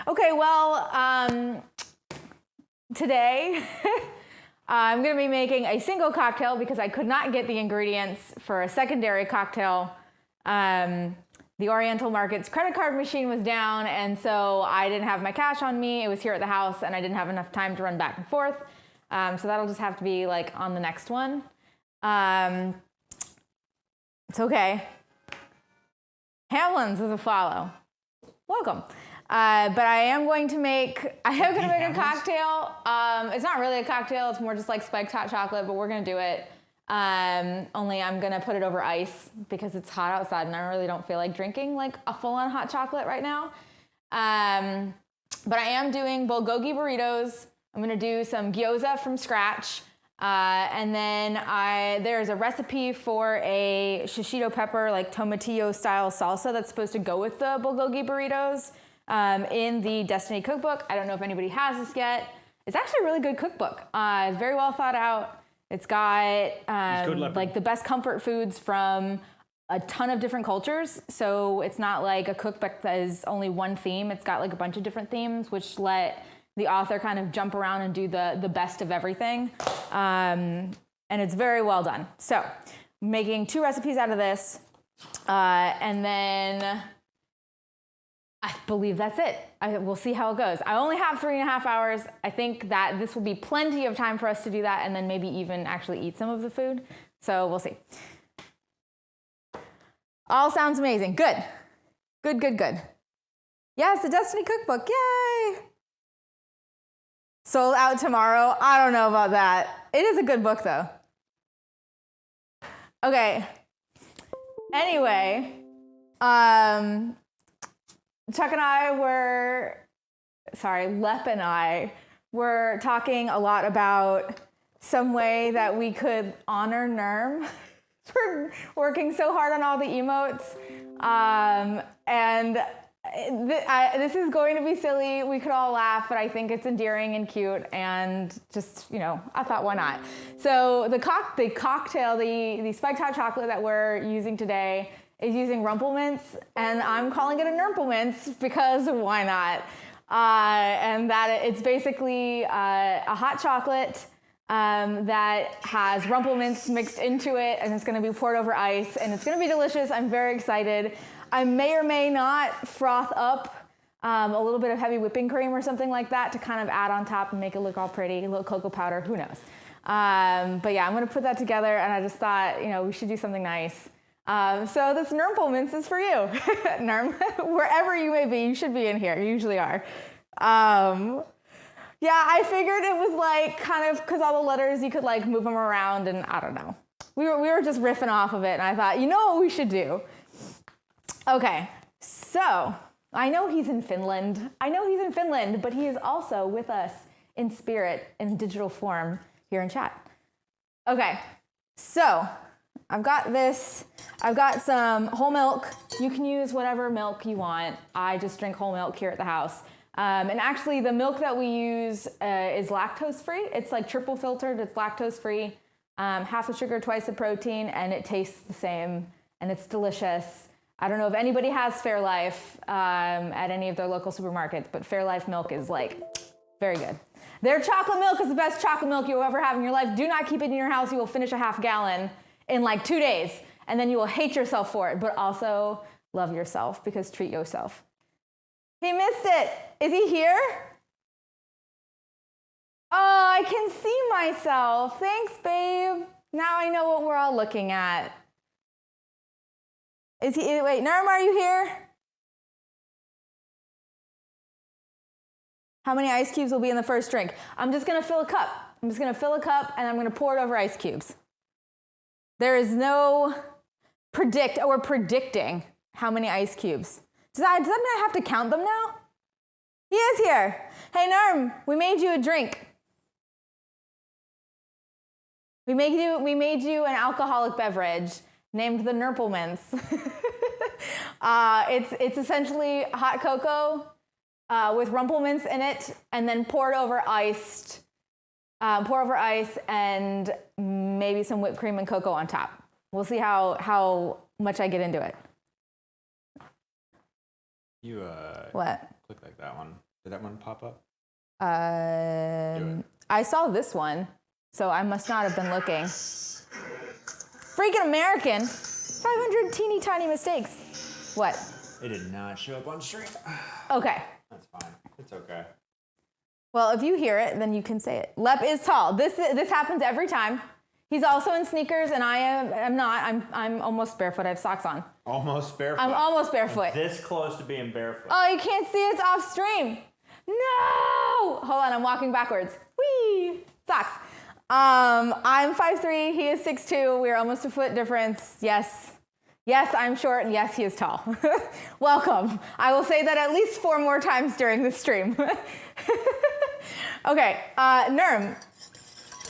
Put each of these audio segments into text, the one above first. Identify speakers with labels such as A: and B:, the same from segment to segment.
A: Okay, well, today I'm going to be making a single cocktail because I could not get the ingredients for a secondary cocktail. The Oriental Market's credit card machine was down, and so I didn't have my cash on me. It was here at the house, and I didn't have enough time to run back and forth. So that'll just have to be like on the next one. It's okay. Hamlin's is a follow. Welcome. But I am going to make a cocktail. It's not really a cocktail. It's more just like spiked hot chocolate, but we're going to do it. Only I'm going to put it over ice because it's hot outside and I really don't feel like drinking like a full-on hot chocolate right now. But I am doing bulgogi burritos. I'm going to do some gyoza from scratch. And then there's a recipe for a shishito pepper, like Tomatillo style salsa that's supposed to go with the bulgogi burritos in the Destiny cookbook. I don't know if anybody has this yet. It's actually a really good cookbook. It's very well thought out. It's got like the best comfort foods from a ton of different cultures. So it's not like a cookbook that is only one theme. It's got like a bunch of different themes, which let the author kind of jump around and do the best of everything. And it's very well done. So making 2 recipes out of this. And then I believe that's it. We'll see how it goes. I only have 3.5 hours. I think that this will be plenty of time for us to do that and then maybe even actually eat some of the food. So we'll see. All sounds amazing. Good. Good, good, good. Yes, the Destiny cookbook. Yay! Sold out tomorrow. I don't know about that. It is a good book though. Okay. Anyway, Lep and I were talking a lot about some way that we could honor Nerm for working so hard on all the emotes. This is going to be silly. We could all laugh, but I think it's endearing and cute, and just, I thought, why not? So the cocktail, the spiked hot chocolate that we're using today is using Rumplemints, and I'm calling it a Nermplemints because why not? And that it's basically a hot chocolate that has Rumplemints mixed into it, and it's going to be poured over ice, and it's going to be delicious. I'm very excited. I may or may not froth up a little bit of heavy whipping cream or something like that to kind of add on top and make it look all pretty, a little cocoa powder, who knows. But yeah, I'm going to put that together, and I just thought, we should do something nice. So this Nermplemints is for you. Nerm, wherever you may be, you should be in here. You usually are. Yeah, I figured it was like kind of, because all the letters, you could like move them around, and I don't know. We were just riffing off of it, and I thought, you know what we should do? Okay, so I know he's in Finland. But he is also with us in spirit, in digital form, here in chat. Okay, so I've got some whole milk. You can use whatever milk you want. I just drink whole milk here at the house. And actually the milk that we use is lactose free. It's like triple filtered, it's lactose free. Half the sugar, twice the protein, and it tastes the same, and it's delicious. I don't know if anybody has Fairlife at any of their local supermarkets, but Fairlife milk is like very good. Their chocolate milk is the best chocolate milk you'll ever have in your life. Do not keep it in your house. You will finish a half gallon in like 2 days, and then you will hate yourself for it, but also love yourself because treat yourself. He missed it. Is he here? Oh, I can see myself. Thanks, babe. Now I know what we're all looking at. Wait, Nerm, are you here? How many ice cubes will be in the first drink? I'm just gonna fill a cup. and I'm gonna pour it over ice cubes. There is no we're predicting how many ice cubes. Does that mean I have to count them now? He is here. Hey, Nerm, we made you a drink. We made you an alcoholic beverage named the Nermplemints. It's essentially hot cocoa with Rumplemints in it, and then pour over ice and maybe some whipped cream and cocoa on top. We'll see how much I get into it.
B: You
A: what?
B: Click like that one. Did that one pop up?
A: I saw this one, so I must not have been looking. Freaking American. 500 teeny tiny mistakes. What?
B: It did not show up on stream.
A: Okay.
B: That's fine. It's okay.
A: Well, if you hear it, then you can say it. Lep is tall. This happens every time. He's also in sneakers, and I am not. I'm almost barefoot. I have socks on.
B: Almost barefoot.
A: I'm almost barefoot.
B: I'm this close to being barefoot.
A: Oh, you can't see it. It's off stream. No! Hold on, I'm walking backwards. Whee! Socks. I'm 5'3", he is 6'2". We're almost a foot difference. Yes. Yes, I'm short, and yes, he is tall. Welcome. I will say that at least 4 more times during the stream. Okay, Nurm,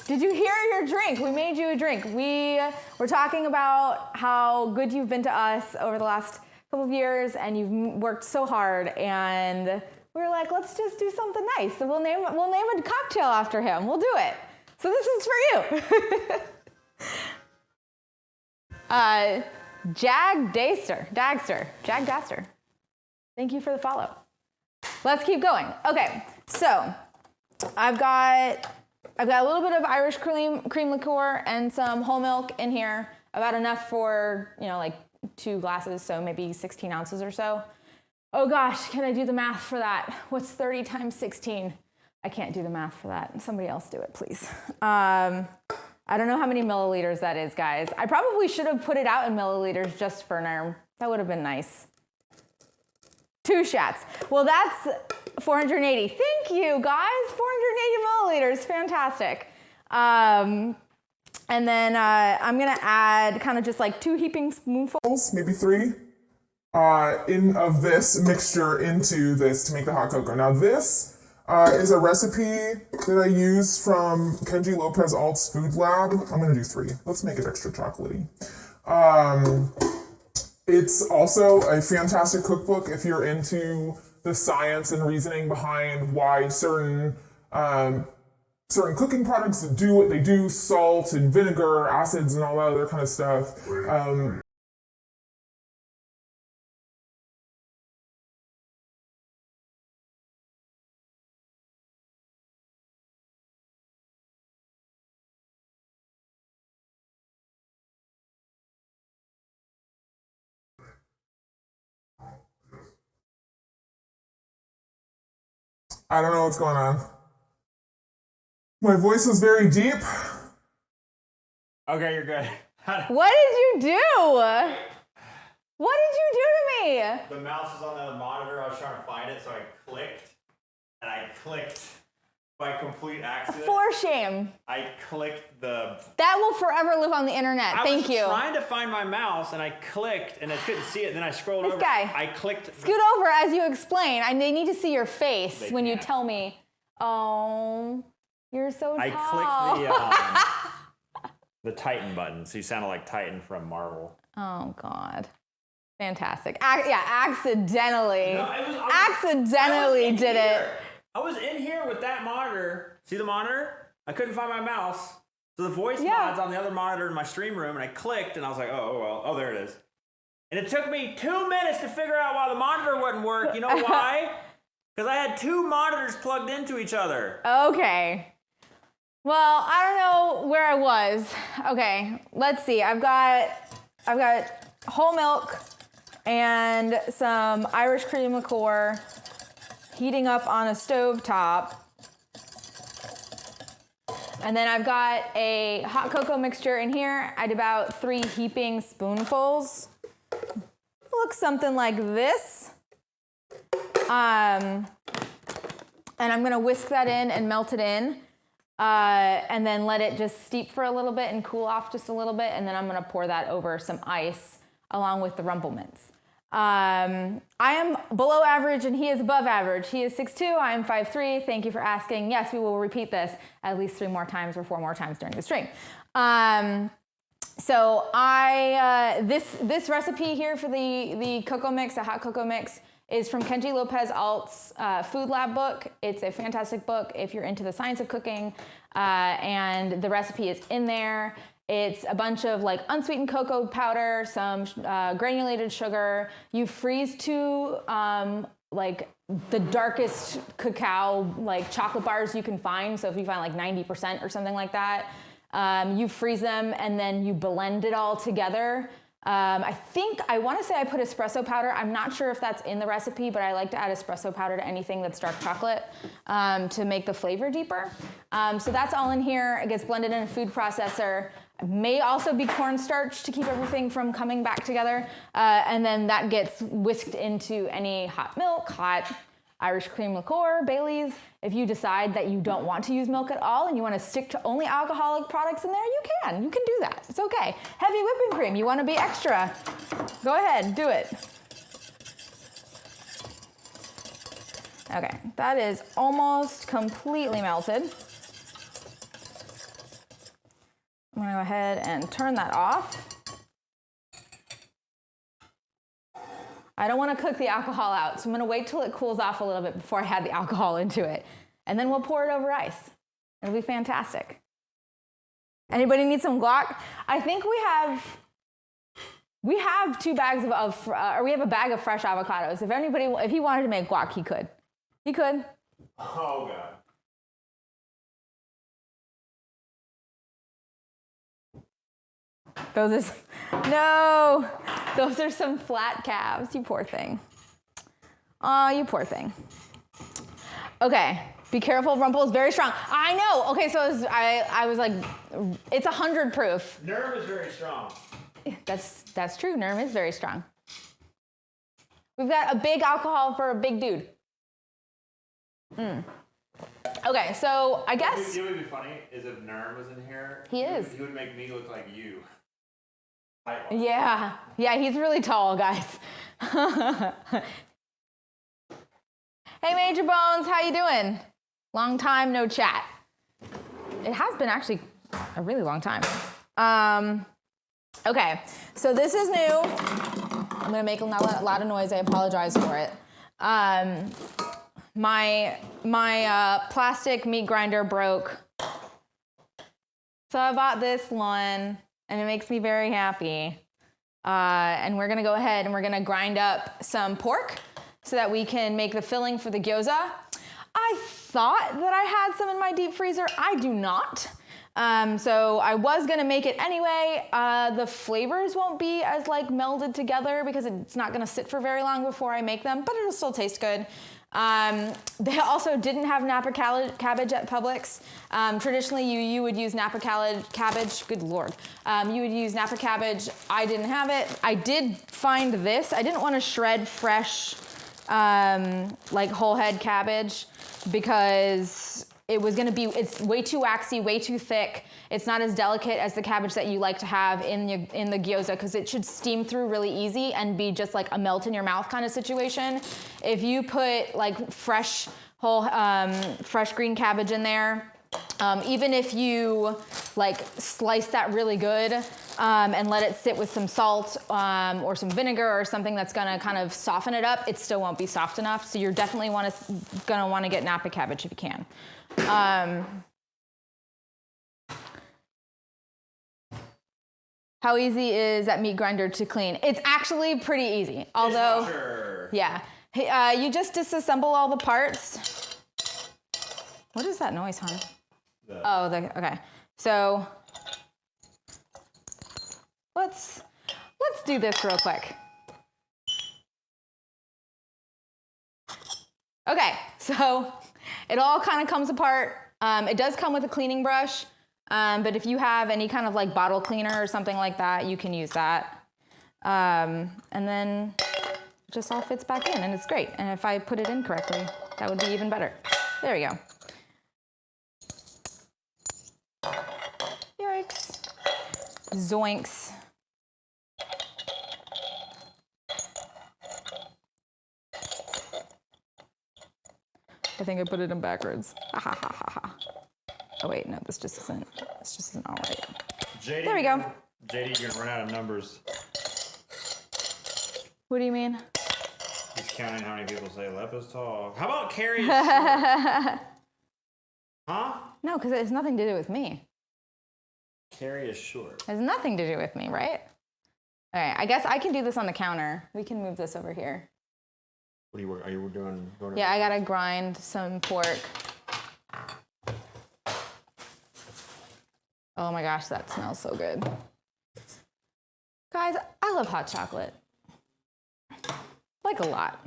A: did you hear your drink? We made you a drink. We were talking about how good you've been to us over the last couple of years, and you've worked so hard, and we were like, let's just do something nice. So we'll name a cocktail after him. We'll do it. So this is for you. Jagdaster. Thank you for the follow. Let's keep going. Okay, so I've got a little bit of Irish cream liqueur and some whole milk in here. About enough for, like 2 glasses, so maybe 16 ounces or so. Oh gosh, can I do the math for that? What's 30 times 16? I can't do the math for that. Somebody else do it, please. I don't know how many milliliters that is, guys. I probably should have put it out in milliliters just for Nurm. That would have been nice. 2 shots. Well, that's 480. Thank you, guys. 480 milliliters. Fantastic. And then I'm going to add kind of just like 2 heaping spoonfuls,
C: maybe 3, of this mixture into this to make the hot cocoa. Now this is a recipe that I use from Kenji Lopez Alt's Food Lab. I'm gonna do 3. Let's make it extra chocolatey. It's also a fantastic cookbook if you're into the science and reasoning behind why certain cooking products do what they do, salt and vinegar, acids and all that other kind of stuff. I don't know what's going on. My voice was very deep.
B: Okay, you're good.
A: What did you do? What did you do to me?
B: The mouse is on the monitor. I was trying to find it, so I clicked. And I clicked by complete accident.
A: For shame.
B: I clicked the...
A: That will forever live on the internet. Thank you.
B: I was trying to find my mouse, and I clicked, and I couldn't see it. Then I scrolled over.
A: This guy.
B: I clicked...
A: Scoot over as you explain. They need to see your face when you tell me. Oh, you're so tall.
B: I clicked the Titan button, so you sounded like Titan from Marvel.
A: Oh, God. Fantastic. Accidentally.
B: No,
A: accidentally did it.
B: I was in here with that monitor. See the monitor? I couldn't find my mouse. So the voice mod's on the other monitor in my stream room, and I clicked, and I was like, oh, there it is. And it took me 2 minutes to figure out why the monitor wouldn't work. You know why? Because I had 2 monitors plugged into each other.
A: Okay. Well, I don't know where I was. Okay, let's see. I've got whole milk and some Irish cream liqueur heating up on a stove top. And then I've got a hot cocoa mixture in here. I'd about 3 heaping spoonfuls. Looks something like this. And I'm gonna whisk that in and melt it in. And then let it just steep for a little bit and cool off just a little bit. And then I'm gonna pour that over some ice along with the rumple mints. I am below average and he is above average. He is 6'2", I am 5'3". Thank you for asking. Yes, we will repeat this at least 3 more times or 4 more times during the stream. So this recipe here for the cocoa mix, the hot cocoa mix, is from Kenji Lopez Alt's Food Lab book. It's a fantastic book if you're into the science of cooking, and the recipe is in there. It's a bunch of like unsweetened cocoa powder, some granulated sugar. You freeze to like the darkest cacao, like chocolate bars you can find. So if you find like 90% or something like that, you freeze them and then you blend it all together. I want to say I put espresso powder. I'm not sure if that's in the recipe, but I like to add espresso powder to anything that's dark chocolate to make the flavor deeper. So that's all in here. It gets blended in a food processor. It may also be cornstarch to keep everything from coming back together. And then that gets whisked into any hot milk, hot Irish cream liqueur, Bailey's. If you decide that you don't want to use milk at all and you want to stick to only alcoholic products in there, you can do that. It's okay. Heavy whipping cream, you want to be extra, go ahead, do it. Okay, that is almost completely melted. I'm gonna go ahead and turn that off. I don't want to cook the alcohol out, so I'm going to wait till it cools off a little bit before I add the alcohol into it. And then we'll pour it over ice. It'll be fantastic. Anybody need some guac? I think we have 2 bags or we have a bag of fresh avocados. If he wanted to make guac, he could. He could.
B: Oh, God.
A: Those are some flat calves, you poor thing. Aw, you poor thing. Okay, be careful, Rumpel is very strong. I know, okay, so I was like, it's 100 proof.
B: Nerve is very strong.
A: That's true, Nerve is very strong. We've got a big alcohol for a big dude. Okay, so I guess...
B: You know what would be funny is if Nerve was in here.
A: He is.
B: He would make me look like you.
A: Yeah, he's really tall, guys. Hey, Major Bones, how you doing? Long time no chat. It has been actually a really long time. Okay, so this is new. I'm gonna make a lot of noise. I apologize for it. My plastic meat grinder broke, so I bought this one. And it makes me very happy. And we're gonna go ahead and we're gonna grind up some pork so that we can make the filling for the gyoza. I thought that I had some in my deep freezer. I do not. So I was gonna make it anyway. The flavors won't be as like melded together because it's not gonna sit for very long before I make them, but it'll still taste good. They also didn't have Napa cabbage at Publix. Traditionally, you would use Napa cabbage. Good Lord. You would use Napa cabbage. I didn't have it. I did find this. I didn't want to shred fresh, like whole head cabbage because it's way too waxy, way too thick. It's not as delicate as the cabbage that you like to have in the gyoza because it should steam through really easy and be just like a melt in your mouth kind of situation. If you put like fresh green cabbage in there, even if you like slice that really good and let it sit with some salt or some vinegar or something that's gonna kind of soften it up, it still won't be soft enough. So you're definitely gonna want to get Napa cabbage if you can. How easy is that meat grinder to clean? It's actually pretty easy, although, yeah. You just disassemble all the parts. What is that noise, hon? Okay. So let's do this real quick. Okay, so it all kind of comes apart. It does come with a cleaning brush. But if you have any kind of like bottle cleaner or something like that, you can use that. And then it just all fits back in and it's great. And if I put it in correctly, that would be even better. There we go. Yikes. Zoinks. I think I put it in backwards. Ha ha ha ha ha. Oh wait, no, this just isn't all right.
B: JD,
A: there we go.
B: JD, you're gonna run out of numbers.
A: What do you mean?
B: He's counting how many people say Lepus talk. How about Kari? Huh?
A: No, because it has nothing to do with me.
B: Kari is short.
A: Has nothing to do with me, right? All right, I guess I can do this on the counter. We can move this over here.
B: What are you doing?
A: Yeah, I gotta grind some pork. Oh my gosh, that smells so good. Guys, I love hot chocolate. Like a lot.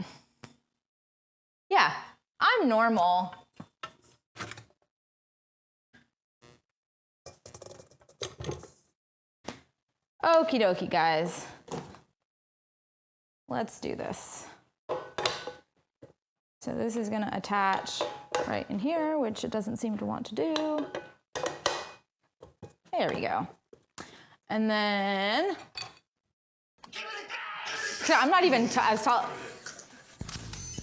A: Yeah, I'm normal. Okie dokie, guys. Let's do this. So this is gonna attach right in here, which it doesn't seem to want to do. There we go. And then, so I'm not even as tall.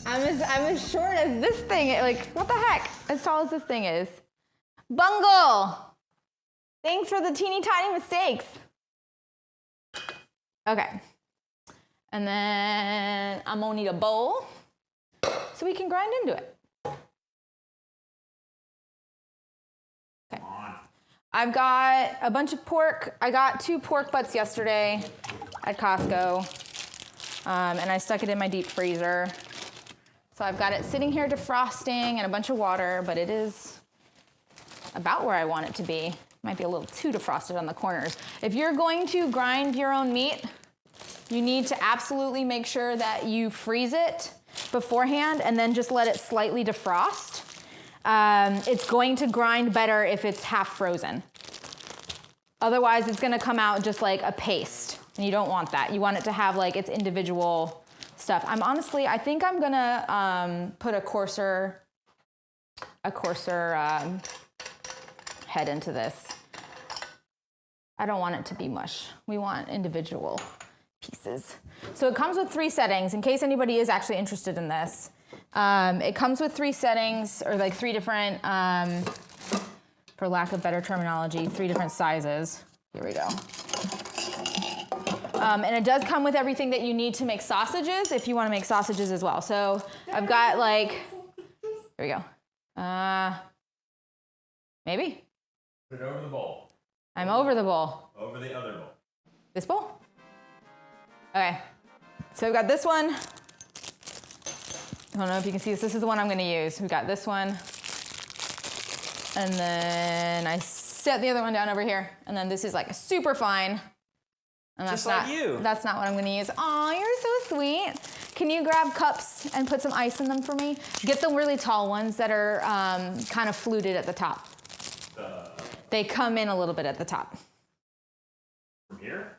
A: I'm as short as this thing. Like, what the heck? As tall as this thing is. Bungle! Thanks for the teeny tiny mistakes. Okay. And then I'm gonna need a bowl so we can grind into it. Okay. I've got a bunch of pork. I got 2 pork butts yesterday at Costco, and I stuck it in my deep freezer. So I've got it sitting here defrosting and a bunch of water, but it is about where I want it to be. Might be a little too defrosted on the corners. If you're going to grind your own meat, you need to absolutely make sure that you freeze it beforehand and then just let it slightly defrost. It's going to grind better if it's half frozen. Otherwise, it's gonna come out just like a paste, and you don't want that. You want it to have like its individual stuff. I think I'm gonna put a coarser head into this. I don't want it to be mush. We want individual pieces. So it comes with 3 settings, in case anybody is actually interested in this. It comes with 3 settings, or like 3 different, for lack of better terminology, 3 different sizes. Here we go. And it does come with everything that you need to make sausages, if you want to make sausages as well. So I've got like, here we go. Maybe?
B: Put it over the bowl.
A: I'm over the bowl.
B: Over the other bowl.
A: This bowl? Okay. So we've got this one. I don't know if you can see this. This is the one I'm going to use. We've got this one. And then I set the other one down over here. And then this is like super fine. And that's
B: just like you.
A: That's not what I'm going to use. Aw, you're so sweet. Can you grab cups and put some ice in them for me? Get the really tall ones that are kind of fluted at the top. They come in a little bit at the top.
B: From here?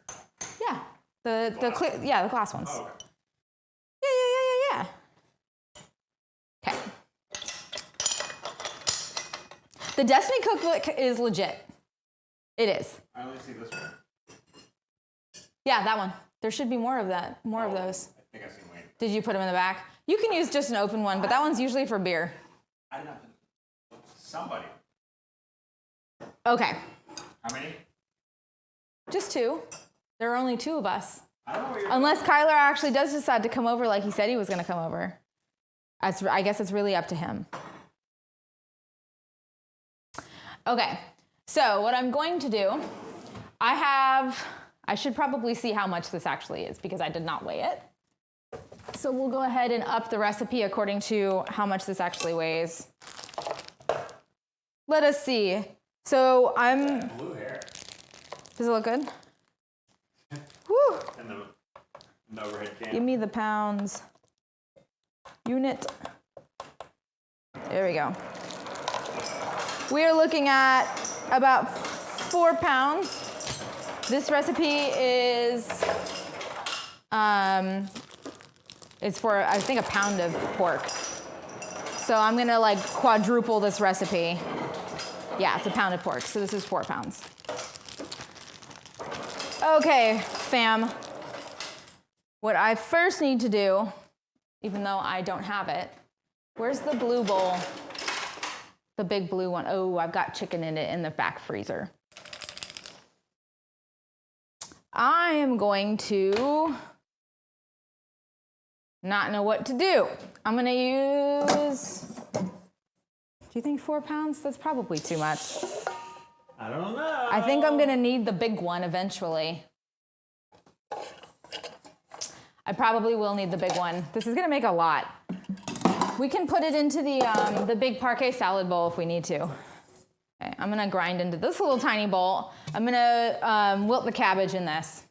A: Yeah. The glass ones.
B: Oh, okay.
A: Yeah. Okay. The Destiny Cookbook is legit. It is.
B: I only see this one.
A: Yeah, that one. There should be more of that. More of those.
B: I think I've seen Wayne.
A: Did you put them in the back? You can use just an open one, but that one's usually for beer.
B: I don't know. Somebody.
A: Okay.
B: How many?
A: Just 2. There are only 2 of us.
B: I don't know what you're
A: Unless Kyler actually does decide to come over like he said he was going to come over. I guess it's really up to him. Okay, so what I'm going to do, I should probably see how much this actually is because I did not weigh it. So we'll go ahead and up the recipe according to how much this actually weighs. Let us see. So I'm...
B: blue hair.
A: Does it look good? Woo!
B: And the overhead can.
A: Give me the pounds. Unit. There we go. We are looking at about 4 pounds. This recipe is, it's for, I think, a pound of pork. So I'm gonna like quadruple this recipe. Yeah, it's a pound of pork, so this is 4 pounds. Okay, fam. What I first need to do, even though I don't have it, where's the blue bowl? The big blue one. Oh, I've got chicken in it in the back freezer. I am going to not know what to do. I'm gonna use, do you think 4 pounds? That's probably too much.
B: I don't know.
A: I think I'm gonna need the big one eventually. I probably will need the big one. This is gonna make a lot. We can put it into the big parquet salad bowl if we need to. Okay, I'm gonna grind into this little tiny bowl. I'm gonna wilt the cabbage in this.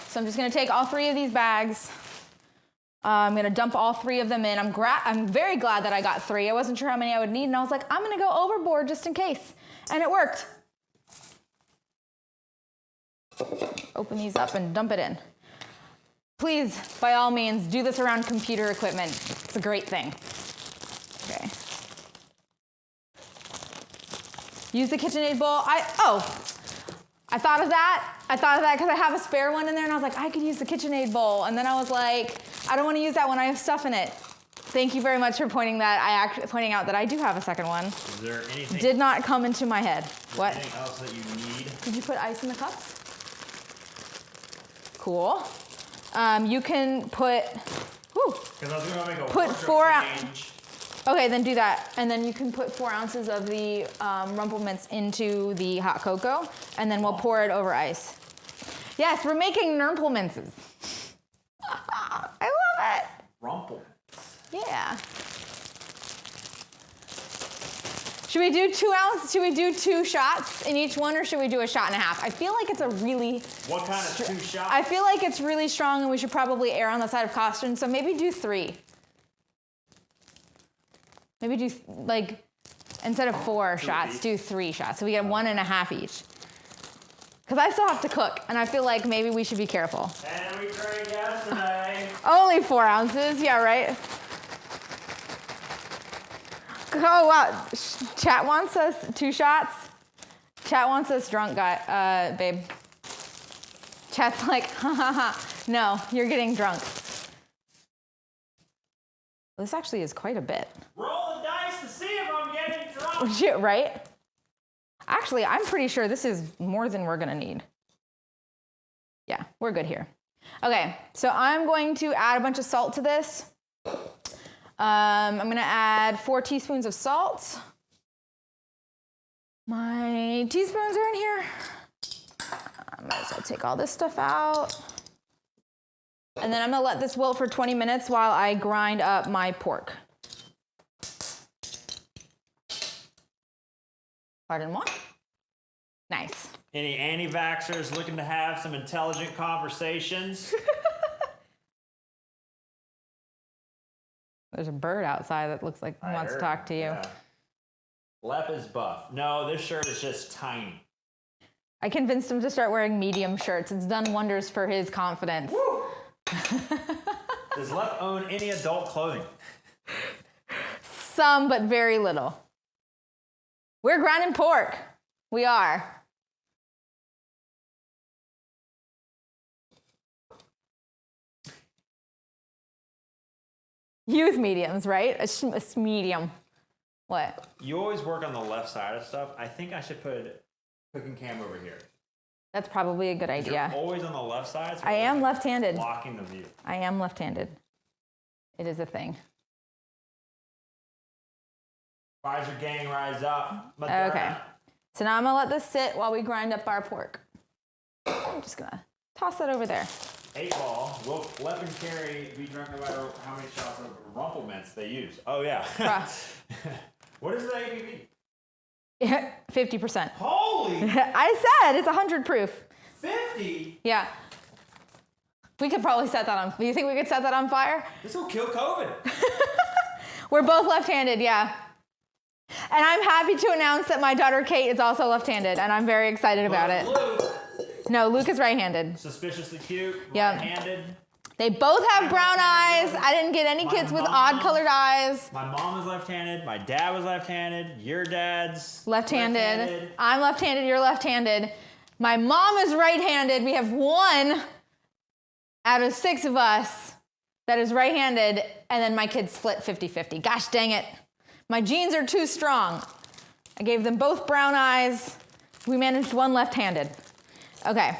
A: So I'm just gonna take all 3 of these bags. I'm gonna dump all 3 of them in. I'm very glad that I got 3. I wasn't sure how many I would need, and I was like, I'm gonna go overboard just in case. And it worked. Open these up and dump it in. Please, by all means, do this around computer equipment. It's a great thing. Okay. Use the KitchenAid bowl. I thought of that. I thought of that because I have a spare one in there, and I was like, I could use the KitchenAid bowl. And then I was like, I don't want to use that when I have stuff in it. Thank you very much for pointing out that I do have a second one.
B: Is there anything?
A: Did not come into my head. What?
B: Anything else that you need?
A: Did you put ice in the cups? Cool. You can put.
B: Because I was going to make a
A: put 4
B: change.
A: Okay, then do that. And then you can put 4 ounces of the rumple mints into the hot cocoa, and then we'll pour it over ice. Yes, we're making nurple minces. I love it.
B: Rumple.
A: Yeah. Should we do 2 ounces? Should we do 2 shots in each one, or should we do a shot and a half? I feel like it's a really.
B: What kind of 2 shots?
A: I feel like it's really strong, and we should probably err on the side of caution. So maybe do 3. Maybe do instead of 4 shots, do 3 shots. So we get 1.5 each. Because I still have to cook, and I feel like maybe we should be careful.
B: And we drank yesterday.
A: Only 4 ounces, yeah, right? Oh, wow. Chat wants us 2 shots. Chat wants us drunk, babe. Chat's like, ha ha ha. No, you're getting drunk. This actually is quite a bit.
B: Roll the dice to see if I'm getting drunk.
A: Shit, right? Actually, I'm pretty sure this is more than we're gonna need. Yeah, we're good here. Okay, so I'm going to add a bunch of salt to this. I'm gonna add 4 teaspoons of salt. My teaspoons are in here. I might as well take all this stuff out. And then I'm gonna let this wilt for 20 minutes while I grind up my pork. Pardon moi. Nice.
B: Any anti-vaxxers looking to have some intelligent conversations?
A: There's a bird outside that looks like he wants to talk to you.
B: Yeah. Lep is buff. No, this shirt is just tiny.
A: I convinced him to start wearing medium shirts. It's done wonders for his confidence.
B: Woo! Does Lep own any adult clothing?
A: Some, but very little. We're grinding pork. We are. Use mediums, right? A medium. What?
B: You always work on the left side of stuff. I think I should put a cooking cam over here.
A: That's probably a good idea.
B: You're always on the left side. So
A: I am left-handed.
B: Blocking the view.
A: I am left-handed. It is a thing.
B: Pfizer gang, rise up.
A: Okay. So now I'm gonna let this sit while we grind up our pork. I'm just gonna toss that over there.
B: 8 ball. Will Lep and Kari be drunk no matter how many shots of rumple mints they use? Oh, yeah. What is the ABV?
A: 50%.
B: Holy!
A: I said it's 100 proof.
B: 50?
A: Yeah. We could probably set that on. Do you think we could set that on fire?
B: This will kill COVID.
A: We're both left-handed, yeah. And I'm happy to announce that my daughter Kate is also left-handed, and I'm very excited about it.
B: Luke.
A: No, Luke is right-handed.
B: Suspiciously cute.
A: Yep.
B: Right-handed.
A: They both have brown eyes. I didn't get any kids with odd-colored eyes.
B: My mom was left-handed. My dad was left-handed. Your dad's
A: left-handed. I'm left-handed. You're left-handed. My mom is right-handed. We have 1 out of 6 of us that is right-handed, and then my kids split 50-50. Gosh dang it. My genes are too strong. I gave them both brown eyes. We managed 1 left-handed. Okay.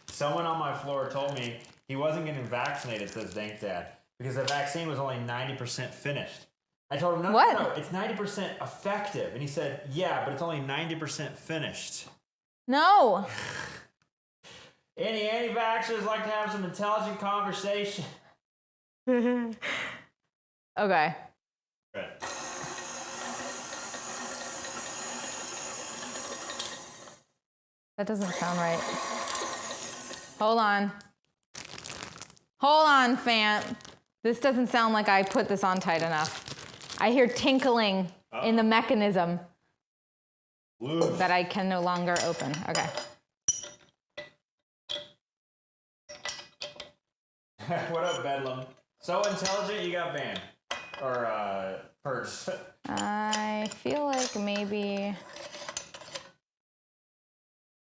B: Someone on my floor told me he wasn't getting vaccinated, says Dank Dad, because the vaccine was only 90% finished. I told him, no,
A: What?
B: no, it's 90% effective. And he said, yeah, but it's only 90% finished.
A: No.
B: Any anti-vaxxers like to have some intelligent conversation?
A: Okay.
B: Right.
A: That doesn't sound right. Hold on. Hold on, Fant. This doesn't sound like I put this on tight enough. I hear tinkling in the mechanism that I can no longer open. Okay.
B: What up, Bedlam? So intelligent, you got banned. Or, purse.
A: I feel like maybe...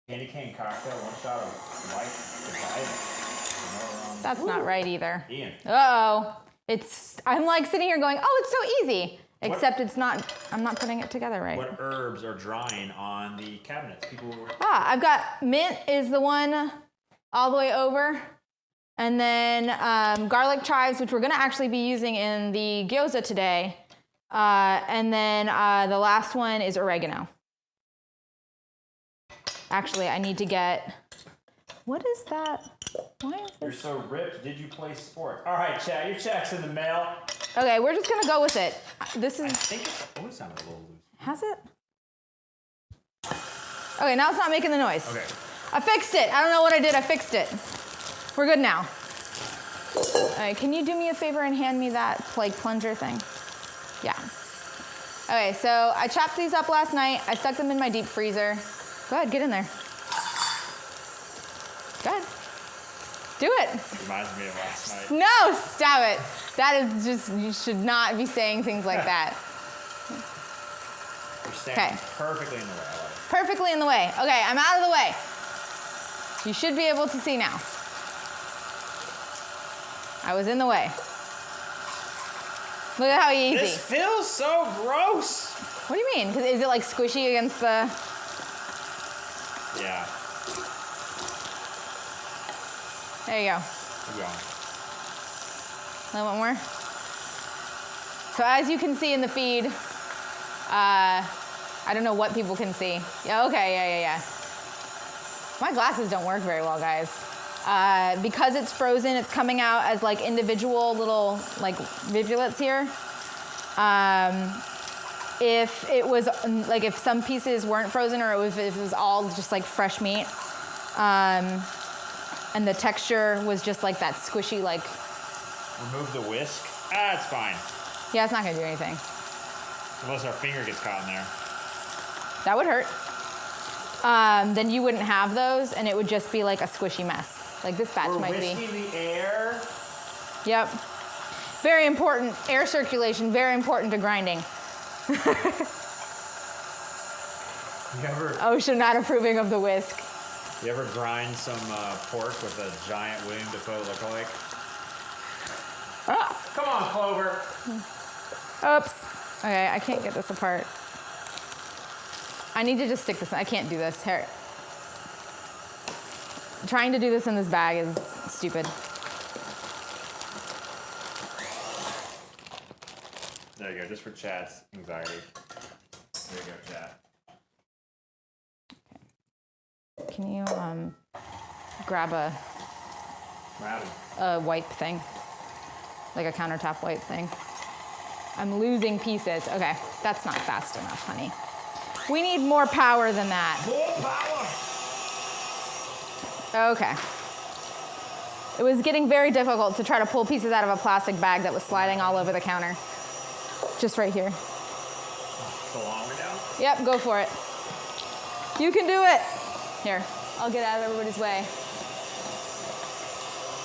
B: Candy cane cocktail, one shot of white.
A: That's not right either.
B: Ian.
A: Uh-oh. I'm like sitting here going, oh, it's so easy. Except it's not, I'm not putting it together right.
B: What herbs are drying on the cabinets?
A: I've got mint is the one all the way over. And then garlic chives, which we're gonna actually be using in the gyoza today. And then the last one is oregano. Actually, I need to get, what is that? Why is
B: You're
A: this?
B: so ripped. Did you play sports? All right, Chad, your check's in the mail.
A: Okay, we're just gonna go with it. This is.
B: I think it's always sounded a little loose.
A: Has it? Okay, now it's not making the noise.
B: Okay.
A: I fixed it. I don't know what I did. I fixed it. We're good now. All right, can you do me a favor and hand me that like plunger thing? Yeah. Okay, so I chopped these up last night. I stuck them in my deep freezer. Go ahead, get in there. Go ahead. Do it.
B: Reminds me of last night.
A: No, stop it. That is just, you should not be saying things like that.
B: You're standing perfectly in the way. I love it.
A: Perfectly in the way. Okay, I'm out of the way. You should be able to see now. I was in the way. Look at how easy.
B: This feels so gross.
A: What do you mean? 'Cause is it like squishy against the...
B: Yeah.
A: There you go.
B: Keep going.
A: A little bit more. So as you can see in the feed, I don't know what people can see. Yeah, okay, yeah. My glasses don't work very well, guys. Because it's frozen, it's coming out as like individual little like rivulets here. If it was like if some pieces weren't frozen or if it was all just like fresh meat, and the texture was just like that squishy like.
B: Remove the whisk. Ah, it's fine.
A: Yeah, it's not gonna do anything.
B: Unless our finger gets caught in there.
A: That would hurt. Then you wouldn't have those, and it would just be like a squishy mess. Like this batch might be.
B: We're whisking the air.
A: Yep. Very important. Air circulation, very important to grinding. OSHA not approving of the whisk.
B: You ever grind some pork with a giant William Dafoe lookalike?
A: Ah.
B: Come on, Clover.
A: Oops. Okay, I can't get this apart. I need to just stick this in. I can't do this. Here. Trying to do this in this bag is stupid.
B: There you go, just for Chad's anxiety. There you go, Chad.
A: Can you grab a wipe thing? Like a countertop wipe thing. I'm losing pieces. Okay, that's not fast enough, honey. We need more power than that.
B: More power!
A: Okay. It was getting very difficult to try to pull pieces out of a plastic bag that was sliding all over the counter. Just right here.
B: The long way down?
A: Yep, go for it. You can do it. Here, I'll get out of everybody's way.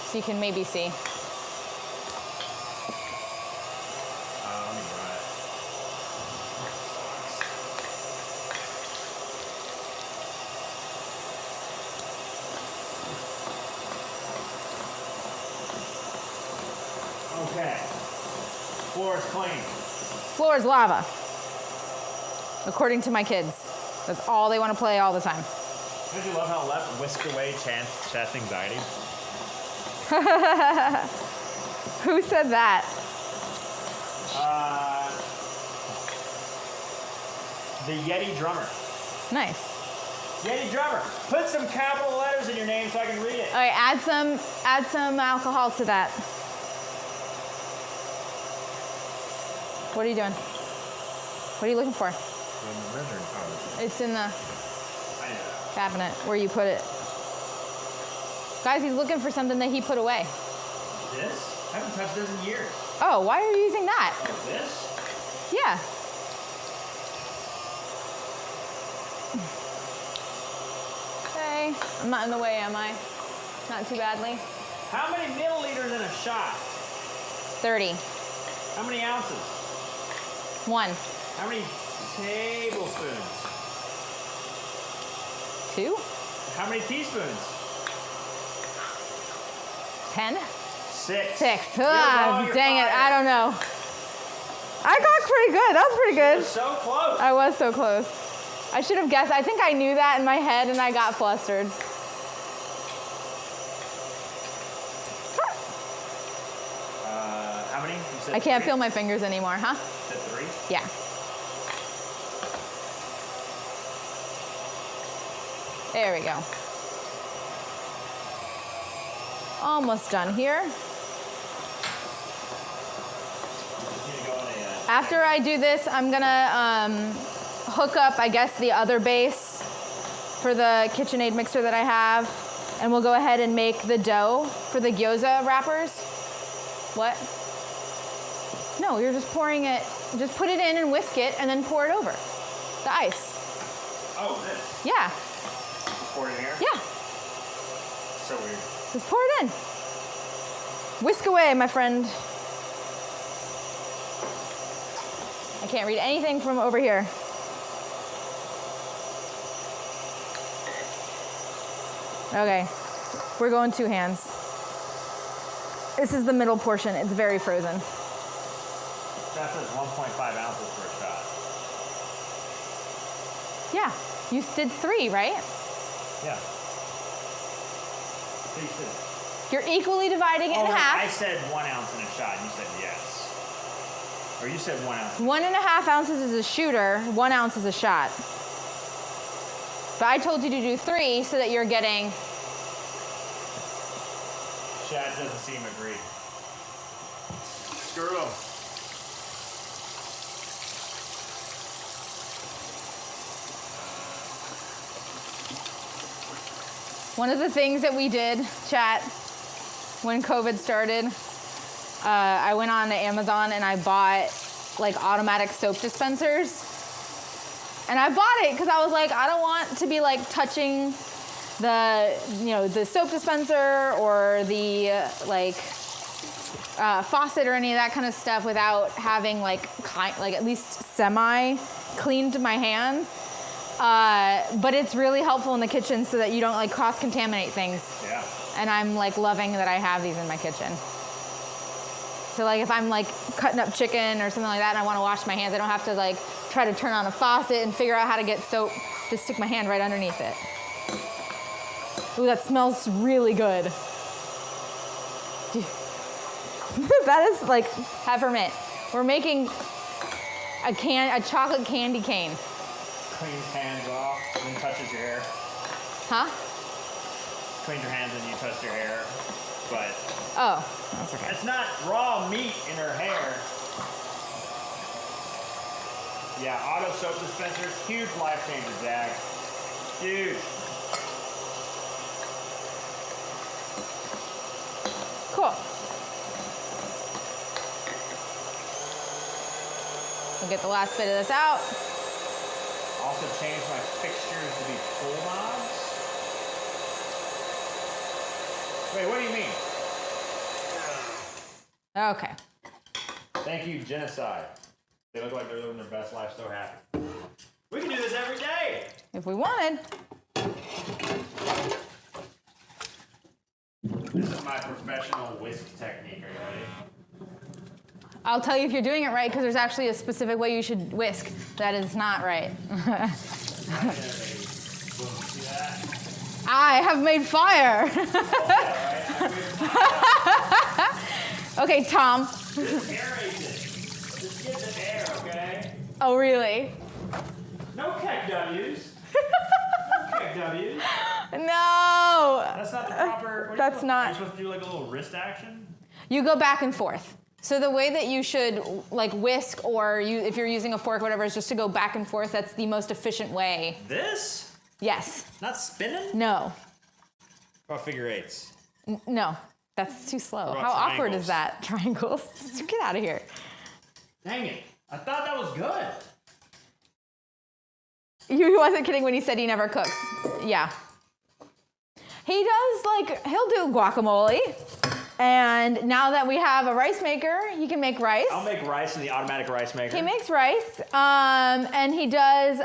A: So you can maybe see.
B: Let me try it. Okay. Floor is clean.
A: Floor is lava. According to my kids. That's all they want to play all the time.
B: Don't you love how left whisked away Chad's anxiety?
A: Who said that?
B: The Yeti drummer.
A: Nice.
B: Yeti drummer. Put some capital letters in your name so I can read it.
A: All right, add some alcohol to that. What are you doing? What are you looking for? It's in the cabinet where you put it. Guys, he's looking for something that he put away.
B: This? I haven't touched this in years.
A: Oh, why are you using that?
B: Oh, this?
A: Yeah. Okay. I'm not in the way, am I? Not too badly.
B: How many milliliters in a shot?
A: 30.
B: How many ounces?
A: 1.
B: How many tablespoons?
A: 2.
B: How many teaspoons?
A: 10.
B: 6.
A: 6.
B: You're
A: Ah,
B: wrong, you're
A: dang it.
B: fired.
A: I don't know. I got pretty good. That was pretty
B: You're
A: good.
B: so close.
A: I was so close. I should have guessed. I think I knew that in my head and I got flustered.
B: How many? You said
A: I can't
B: 3?
A: feel my fingers anymore, huh?
B: You said 3?
A: Yeah. There we go. Almost done here. After I do this, I'm gonna hook up, I guess, the other base for the KitchenAid mixer that I have, and we'll go ahead and make the dough for the gyoza wrappers. What? No, you're just pouring it, just put it in and whisk it, and then pour it over. The ice.
B: Oh, this.
A: Yeah,
B: Pour it in here?
A: yeah,
B: So weird.
A: just pour it in. Whisk away, my friend. I can't read anything from over here. Okay, we're going 2 hands. This is the middle portion. It's very frozen.
B: That says 1.5 ounces for a shot.
A: Yeah, you did 3, right?
B: Yeah. Please do.
A: You're equally dividing it in half.
B: I said 1 ounce in a shot, and you said yes. Or you said 1 ounce.
A: 1.5 ounces is a shooter, 1 ounce is a shot. But I told you to do 3 so that you're getting.
B: Chad doesn't seem agreed. Screw him.
A: One of the things that we did, chat, when COVID started, I went on to Amazon and I bought like automatic soap dispensers. And I bought it because I was like, I don't want to be like touching the soap dispenser or the faucet or any of that kind of stuff without having like at least semi cleaned my hands. But it's really helpful in the kitchen so that you don't like cross-contaminate things.
B: Yeah.
A: And I'm like loving that I have these in my kitchen. So like if I'm like cutting up chicken or something like that and I want to wash my hands, I don't have to like try to turn on a faucet and figure out how to get soap. Just stick my hand right underneath it. Ooh, that smells really good. That is like peppermint. We're making a chocolate candy cane.
B: Cleans hands off, then touches your hair.
A: Huh?
B: Clean your hands and you touch your hair. But
A: Oh, that's okay.
B: it's not raw meat in her hair. Yeah, auto soap dispensers, huge life changer, Zach. Huge.
A: Cool. We'll get the last bit of this out.
B: Also changed my fixtures to be pull knobs. Wait, what do you mean?
A: Okay.
B: Thank you, Genocide. They look like they're living their best life so happy. We can do this every day.
A: If we wanted.
B: This is my professional whisk technique. Are you ready?
A: I'll tell you if you're doing it right because there's actually a specific way you should whisk. That is not right. I have made fire. Okay, Tom.
B: Just aerate it. Just get the air, okay?
A: Oh, really?
B: No keck W's. No keck W's.
A: No.
B: That's not the proper.
A: That's not.
B: You're supposed to do like a little wrist action.
A: You go back and forth. So the way that you should like whisk, or if you're using a fork, or whatever, is just to go back and forth. That's the most efficient way.
B: This?
A: Yes.
B: Not spinning?
A: No.
B: Oh, figure eights.
A: No. That's too slow.
B: What about
A: How awkward
B: triangles?
A: is that? Triangles. Get out of here.
B: Dang it. I thought that was good.
A: He wasn't kidding when he said he never cooks. Yeah. He does, like, he'll do guacamole. And now that we have a rice maker, he can make rice.
B: I'll make rice in the automatic rice maker.
A: He makes rice. And he does,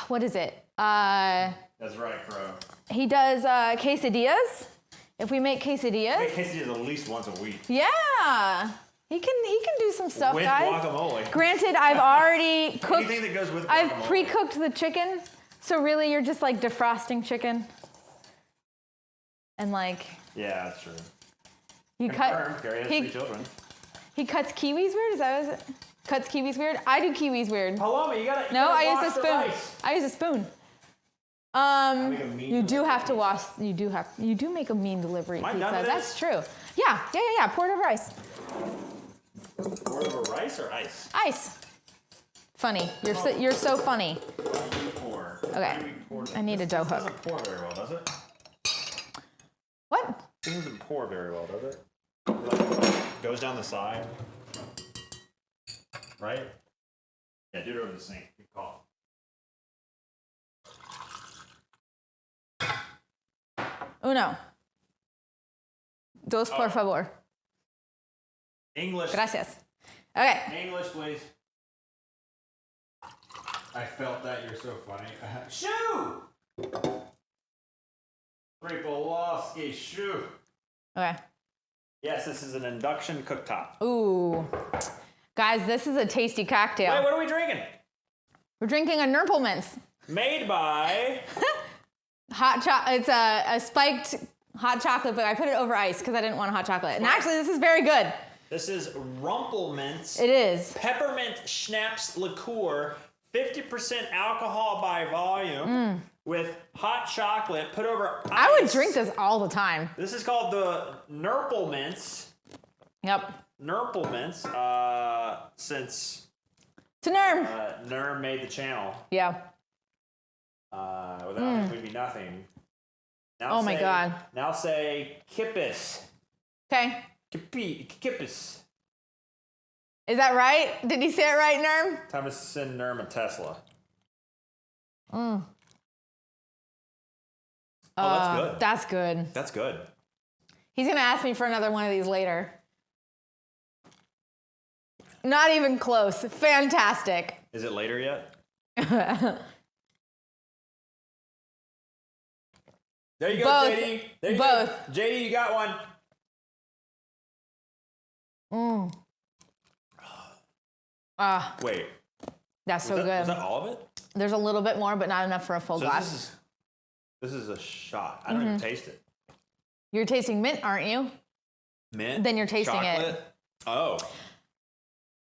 A: what is it?
B: That's right, Crow.
A: He does quesadillas. If we make quesadillas.
B: I make quesadillas at least once a week.
A: Yeah. He can do some stuff,
B: With
A: guys.
B: guacamole.
A: Granted, I've already cooked.
B: Anything that goes with guacamole.
A: I've pre-cooked the chicken, so really you're just like defrosting chicken. And like.
B: Yeah, that's true.
A: You
B: Confirmed.
A: cut.
B: Kari has
A: He,
B: 3 children.
A: he cuts kiwis weird. Is that what it? Cuts kiwis weird. I do kiwis weird.
B: Paloma, you gotta.
A: No, I
B: wash
A: use a
B: the
A: spoon.
B: rice.
A: I use a spoon.
B: make a mean
A: You do
B: delivery
A: have to wash. You do make a mean delivery
B: Am I
A: pizza.
B: done with
A: That's
B: this?
A: true. Yeah. Pour it over ice.
B: Pour it over rice or ice?
A: Ice. Funny. You're so funny.
B: Pour.
A: Okay. I need a dough
B: This
A: hook.
B: doesn't pour very well, does it?
A: What?
B: This doesn't pour very well, does it? Like, goes down the side. Right? Yeah, do it over the sink. Good call.
A: Uno. Dos, por favor.
B: English.
A: Gracias. Okay.
B: English, please. I felt that. You're so funny. Shoo! Ripolowski, shoo.
A: Okay.
B: Yes, this is an induction cooktop.
A: Ooh. Guys, this is a tasty cocktail.
B: Wait, what are we drinking?
A: We're drinking a Nurplemints.
B: Made by...
A: Hot chocolate. It's a spiked hot chocolate, but I put it over ice because I didn't want hot chocolate. And actually, this is very good.
B: This is Rumplemints.
A: It is.
B: Peppermint schnapps liqueur, 50% alcohol by volume, with hot chocolate put over ice.
A: I would drink this all the time.
B: This is called the Nurplemints.
A: Yep.
B: Nurplemints, since
A: To Nurm.
B: Nurm made the channel.
A: Yeah.
B: Without him, we'd be nothing. Now
A: Oh my God.
B: Now say Kippis.
A: Okay.
B: Kippis.
A: Is that right? Did he say it right, Nurm?
B: Time to send Nurm a Tesla.
A: Mm.
B: Oh, that's good.
A: That's good.
B: That's good.
A: He's going to ask me for another one of these later. Not even close. Fantastic.
B: Is it later yet? There you go,
A: Both.
B: JD. There you
A: Both.
B: go. JD, you got one.
A: Ah,
B: Wait.
A: that's so
B: Was
A: good.
B: that all of it?
A: There's a little bit more, but not enough for a full
B: So
A: glass.
B: this is a shot. I don't even taste it.
A: You're tasting mint, aren't you?
B: Mint?
A: Then you're tasting it.
B: chocolate? Oh.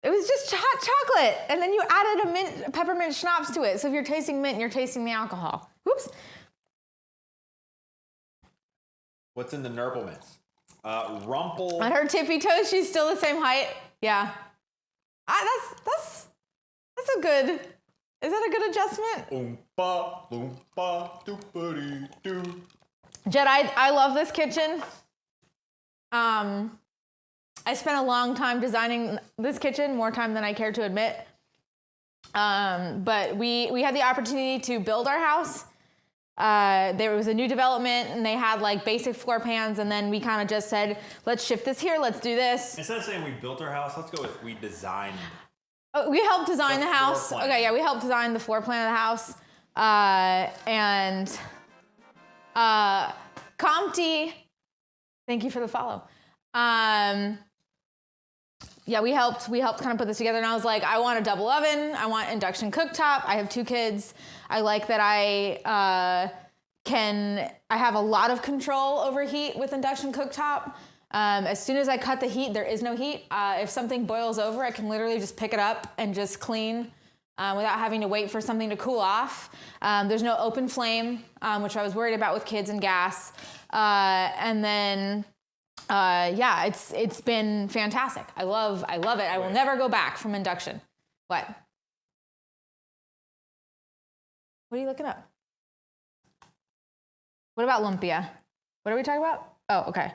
A: It was just hot chocolate, and then you added a mint peppermint schnapps to it. So if you're tasting mint, you're tasting the alcohol. Whoops.
B: What's in the Nurplemints? Rumple.
A: On her tippy toes, she's still the same height. Yeah. That's a good. Is that a good adjustment?
B: Oompa, loompa, doopity doo.
A: Jed, I love this kitchen. I spent a long time designing this kitchen, more time than I care to admit. But we had the opportunity to build our house. There was a new development, and they had like basic floor plans, and then we kind of just said, let's shift this here, let's do this.
B: Instead of saying we built our house, let's go with we designed.
A: Oh, we helped design
B: The
A: the
B: floor
A: house.
B: plan.
A: Okay, yeah, we helped design the floor plan of the house. And Comty, thank you for the follow. Yeah, we helped kind of put this together, and I was like, I want a double oven, I want induction cooktop. I have 2 kids. I like that I have a lot of control over heat with induction cooktop. As soon as I cut the heat, there is no heat. If something boils over, I can literally just pick it up and just clean without having to wait for something to cool off. There's no open flame, which I was worried about with kids and gas. And then, yeah, it's been fantastic. I love it. I will never go back from induction. What? What are you looking up? What about lumpia? What are we talking about? Oh, okay.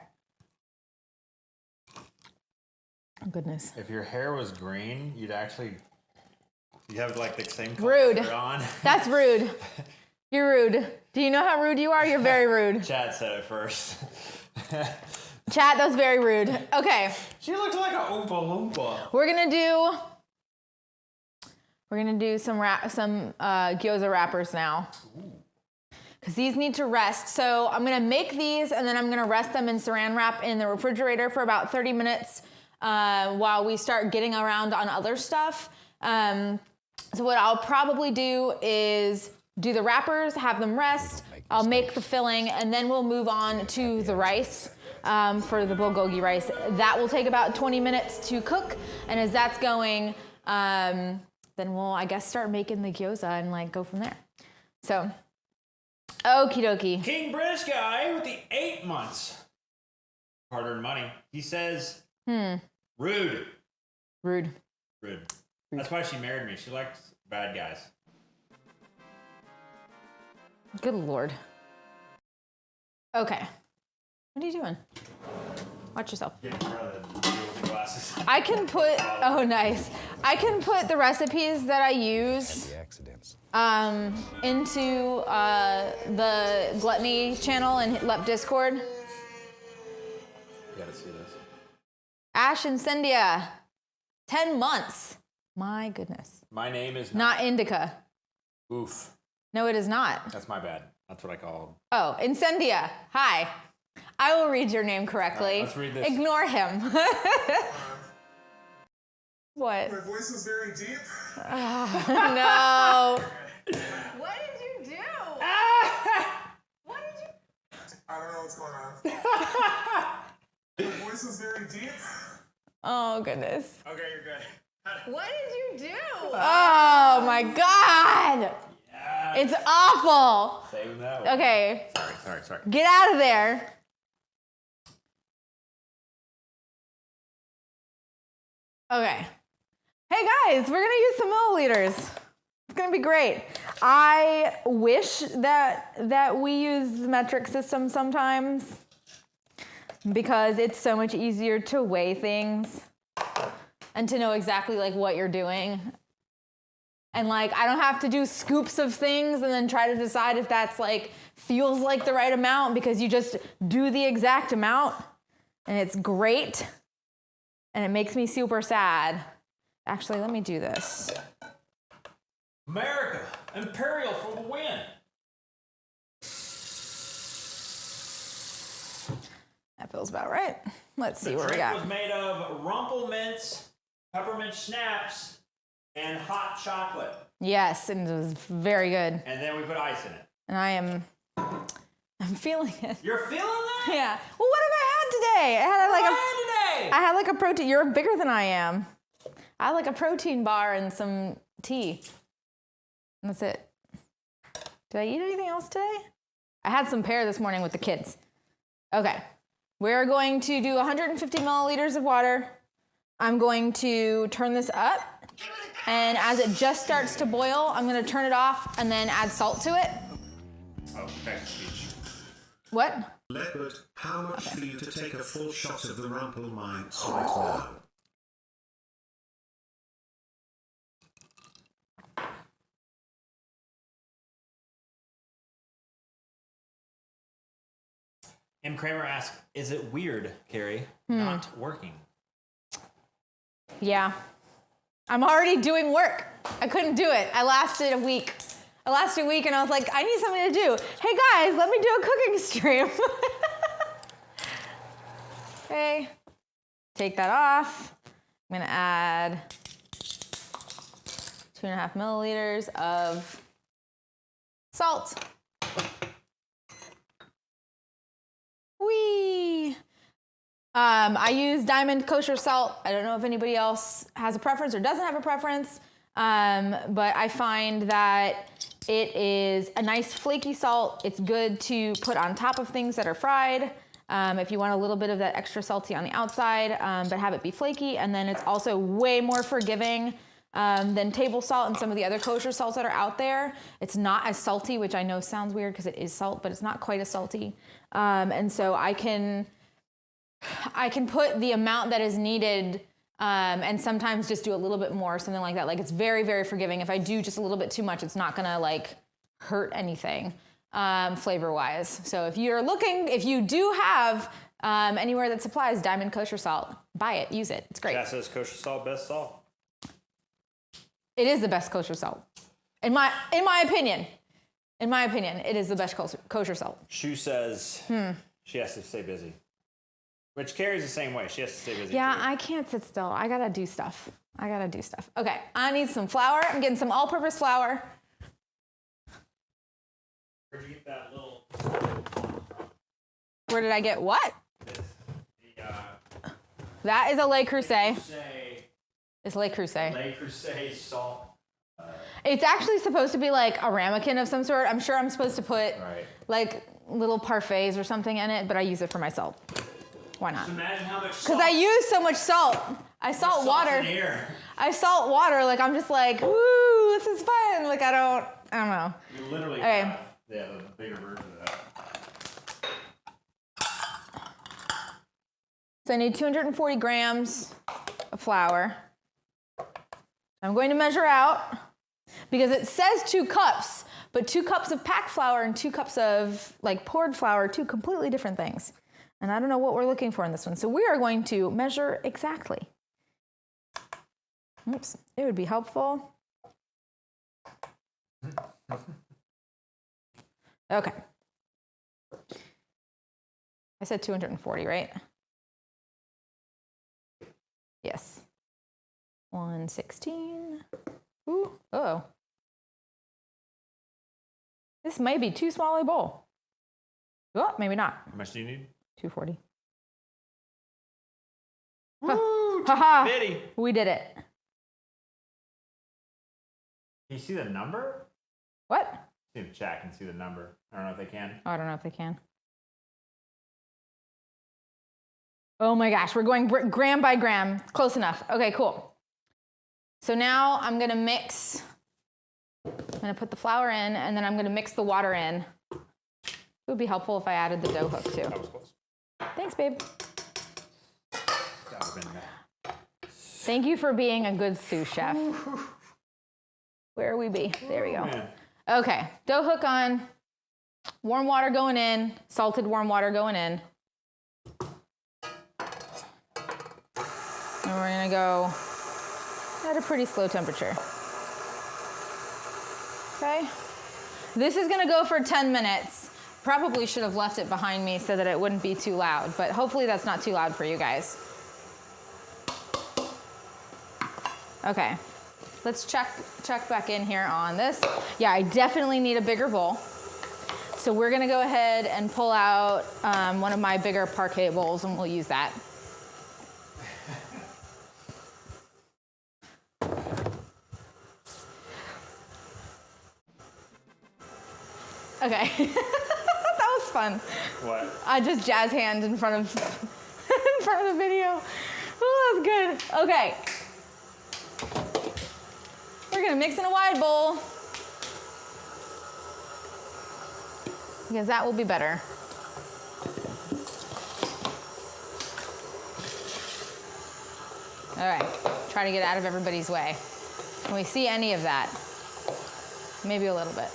A: Oh, goodness.
B: If your hair was green, you'd have like the same color
A: Rude.
B: on.
A: That's rude. You're rude. Do you know how rude you are? You're very rude.
B: Chad said it first.
A: Chat, that was very rude. Okay.
B: She looks like a Oompa Loompa.
A: We're gonna do some gyoza wrappers now. Because these need to rest. So I'm gonna make these and then I'm gonna rest them in saran wrap in the refrigerator for about 30 minutes while we start getting around on other stuff. So what I'll probably do is do the wrappers, have them rest, I'll make the filling, and then we'll move on to the rice for the bulgogi rice. That will take about 20 minutes to cook, and as that's going, then we'll, I guess, start making the gyoza and like go from there. So, okie dokie.
B: King British guy with the 8 months hard-earned money. He says, rude.
A: Rude.
B: That's why she married me. She likes bad guys.
A: Good Lord. Okay. What are you doing? Watch yourself.
B: Getting rid of the glasses.
A: I can put, oh nice. I can put the recipes that I use into the Gluttony channel and LEP Discord.
B: You gotta see this.
A: Ash Incendia, 10 months. My goodness.
B: My name is
A: Not Indica.
B: Oof.
A: No, it is not.
B: That's my bad. That's what I call him.
A: Oh, Incendia. Hi. I will read your name correctly.
B: All right, let's read this.
A: Ignore him. What?
C: My voice is very deep.
A: No. What did you do? What did you?
C: I don't know what's going on. My voice is very deep.
A: Oh, goodness.
B: Okay, you're good.
A: What did you do? Oh, my God.
B: Yeah.
A: It's awful.
B: Saving that one.
A: Okay.
B: Sorry.
A: Get out of there. Okay. Hey guys, we're gonna use some milliliters. It's gonna be great. I wish that we use the metric system sometimes because it's so much easier to weigh things and to know exactly like what you're doing. And like, I don't have to do scoops of things and then try to decide if that's like, feels like the right amount, because you just do the exact amount and it's great. And it makes me super sad. Actually, let me do this.
B: America, Imperial for the win.
A: That feels about right. Let's see what we
B: The drink was
A: got.
B: made of Rumple Mints, peppermint schnapps, and hot chocolate.
A: Yes, and it was very good.
B: And then we put ice in it.
A: And I'm feeling it.
B: You're feeling that?
A: Yeah. Well, what have I had today?
B: Today?
A: I had like a protein. You're bigger than I am. I had like a protein bar and some tea. And that's it. Did I eat anything else today? I had some pear this morning with the kids. Okay. We're going to do 150 milliliters of water. I'm going to turn this up. And as it just starts to boil, I'm going to turn it off and then add salt to it.
B: Oh, thanks, speech.
A: What?
D: Leopard, how much for you to take a full shot of the Rumple Mints right now?
B: M. Kramer asks, is it weird, Kari, not working?
A: Yeah. I'm already doing work. I couldn't do it. I lasted a week and I was like, I need something to do. Hey guys, let me do a cooking stream. Okay. Take that off. I'm gonna add 2.5 milliliters of salt. Whee! I use Diamond Kosher salt. I don't know if anybody else has a preference or doesn't have a preference. but I find that it is a nice flaky salt. It's good to put on top of things that are fried. If you want a little bit of that extra salty on the outside, but have it be flaky. And then it's also way more forgiving than table salt and some of the other kosher salts that are out there. It's not as salty, which I know sounds weird because it is salt, but it's not quite as salty. And so I can put the amount that is needed and sometimes just do a little bit more, something like that. Like it's very, very forgiving. If I do just a little bit too much, it's not gonna like hurt anything flavor-wise. So if you do have anywhere that supplies Diamond Kosher Salt, buy it, use it. It's great.
B: That says kosher salt, best salt.
A: It is the best kosher salt. In my opinion. In my opinion, it is the best kosher salt.
B: Shu says she has to stay busy. Which Kari's the same way. She has to stay busy.
A: Yeah,
B: too.
A: I can't sit still. I gotta do stuff. Okay, I need some flour. I'm getting some all-purpose flour.
B: Where'd you get that little...
A: Where did I get what? That is a Le Creuset. It's Le Creuset.
B: Le Creuset salt.
A: It's actually supposed to be like a ramekin of some sort. I'm sure I'm supposed to put like little parfaits or something in it, but I use it for my salt. Why not?
B: Just imagine how much salt.
A: Because I use so much salt. I salt water.
B: In here.
A: I salt water. Like I'm just like, woo, this is fun. Like I don't know.
B: You literally
A: Okay.
B: have the bigger version of that.
A: So I need 240 grams of flour. I'm going to measure out because it says 2 cups, but 2 cups of packed flour and 2 cups of like poured flour are 2 completely different things. And I don't know what we're looking for in this one. So we are going to measure exactly. Oops, it would be helpful. Okay. I said 240, right? Yes. 116. Ooh, uh-oh. This may be too small a bowl. Oh, maybe not.
B: How much do you need?
A: 240.
B: Woo!
A: Haha.
B: Bitty.
A: We did it.
B: Can you see the number?
A: What?
B: See if the chat can see the number. I don't know if they can.
A: Oh, I don't know if they can. Oh my gosh, we're going gram by gram. Close enough. Okay, cool. So now I'm gonna mix. I'm gonna put the flour in, and then I'm gonna mix the water in. It would be helpful if I added the dough hook too.
B: That was close.
A: Thanks, babe.
B: That would have been bad.
A: Thank you for being a good sous chef. Where we be? There we go.
B: Man.
A: Okay, dough hook on. Warm water going in. Salted warm water going in. And we're gonna go at a pretty slow temperature. Okay. This is gonna go for 10 minutes. Probably should have left it behind me so that it wouldn't be too loud, but hopefully that's not too loud for you guys. Okay, let's check back in here on this. Yeah, I definitely need a bigger bowl. So we're gonna go ahead and pull out one of my bigger parquet bowls and we'll use that. Okay, that was fun.
B: What?
A: I just jazz hand in front of the video. Oh, that's good. Okay. We're gonna mix in a wide bowl because that will be better. All right, try to get out of everybody's way. Can we see any of that? Maybe a little bit.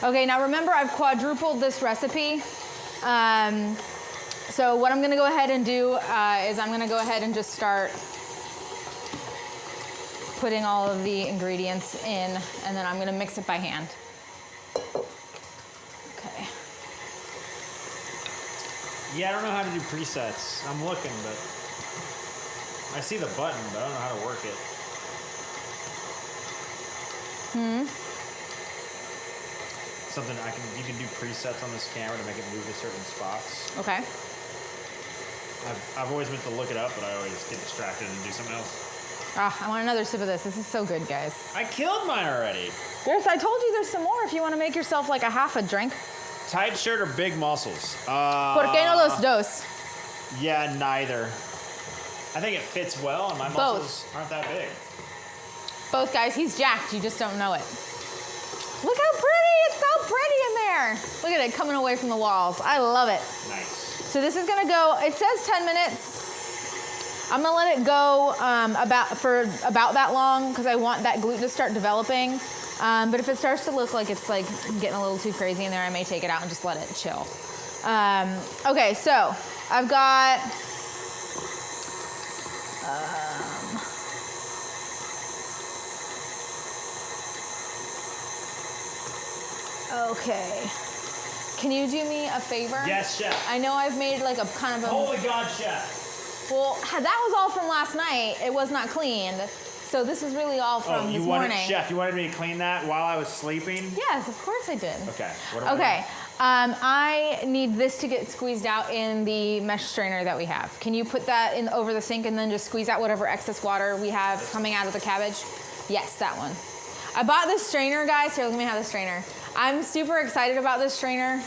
A: Okay, now remember I've quadrupled this recipe. So what I'm gonna go ahead and do is I'm gonna go ahead and just start putting all of the ingredients in, and then I'm gonna mix it by hand. Okay.
B: Yeah, I don't know how to do presets. I'm looking, but I see the button, but I don't know how to work it. Something you can do presets on this camera to make it move to certain spots.
A: Okay.
B: I've always meant to look it up, but I always get distracted and do something else.
A: I want another sip of this. This is so good, guys.
B: I killed mine already.
A: Yes, I told you there's some more if you want to make yourself like a half a drink.
B: Tight shirt or big muscles?
A: ¿Por qué no los dos?
B: Yeah, neither. I think it fits well, and my muscles aren't that big.
A: Both, guys. He's jacked. You just don't know it. Look how pretty. It's so pretty in there. Look at it coming away from the walls. I love it.
B: Nice.
A: So this is going to go, it says 10 minutes. I'm going to let it go about that long because I want that gluten to start developing. But if it starts to look like it's like getting a little too crazy in there, I may take it out and just let it chill. Okay, so I've got... okay. Can you do me a favor?
B: Yes, chef.
A: I know I've made like a kind of a...
B: Holy God, chef.
A: Well, that was all from last night. It was not cleaned. So this is really all from this morning.
B: Chef, you wanted me to clean that while I was sleeping?
A: Yes, of course I did.
B: Okay.
A: I need this to get squeezed out in the mesh strainer that we have. Can you put that in over the sink and then just squeeze out whatever excess water we have coming out of the cabbage? Yes, that one. I bought this strainer, guys. Here, let me have the strainer. I'm super excited about this strainer.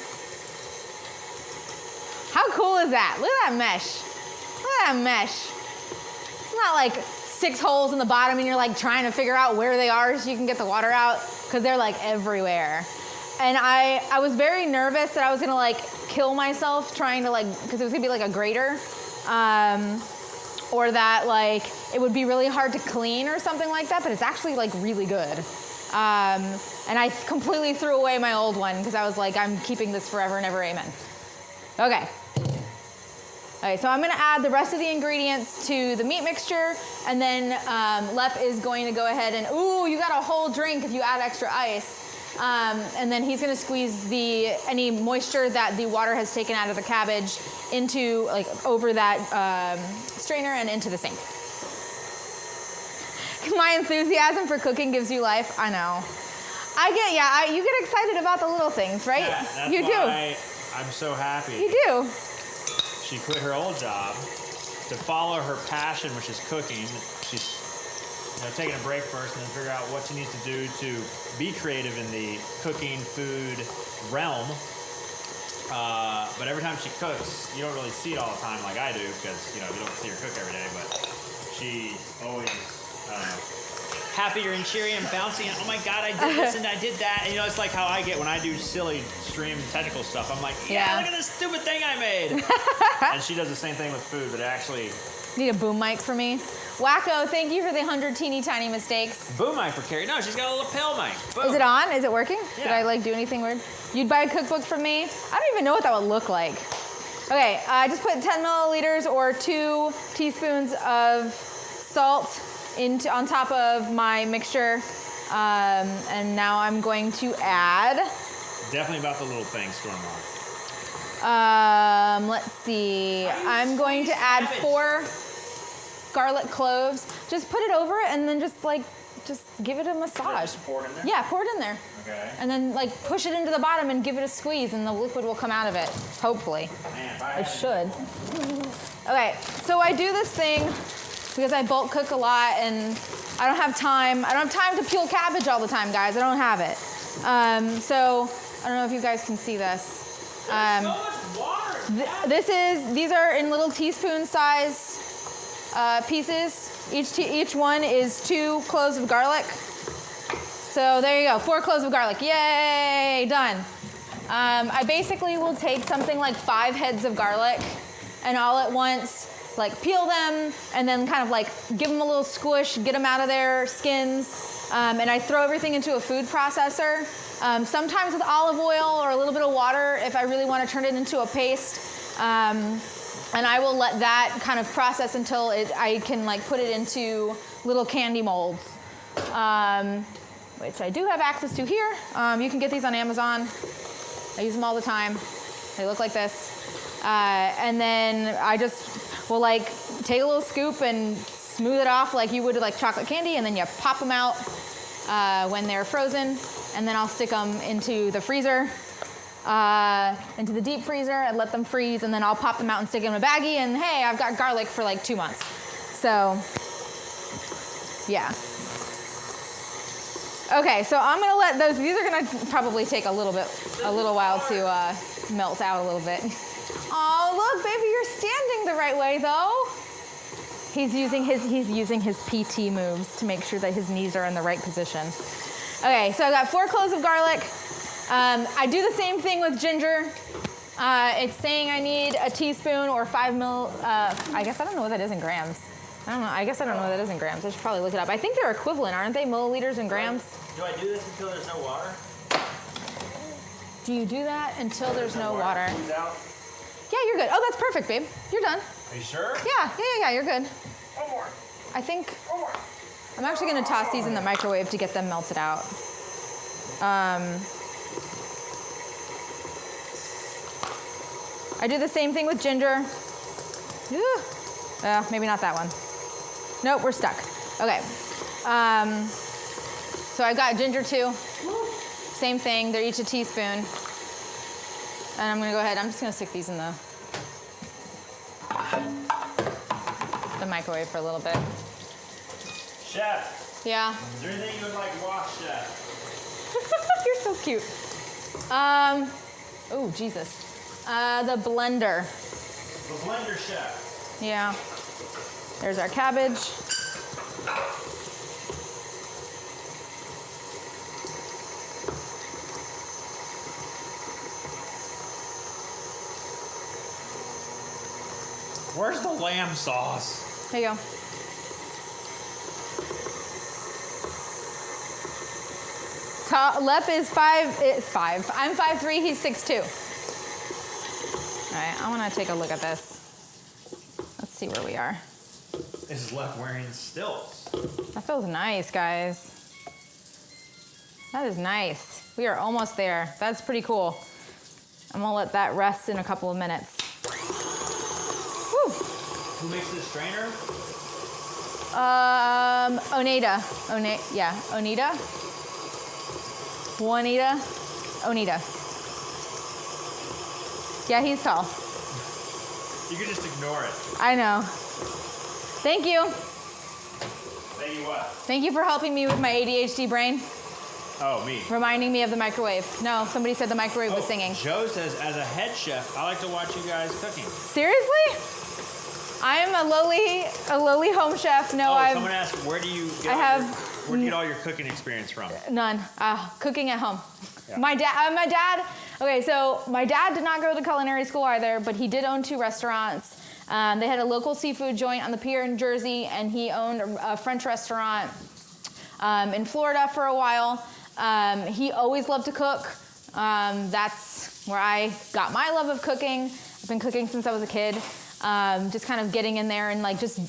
A: How cool is that? Look at that mesh. Look at that mesh. It's not like 6 holes in the bottom and you're like trying to figure out where they are so you can get the water out because they're like everywhere. And I was very nervous that I was gonna like kill myself trying to like, because it was gonna be like a grater, or that like it would be really hard to clean or something like that, but it's actually like really good. And I completely threw away my old one because I was like, I'm keeping this forever and ever, amen. Okay. Okay, so I'm gonna add the rest of the ingredients to the meat mixture, and then Lep is going to go ahead and, ooh, you got a whole drink if you add extra ice. And then he's gonna squeeze any moisture that the water has taken out of the cabbage into, like, over that strainer and into the sink. My enthusiasm for cooking gives you life. I know. You get excited about the little things, right?
B: Yeah, that's
A: you
B: why I'm so happy.
A: You do.
B: She quit her old job to follow her passion, which is cooking. She's taking a break first and then figure out what she needs to do to be creative in the cooking food realm. But every time she cooks, you don't really see it all the time like I do because, you don't see her cook every day. But she always, happier and cheery and bouncy and, oh my God, I did this and I did that. And it's like how I get when I do silly stream technical stuff. I'm like, yeah, look at this stupid thing I made. And she does the same thing with food, but actually...
A: Need a boom mic for me? Wacko, thank you for the 100 teeny tiny mistakes.
B: Boom mic for Kari. No, she's got a lapel mic. Boom.
A: Is it on? Is it working?
B: Yeah.
A: Did I do anything weird? You'd buy a cookbook from me? I don't even know what that would look like. Okay, I just put 10 milliliters or 2 teaspoons of salt on top of my mixture. And now I'm going to add...
B: Definitely about the little things, Stormwalk.
A: Let's see. I'm going to add 4 garlic cloves. Just put it over it and then just give it a massage.
B: Just pour it in there?
A: Yeah, pour it in there.
B: Okay.
A: And then push it into the bottom and give it a squeeze and the liquid will come out of it. Hopefully.
B: Man,
A: it should. Okay, so I do this thing because I bulk cook a lot and I don't have time. I don't have time to peel cabbage all the time, guys. I don't have it. So I don't know if you guys can see this.
B: There's so much water.
A: These are in little teaspoon size pieces. Each one is 2 cloves of garlic. So there you go, 4 cloves of garlic. Yay, done. I basically will take something like 5 heads of garlic and all at once peel them and then kind of give them a little squish, get them out of their skins. And I throw everything into a food processor. Sometimes with olive oil or a little bit of water if I really want to turn it into a paste. And I will let that kind of process until I can put it into little candy molds, which I do have access to here. You can get these on Amazon. I use them all the time. They look like this. And then I just we'll like take a little scoop and smooth it off like you would like chocolate candy, and then you pop them out when they're frozen, and then I'll stick them into the freezer, into the deep freezer, and let them freeze, and then I'll pop them out and stick them in a baggie, and hey, I've got garlic for like 2 months. So, yeah. Okay, so I'm gonna let those, these are gonna probably take a little while to melt out a little bit. Oh, look, baby, you're standing the right way though. He's using his PT moves to make sure that his knees are in the right position. Okay, so I've got 4 cloves of garlic. I do the same thing with ginger. It's saying I need a teaspoon or 5 mil, I guess I don't know what that is in grams. I don't know, I guess I don't know what that is in grams. I should probably look it up. I think they're equivalent, aren't they? Milliliters and grams?
B: Do I do this until there's no water?
A: Do you do that until there's no water?
B: Comes out?
A: Yeah, you're good. Oh, that's perfect, babe. You're done.
B: Are you sure?
A: Yeah, you're good.
C: One more.
A: I think
C: One more.
A: I'm actually gonna toss these in the microwave to get them melted out. I do the same thing with ginger. Maybe not that one. Nope, we're stuck. Okay. So I've got ginger too. Same thing, they're each a teaspoon. And I'm gonna go ahead, I'm just gonna stick these in the microwave for a little bit.
B: Chef,
A: Yeah.
B: is there anything you would like to wash, Chef?
A: You're so cute. Oh, Jesus. The blender.
B: The blender, Chef.
A: Yeah. There's our cabbage.
B: Where's the lamb sauce?
A: There you go. Lep is 5. I'm 5'3", he's 6'2". All right, I want to take a look at this. Let's see where we are.
B: Is Lep wearing stilts?
A: That feels nice, guys. That is nice. We are almost there. That's pretty cool. I'm gonna let that rest in a couple of minutes. Whew.
B: Who makes this strainer?
A: Oneida. Oneida? Juanita? Oneida. Yeah, he's tall.
B: You can just ignore it.
A: I know. Thank you.
B: Thank you what?
A: Thank you for helping me with my ADHD brain.
B: Oh, me.
A: Reminding me of the microwave. No, somebody said the microwave was singing.
B: Joe says, as a head chef, I like to watch you guys cooking.
A: Seriously? I am a lowly home chef. No,
B: Someone asked, where do you get all your cooking experience from?
A: None. Cooking at home.
B: Yeah.
A: My dad. Okay, so my dad did not go to culinary school either, but he did own 2 restaurants. They had a local seafood joint on the pier in Jersey, and he owned a French restaurant in Florida for a while. He always loved to cook. That's where I got my love of cooking. I've been cooking since I was a kid. Just kind of getting in there and like just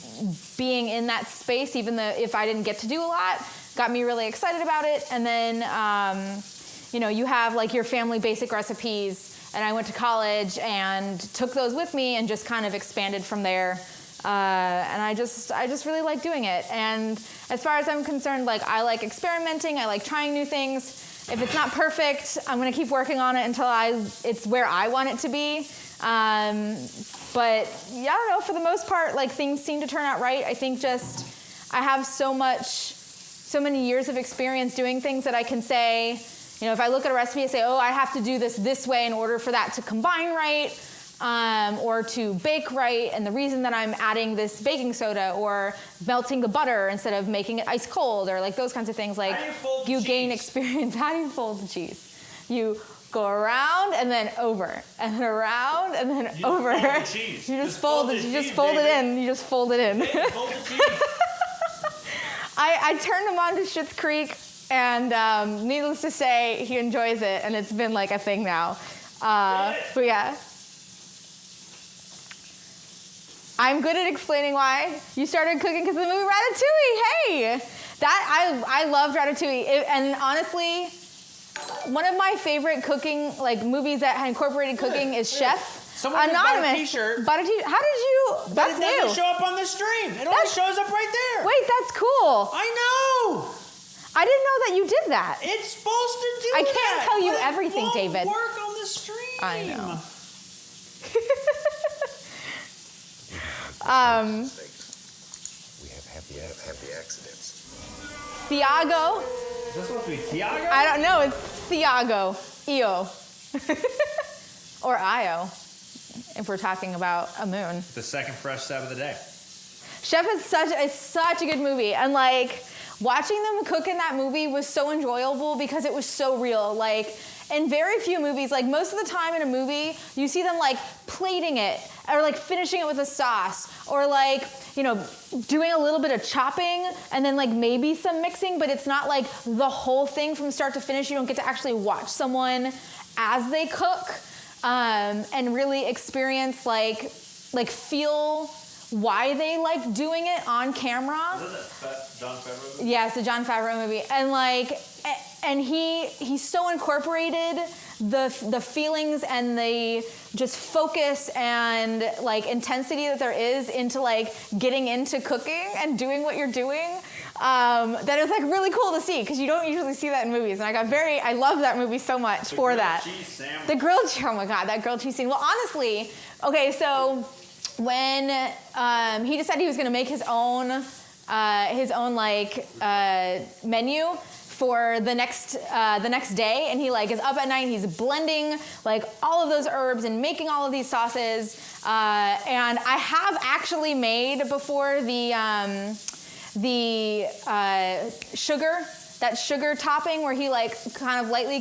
A: being in that space, even though if I didn't get to do a lot, got me really excited about it. And then, you have like your family basic recipes, and I went to college and took those with me and just kind of expanded from there. And I just really like doing it. And as far as I'm concerned, like I like experimenting, I like trying new things. If it's not perfect, I'm gonna keep working on it until it's where I want it to be. But yeah, I don't know, for the most part, like things seem to turn out right. I think just, I have so many years of experience doing things that I can say, if I look at a recipe and say, oh, I have to do this way in order for that to combine right, or to bake right, and the reason that I'm adding this baking soda or melting the butter instead of making it ice cold, or like those kinds of things, like you gain experience. How do you fold the cheese? You go around and then over, and then around and then over. You just fold it in. You just fold it in.
B: Fold the cheese.
A: I turned him on to Schitt's Creek, and needless to say, he enjoys it, and it's been like a thing now. But yeah. I'm good at explaining why you started cooking because of the movie Ratatouille. Hey, I loved Ratatouille, and honestly, one of my favorite cooking movies that had incorporated cooking is Chef.
B: Someone just bought a t-shirt.
A: How did you?
B: But
A: That's
B: it doesn't
A: new.
B: show up on the stream. It only shows up right there.
A: Wait, that's cool.
B: I know.
A: I didn't know that you did that.
B: It's supposed to do
A: I
B: that.
A: can't tell you
B: but
A: everything,
B: it won't
A: David.
B: work on the stream.
A: I know.
E: We have happy accidents.
A: Thiago.
B: Is that supposed to be Tiago?
A: I don't know. It's Thiago. Io. Or Io, if we're talking about a moon.
B: The second fresh stab of the day.
A: Chef is such a good movie, and like watching them cook in that movie was so enjoyable because it was so real. Like in very few movies, like most of the time in a movie, you see them like plating it or like finishing it with a sauce or like, you know, doing a little bit of chopping and then like maybe some mixing, but it's not like the whole thing from start to finish. You don't get to actually watch someone as they cook and really experience like feel why they like doing it on camera.
B: Is that John Favreau movie?
A: Yeah, it's a Jon Favreau movie. And like, and he so incorporated the feelings and the just focus and like intensity that there is into like getting into cooking and doing what you're doing. That is like really cool to see because you don't usually see that in movies. And I love that movie so much for that.
B: Cheese sandwich.
A: The grilled, oh my God, that grilled cheese scene. Well, honestly, okay, so when he decided he was gonna make his own like menu for the next day, and he like is up at night and he's blending like all of those herbs and making all of these sauces. And I have actually made before the sugar topping where he like kind of lightly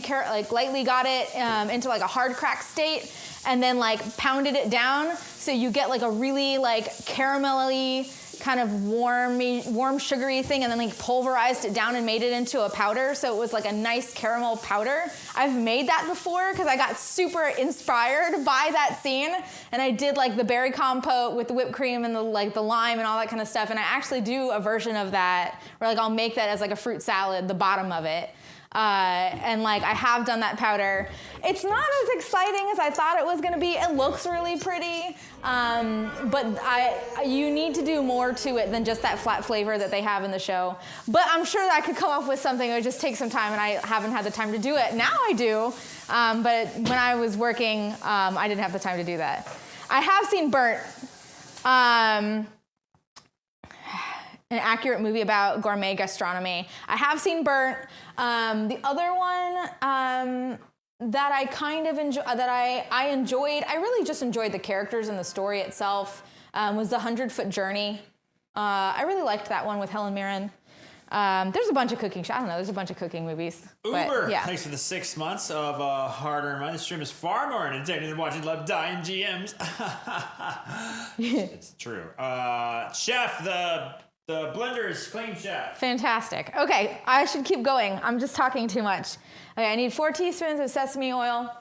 A: got it into like a hard crack state and then like pounded it down so you get like a really like caramelly kind of warm sugary thing and then like pulverized it down and made it into a powder so it was like a nice caramel powder. I've made that before because I got super inspired by that scene and I did like the berry compote with the whipped cream and the lime and all that kind of stuff, and I actually do a version of that where like I'll make that as like a fruit salad, the bottom of it. And like I have done that powder. It's not as exciting as I thought it was gonna be. It looks really pretty, but you need to do more to it than just that flat flavor that they have in the show. But I'm sure that I could come up with something. It would just take some time, and I haven't had the time to do it. Now I do, but when I was working, I didn't have the time to do that. I have seen Burnt. An accurate movie about gourmet gastronomy. I have seen Burnt. The other one that I kind of enjoyed, I really just enjoyed the characters and the story itself, was The 100-Foot Journey. I really liked that one with Helen Mirren. There's a bunch of cooking, I don't know, there's a bunch of cooking movies.
B: Uber,
A: but, yeah.
B: thanks for the 6 months of hard-earned money. The stream is far more entertaining than watching Love Die in GMs. It's true. Chef, the blender is clean, chef.
A: Fantastic. Okay, I should keep going. I'm just talking too much. Okay, I need 4 teaspoons of sesame oil.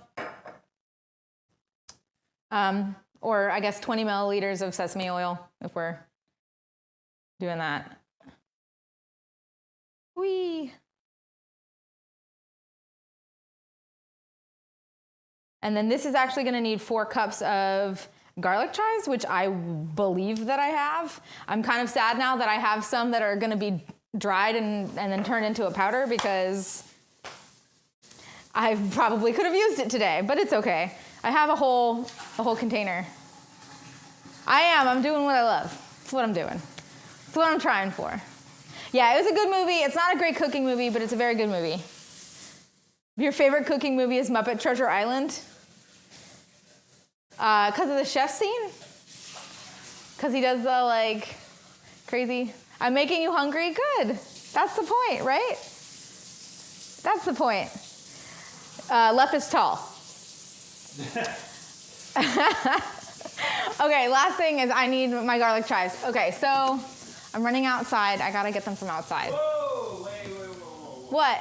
A: Or I guess 20 milliliters of sesame oil if we're doing that. Whee! And then this is actually gonna need 4 cups of garlic chives, which I believe that I have. I'm kind of sad now that I have some that are gonna be dried and then turned into a powder because I probably could have used it today, but it's okay. I have a whole container. I'm doing what I love. That's what I'm doing. That's what I'm trying for. Yeah, it was a good movie. It's not a great cooking movie, but it's a very good movie. Your favorite cooking movie is Muppet Treasure Island? Because of the chef scene? Because he does the, like, crazy, I'm making you hungry? Good. That's the point, right? That's the point. Left is tall. Okay, last thing is I need my garlic chives. Okay, so I'm running outside. I gotta get them from outside.
B: Whoa, wait.
A: What?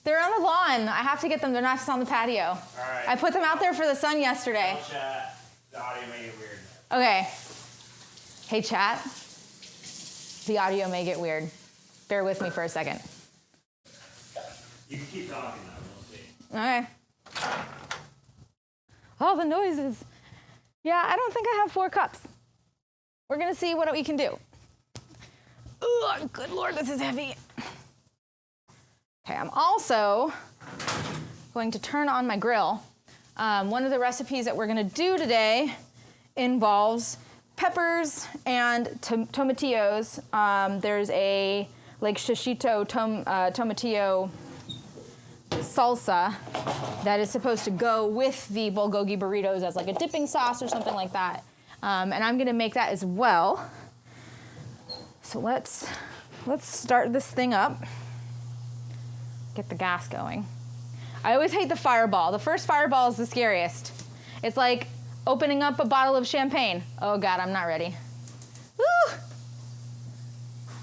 A: They're on the lawn. I have to get them. They're not just on the patio.
B: All right.
A: I put them out there for the sun yesterday.
B: Chat. The audio may get weird.
A: Okay. Hey, chat. The audio may get weird. Bear with me for a second.
B: You can keep talking though. We'll see.
A: Okay. Oh, the noises. Yeah, I don't think I have 4 cups. We're gonna see what we can do. Ugh, good Lord, this is heavy. Okay, I'm also going to turn on my grill. One of the recipes that we're gonna do today involves peppers and tomatillos. There's a like shishito tomatillo salsa that is supposed to go with the bulgogi burritos as like a dipping sauce or something like that. And I'm gonna make that as well. So let's start this thing up. Get the gas going. I always hate the fireball. The first fireball is the scariest. It's like opening up a bottle of champagne. Oh God, I'm not ready. Woo!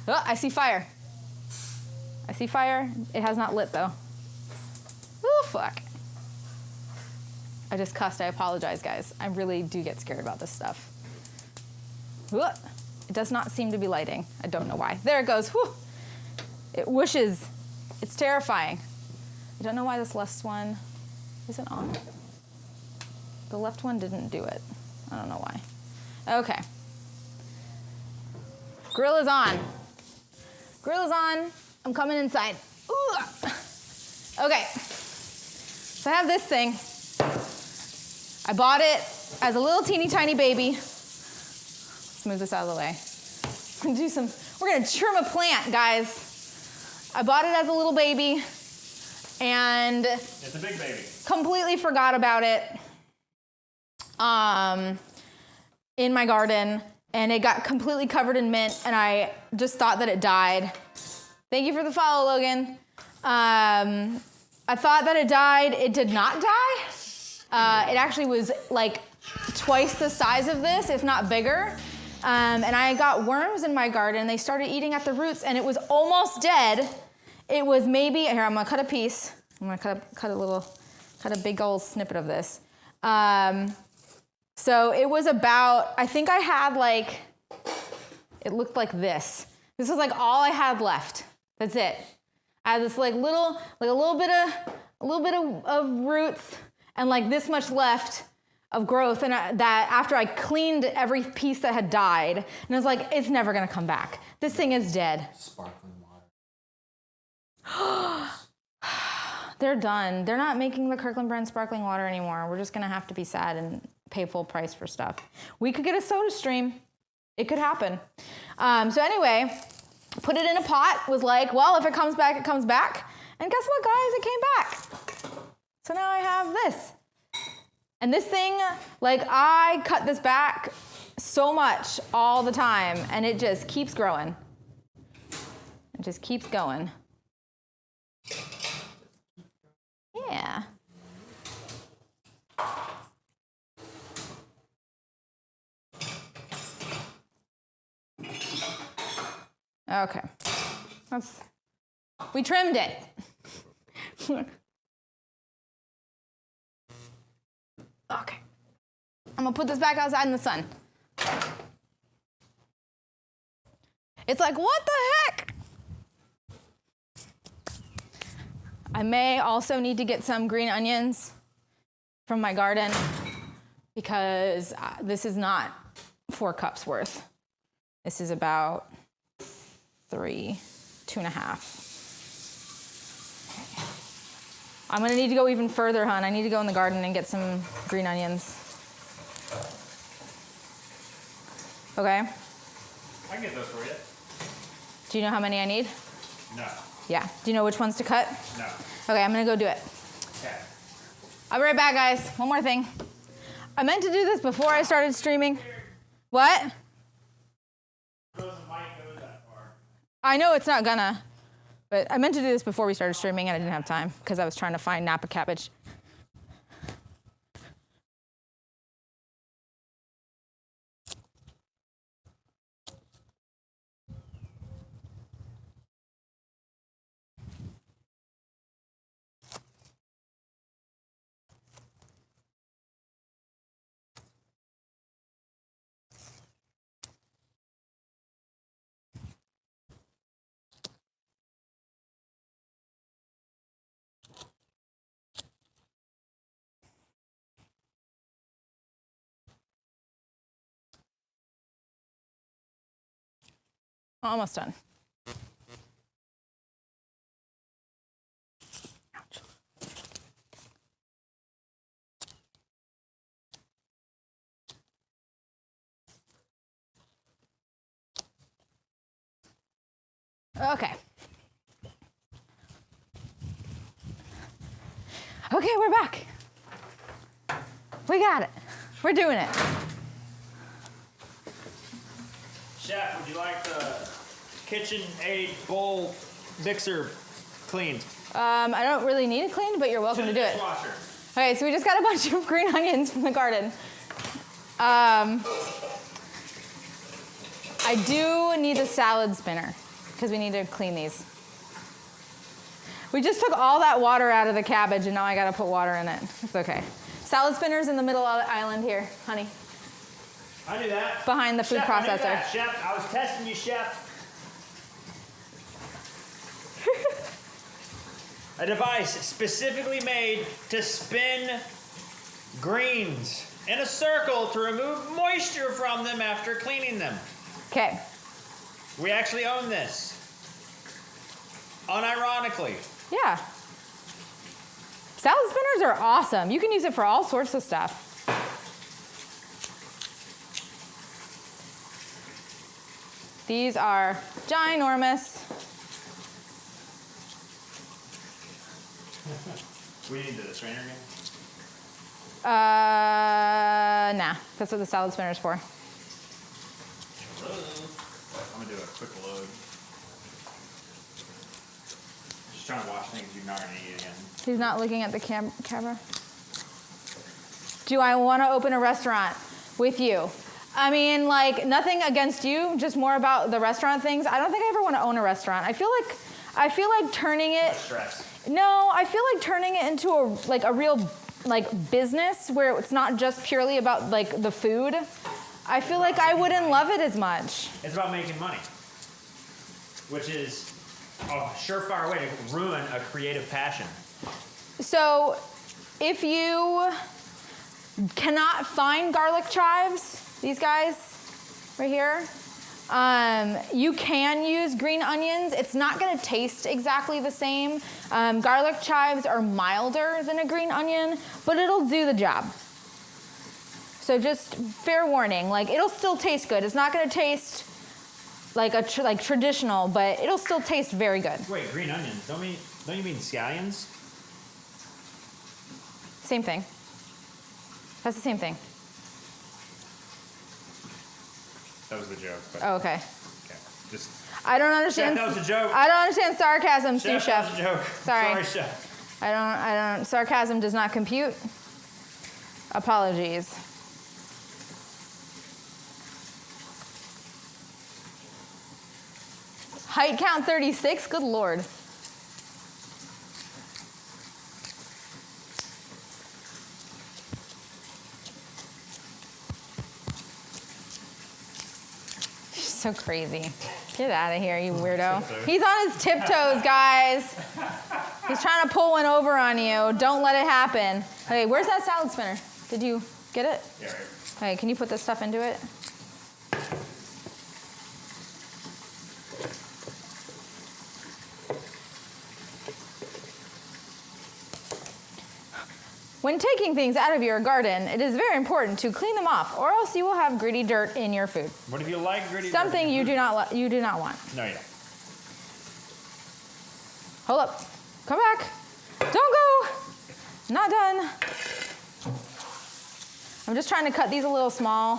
A: Oh, I see fire. I see fire. It has not lit though. Oh, fuck. I just cussed. I apologize, guys. I really do get scared about this stuff. Ugh. It does not seem to be lighting. I don't know why. There it goes. Whew. It whooshes. It's terrifying. I don't know why this left one isn't on. The left one didn't do it. I don't know why. Okay. Grill is on. Grill is on. I'm coming inside. Ooh. Okay. So I have this thing. I bought it as a little teeny tiny baby. Let's move this out of the way. We're gonna trim a plant, guys. I bought it as a little baby and
B: It's a big baby.
A: completely forgot about it in my garden, and it got completely covered in mint, and I just thought that it died. Thank you for the follow, Logan. I thought that it died. It did not die. It actually was like twice the size of this, if not bigger. And I got worms in my garden. They started eating at the roots, and it was almost dead. It was maybe, here, I'm gonna cut a piece. I'm gonna cut a big old snippet of this. So it was about, I think I had like, it looked like this. This was like all I had left. That's it. I had this like a little bit of roots and like this much left of growth, and that after I cleaned every piece that had died, and I was like, it's never gonna come back. This thing is dead.
E: Sparkling water.
A: They're done. They're not making the Kirkland brand sparkling water anymore. We're just gonna have to be sad and pay full price for stuff. We could get a soda stream. It could happen. So anyway, put it in a pot, was like, well, if it comes back, it comes back. And guess what, guys? It came back. So now I have this. And this thing, like, I cut this back so much all the time, and it just keeps growing. It just keeps going. Yeah. Okay. We trimmed it. Okay. I'm gonna put this back outside in the sun. It's like, what the heck? I may also need to get some green onions from my garden because this is not 4 cups worth. This is about 2.5. I'm gonna need to go even further, hon. I need to go in the garden and get some green onions. Okay?
B: I can get those for you.
A: Do you know how many I need?
B: No.
A: Yeah. Do you know which ones to cut?
B: No.
A: Okay, I'm gonna go do it.
B: Okay.
A: I'll be right back, guys. One more thing. I meant to do this before I started streaming. What? I know it's not gonna, but I meant to do this before we started streaming and I didn't have time because I was trying to find Napa cabbage. Almost done. Ouch. Okay. Okay, we're back. We got it. We're doing it.
B: Chef, would you like the KitchenAid bowl mixer cleaned?
A: I don't really need it cleaned, but you're welcome to do it.
B: Dishwasher.
A: Okay, so we just got a bunch of green onions from the garden. I do need a salad spinner because we need to clean these. We just took all that water out of the cabbage and now I gotta put water in it. It's okay. Salad spinner's in the middle of the island here, honey.
B: I knew that.
A: Behind the food
B: Chef,
A: processor.
B: I knew that, Chef. I was testing you, Chef. A device specifically made to spin greens in a circle to remove moisture from them after cleaning them.
A: Okay.
B: We actually own this. Unironically.
A: Yeah. Salad spinners are awesome. You can use it for all sorts of stuff. These are ginormous.
B: We need the strainer again?
A: Nah. That's what the salad spinner's for.
B: I'm gonna do a quick load. Just trying to wash things you're not gonna eat again.
A: He's not looking at the camera. Do I want to open a restaurant with you? I mean, like, nothing against you, just more about the restaurant things. I don't think I ever want to own a restaurant. I feel like turning it.
B: Stress.
A: No, I feel like turning it into a real business where it's not just purely about like the food. I feel like I wouldn't love it as much.
B: It's about making money, which is a surefire way to ruin a creative passion.
A: So, if you cannot find garlic chives, these guys right here, you can use green onions. It's not going to taste exactly the same. Garlic chives are milder than a green onion, but it'll do the job. So just fair warning, like it'll still taste good. It's not going to taste like traditional, but it'll still taste very good.
B: Wait, green onions? Don't you mean scallions?
A: Same thing. That's the same thing.
B: That was the joke. But
A: Oh, okay.
B: okay. Just.
A: I don't understand.
B: Chef, that was a joke.
A: I don't understand sarcasm, sous
B: Chef,
A: chef.
B: that was a joke.
A: Sorry.
B: Sorry, Chef.
A: I don't. Sarcasm does not compute. Apologies. Height count 36. Good Lord. So crazy. Get out of here, you weirdo. He's on his tiptoes, guys. He's trying to pull one over on you. Don't let it happen. Okay, where's that salad spinner? Did you get it?
B: Yeah, right.
A: Okay, can you put this stuff into it? When taking things out of your garden, it is very important to clean them off, or else you will have gritty dirt in your food.
B: What if you like gritty?
A: Something
B: dirt?
A: you do not want.
B: No, you don't.
A: Hold up. Come back. Don't go. Not done. I'm just trying to cut these a little small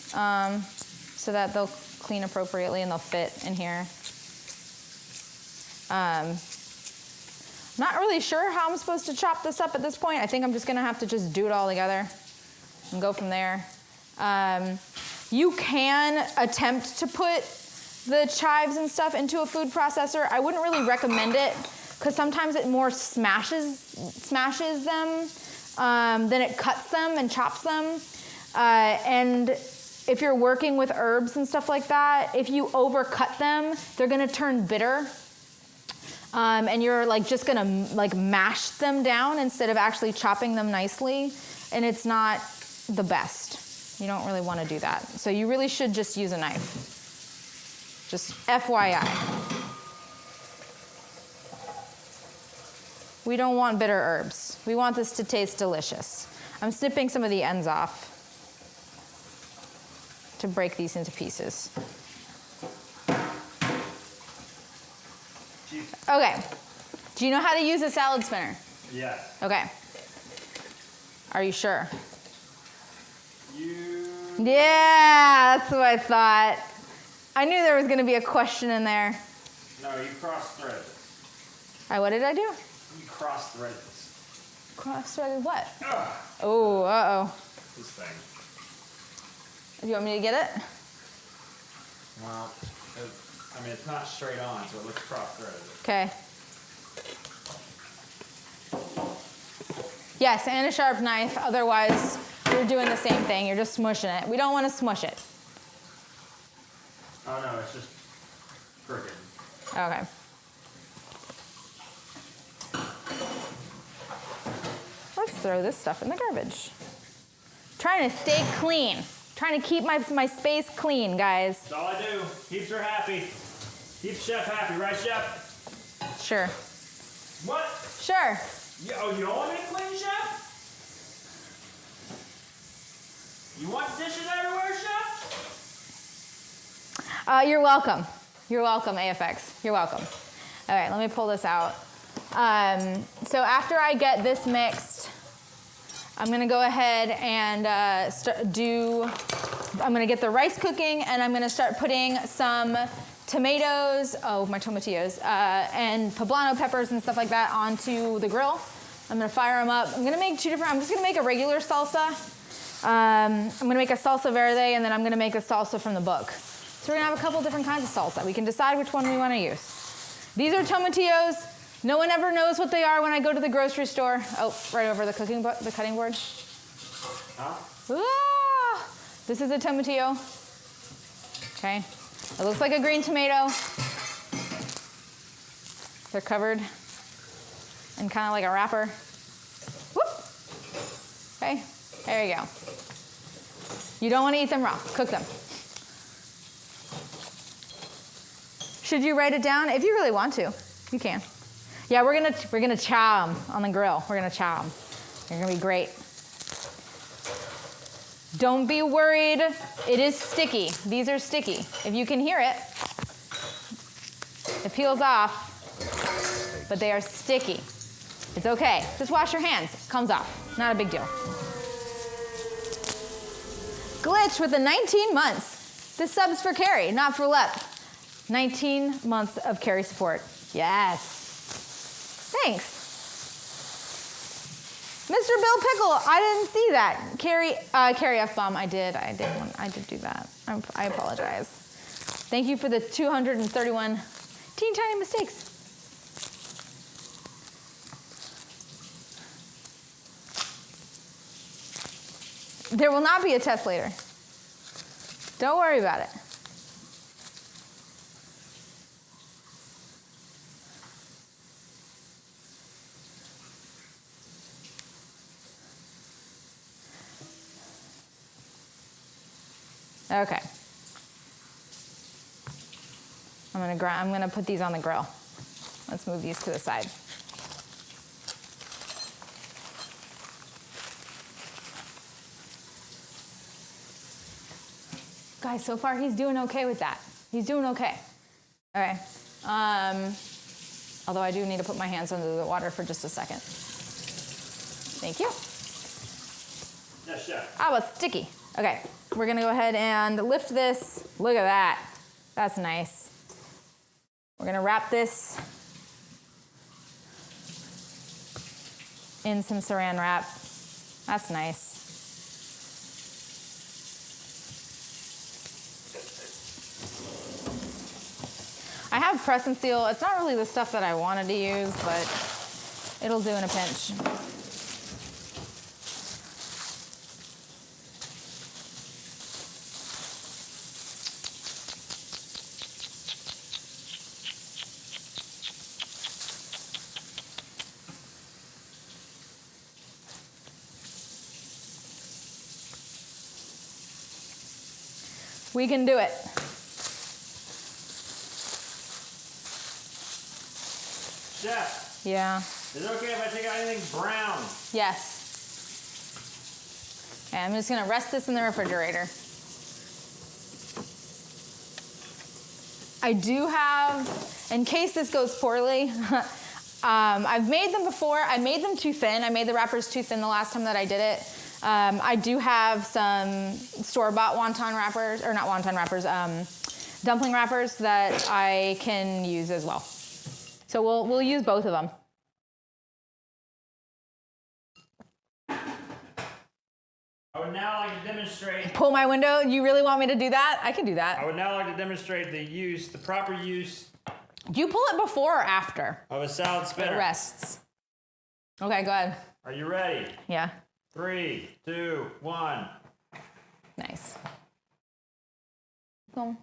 A: so that they'll clean appropriately and they'll fit in here. Not really sure how I'm supposed to chop this up at this point. I think I'm just gonna have to just do it all together and go from there. You can attempt to put the chives and stuff into a food processor. I wouldn't really recommend it because sometimes it more smashes them than it cuts them and chops them. And if you're working with herbs and stuff like that, if you overcut them, they're gonna turn bitter. And you're like just gonna like mash them down instead of actually chopping them nicely, and it's not the best. You don't really want to do that. So you really should just use a knife. Just FYI. We don't want bitter herbs. We want this to taste delicious. I'm snipping some of the ends off to break these into pieces. Okay. Do you know how to use a salad spinner?
B: Yes.
A: Okay. Are you sure?
B: You.
A: Yeah, that's what I thought. I knew there was going to be a question in there.
B: No, you cross-threaded.
A: What did I do?
B: You cross-threaded this.
A: Cross-threaded what?
B: Ugh.
A: Oh, uh-oh.
B: This thing.
A: Do you want me to get it?
B: Well, I mean, it's not straight on, so it looks cross-threaded.
A: Okay. Yes, and a sharp knife. Otherwise, you're doing the same thing. You're just smushing it. We don't want to smush it.
B: Oh, no, it's just crooked.
A: Okay. Let's throw this stuff in the garbage. Trying to stay clean. Trying to keep my space clean, guys.
B: That's all I do. Keeps her happy. Keeps Chef happy, right, Chef?
A: Sure.
B: What?
A: Sure.
B: Oh, you don't want me to clean, Chef? You want dishes everywhere, Chef?
A: You're welcome. You're welcome, AFX. You're welcome. All right, let me pull this out. So after I get this mixed, I'm going to go ahead and I'm going to get the rice cooking, and I'm going to start putting some tomatoes, my tomatillos, and poblano peppers and stuff like that onto the grill. I'm going to fire them up. I'm going to make two different, I'm just going to make a regular salsa. I'm going to make a salsa verde, and then I'm going to make a salsa from the book. So we're going to have a couple different kinds of salsa. We can decide which one we want to use. These are tomatillos. No one ever knows what they are when I go to the grocery store. Oh, right over the cutting board.
B: Huh?
A: Ah, this is a tomatillo. Okay. It looks like a green tomato. They're covered in kind of like a wrapper. Whoop. Okay, there you go. You don't want to eat them raw. Cook them. Should you write it down? If you really want to, you can. Yeah, we're gonna chow them on the grill. We're gonna chow them. They're gonna be great. Don't be worried. It is sticky. These are sticky. If you can hear it, it peels off, but they are sticky. It's okay. Just wash your hands. It comes off. Not a big deal. Glitch with the 19 months. This sub's for Kari, not for Lep. 19 months of Kari support. Yes. Thanks. Mr. Bill Pickle, I didn't see that. Kari F-bomb, I did do that. I apologize. Thank you for the 231 teeny tiny mistakes. There will not be a test later. Don't worry about it. Okay. I'm gonna put these on the grill. Let's move these to the side. Guys, so far he's doing okay with that. He's doing okay. All right. Although I do need to put my hands under the water for just a second. Thank you.
B: Yes, Chef.
A: Ah, it's sticky. Okay, we're gonna go ahead and lift this. Look at that. That's nice. We're gonna wrap this in some saran wrap. That's nice. I have press and seal. It's not really the stuff that I wanted to use, but it'll do in a pinch. We can do it.
B: Chef,
A: Yeah.
B: is it okay if I take out anything brown?
A: Yes. Okay, I'm just gonna rest this in the refrigerator. I do have, in case this goes poorly, I've made them before. I made them too thin. I made the wrappers too thin the last time that I did it. I do have some store-bought wonton wrappers, or not wonton wrappers, dumpling wrappers that I can use as well. So we'll use both of them.
B: I would now like to demonstrate.
A: Pull my window. You really want me to do that? I can do
B: I
A: that.
B: would now like to demonstrate the proper use
A: Do you pull it before or after
B: of a salad
A: it
B: spinner.
A: rests? Okay, go ahead.
B: Are you ready?
A: Yeah,
B: 3, 2, 1.
A: nice. Keep going.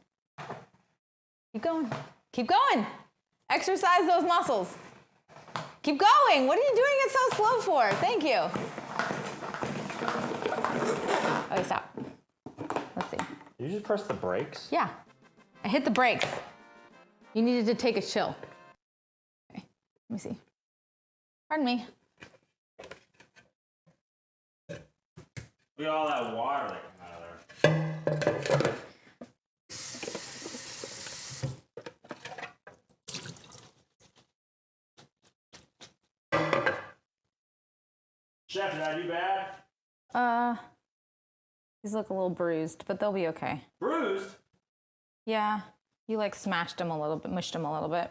A: Keep going. Keep going. Exercise those muscles. Keep going. What are you doing it so slow for? Thank you. Okay, stop. Let's see.
B: Did you just press the brakes?
A: Yeah, I hit the brakes. You needed to take a chill. Okay, let me see. Pardon me.
B: Look at all that water that came out of there. Chef, did I do bad?
A: These look a little bruised, but they'll be okay.
B: Bruised?
A: Yeah, you like smashed them a little bit, mushed them a little bit.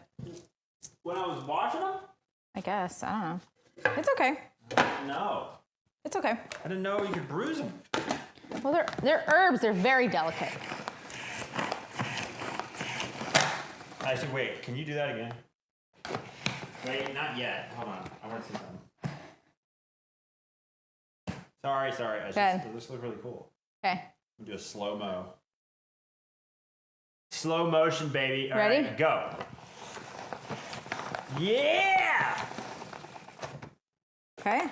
B: When I was washing them?
A: I guess, I don't know. It's okay.
B: No.
A: It's okay.
B: I didn't know you could bruise them.
A: Well, they're herbs, they're very delicate.
B: Actually, wait, can you do that again? Wait, not yet. Hold on. I want to see something. Sorry. This looks really cool.
A: Okay,
B: We'll do a slow-mo. Slow motion, baby. All
A: Ready?
B: right, go. Yeah!
A: okay.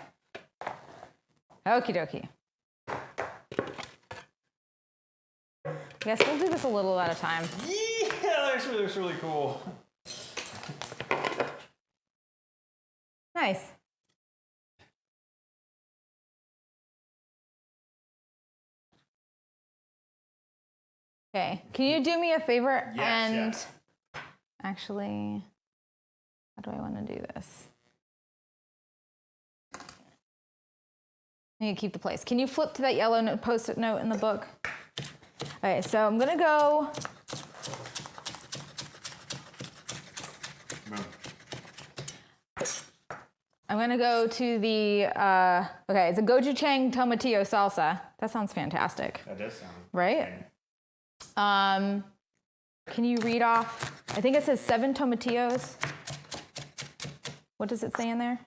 A: Okie dokie. I guess we'll do this a little at a time.
B: Yeah, that actually looks really cool.
A: Nice. Okay, can you do me a favor
B: Yes,
A: and
B: chef.
A: actually, how do I want to do this? I need to keep the place. Can you flip to that yellow post-it note in the book? Okay, so I'm gonna go. I'm gonna go to the. Okay, it's a Goju-Chang Tomatillo salsa. That sounds fantastic,
B: That does sound
A: right? Can you read off? I think it says 7 tomatillos. What does it say in there?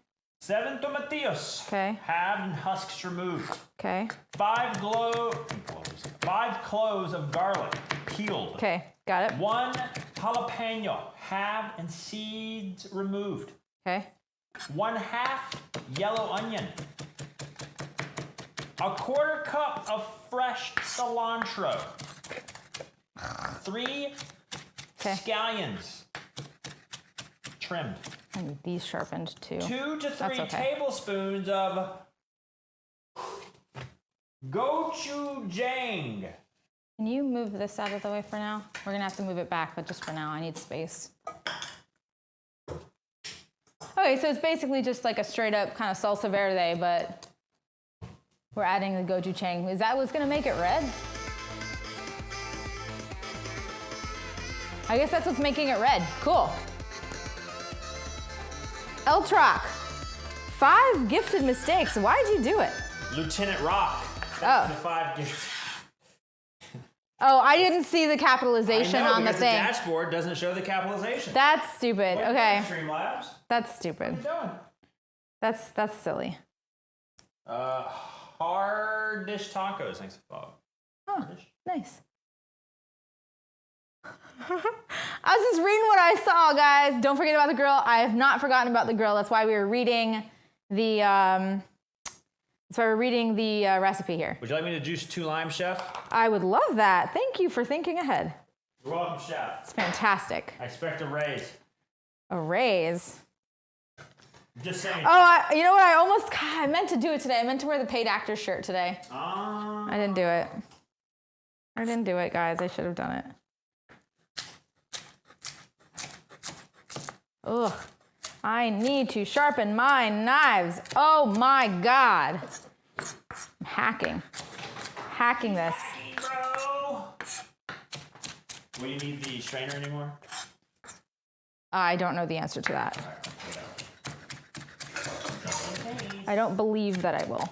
B: 7 tomatillos.
A: Okay.
B: Halved and husks removed.
A: Okay.
B: 5 cloves of garlic, peeled.
A: Okay. Got it.
B: 1 jalapeno, halved and seeds removed.
A: Okay.
B: 1/2 yellow onion. 1/4 cup of fresh cilantro. 3
A: Okay.
B: scallions, trimmed.
A: I need these sharpened too.
B: 2 to 3
A: That's okay.
B: tablespoons of Goju-Chang.
A: Can you move this out of the way for now? We're gonna have to move it back, but just for now, I need space. Okay, so it's basically just like a straight up kind of salsa verde, but we're adding the Goju-Chang. Is that what's gonna make it red? I guess that's what's making it red. Cool. Eltrock, 5 gifted mistakes. Why'd you do it?
B: Lieutenant Rock.
A: Oh.
B: The 5 gifts.
A: Oh, I didn't see the capitalization
B: I know,
A: on the
B: because
A: thing.
B: the dashboard doesn't show the capitalization.
A: That's stupid.
B: What are you
A: Okay,
B: doing, Streamlabs?
A: that's stupid.
B: What are you doing?
A: That's silly.
B: Hard dish tacos. Thanks, Bob.
A: Oh, nice. I was just reading what I saw, guys. Don't forget about the grill. I have not forgotten about the grill. That's why we were reading the. That's why we're reading the recipe here.
B: Would you like me to juice 2 limes, Chef?
A: I would love that. Thank you for thinking ahead.
B: You're welcome, Chef.
A: It's fantastic.
B: I expect a raise.
A: A raise.
B: Just saying.
A: Oh, you know what? I meant to do it today. I meant to wear the paid actor shirt today.
B: Ah.
A: I didn't do it. I didn't do it, guys. I should have done it. Ugh. I need to sharpen my knives. Oh my God. I'm hacking this.
B: Bro. Will you need the strainer anymore?
A: I don't know the answer to that. I don't believe that I will.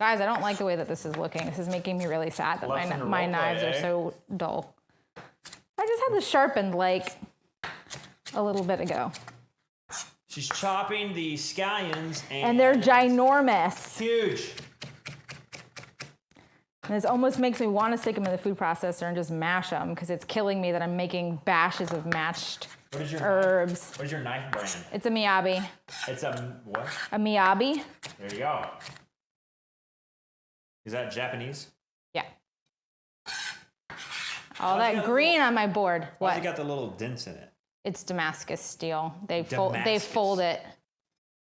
A: Guys, I don't like the way that this is looking. This is making me really sad that my knives are so dull. I just had this sharpened like a little bit ago.
B: She's chopping the scallions
A: And they're ginormous.
B: huge.
A: And this almost makes me want to stick them in the food processor and just mash them because it's killing me that I'm making bashes of mashed herbs.
B: What is your knife brand?
A: It's a Miyabi.
B: It's a what?
A: A Miyabi?
B: There you go. Is that Japanese?
A: Yeah. All that green on my board.
B: Why's
A: What?
B: it got the little dents in it?
A: It's Damascus steel. They
B: Damascus.
A: fold it,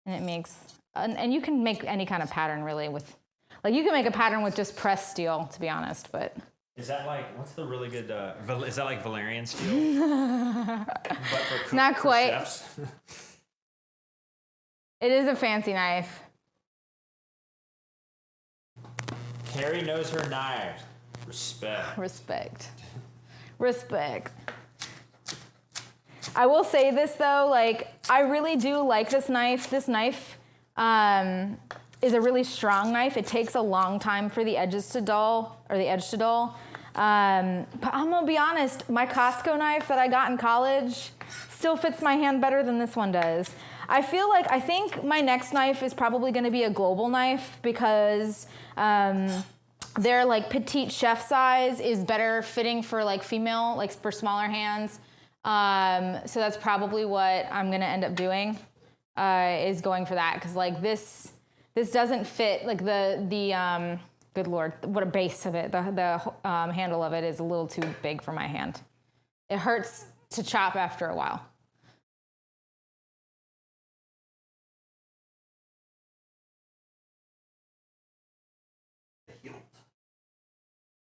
A: and it makes. And you can make any kind of pattern really with, like you can make a pattern with just pressed steel, to be honest. But
B: Is that like, what's the really good, is that like Valerian steel? But for
A: Not
B: for
A: quite.
B: chefs?
A: it is a fancy knife.
B: Kari knows her knives. Respect.
A: Respect. I will say this though, like I really do like this knife. This knife is a really strong knife. It takes a long time for the edges to dull, or the edge to dull. But I'm gonna be honest, my Costco knife that I got in college still fits my hand better than this one does. I think my next knife is probably gonna be a global knife because their like petite chef size is better fitting for like female, like for smaller hands. So that's probably what I'm gonna end up doing, is going for that, because like this doesn't fit, like the good Lord, what a base of it, the handle of it is a little too big for my hand. It hurts to chop after a while.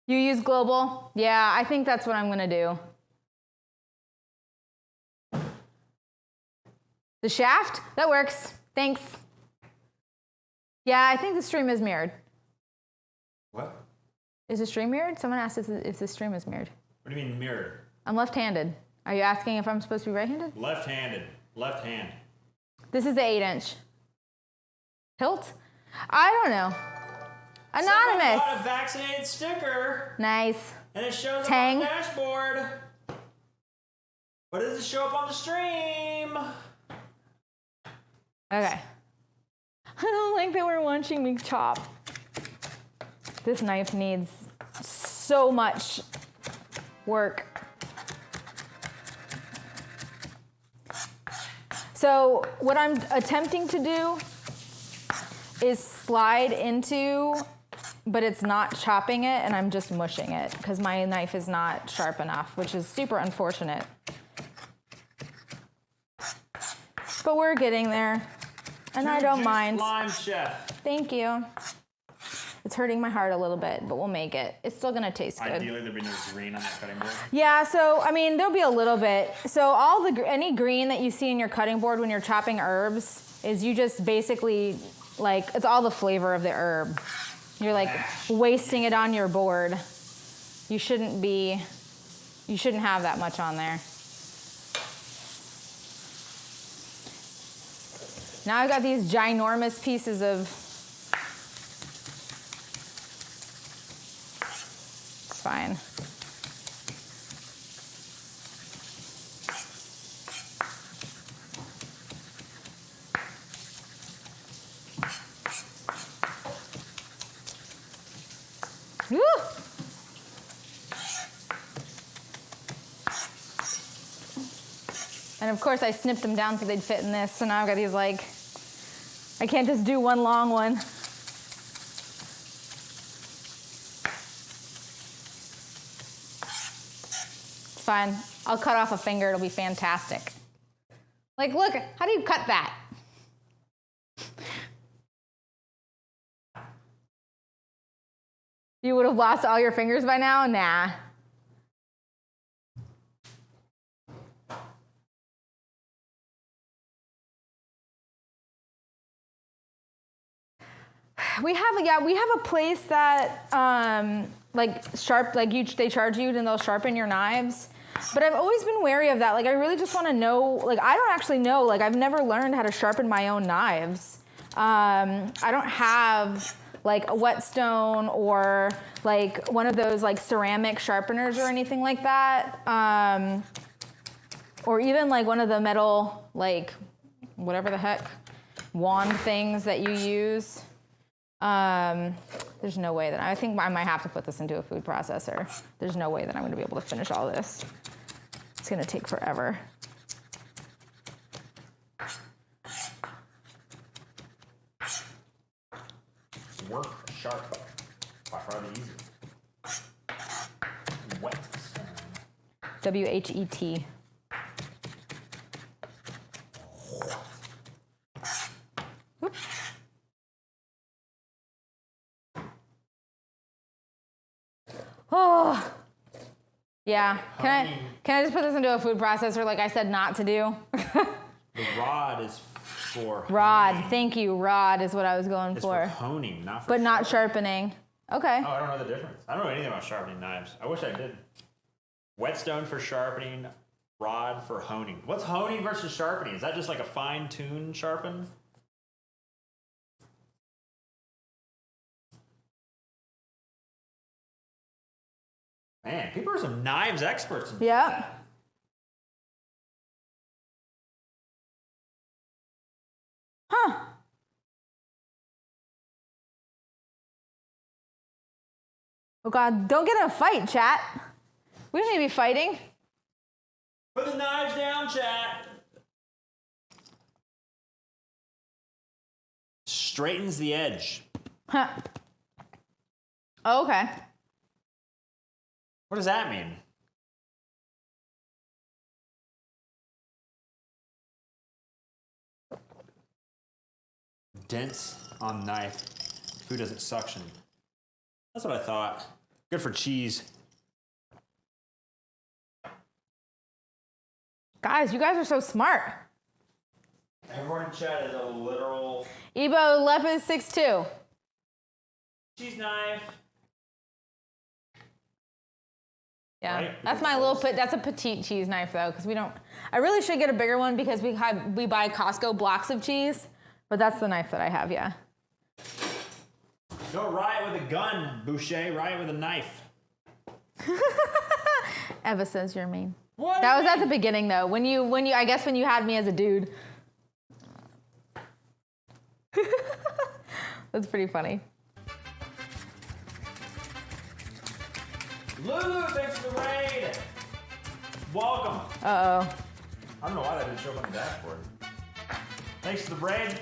A: You use global? Yeah, I think that's what I'm gonna do. The shaft? That works. Thanks. Yeah, I think the stream is mirrored.
B: What?
A: Is the stream mirrored? Someone asked if the stream is mirrored.
B: What do you mean mirrored?
A: I'm left-handed. Are you asking if I'm supposed to be right-handed?
B: Left-handed. Left hand.
A: This is the 8-inch. Hilt? I don't know.
B: Someone
A: Anonymous.
B: bought a vaccinated sticker,
A: Nice.
B: and it shows
A: Tang.
B: up on the dashboard. But does it show up on the stream?
A: Okay. I don't like that we're watching me chop. This knife needs so much work. So what I'm attempting to do is slide into, but it's not chopping it, and I'm just mushing it because my knife is not sharp enough, which is super unfortunate. But we're getting there, and I don't mind.
B: Lime chef.
A: Thank you. It's hurting my heart a little bit, but we'll make it. It's still gonna taste good.
B: Ideally, there'd be no green on that cutting board.
A: Yeah, so I mean, there'll be a little bit. So any green that you see in your cutting board when you're chopping herbs is you just basically, like, it's all the flavor of the herb. You're like wasting it on your board. You shouldn't have that much on there. Now I've got these ginormous pieces of, it's fine. Woo! And of course I snipped them down so they'd fit in this, so now I've got these like, I can't just do one long one. fine. I'll cut off a finger. It'll be fantastic. Like, look, how do you cut that? You would have lost all your fingers by now? Nah. We have a place that they charge you and they'll sharpen your knives. But I've always been wary of that. Like, I really just want to know, like, I don't actually know, like, I've never learned how to sharpen my own knives. I don't have like a whetstone or like one of those like ceramic sharpeners or anything like that. Or even like one of the metal, like, whatever the heck, wand things that you use. There's no way that I think I might have to put this into a food processor. There's no way that I'm going to be able to finish all this. It's going to take forever.
B: Work sharp. By far the easiest. Whetstone.
A: W-H-E-T. Oops. Oh, yeah. Can I just put this into a food processor like I said not to do?
B: The rod is for
A: Rod.
B: honing.
A: Thank you. Rod is what I was going
B: It's
A: for.
B: for honing, not for
A: But not
B: sharpening.
A: sharpening. Okay.
B: Oh, I don't know the difference. I don't know anything about sharpening knives. I wish I did. Whetstone for sharpening, rod for honing. What's honing versus sharpening? Is that just like a fine-tuned sharpen? Man, people are some knives experts.
A: Yeah. Huh. Oh God, don't get in a fight, chat. We don't need to be fighting.
B: Put the knives down, chat. Straightens the edge.
A: Huh. Oh, okay.
B: What does that mean? Dense on knife. Food doesn't suction. That's what I thought. Good for cheese.
A: Guys, you guys are so smart.
B: Everyone in chat is a literal
A: Ebo Lepis 6'2".
B: cheese knife.
A: Yeah,
B: Right?
A: that's my little that's a petite cheese knife though, because we don't. I really should get a bigger one because we buy Costco blocks of cheese, but that's the knife that I have. Yeah.
B: Go riot with a gun, Boucher. Riot with a knife.
A: Eva says you're mean.
B: What?
A: That was at the beginning though. When you I guess when you had me as a dude. That's pretty funny.
B: Lulu, thanks for the raid. Welcome.
A: Uh-oh.
B: I don't know why that didn't show up on the dashboard. Thanks for the raid.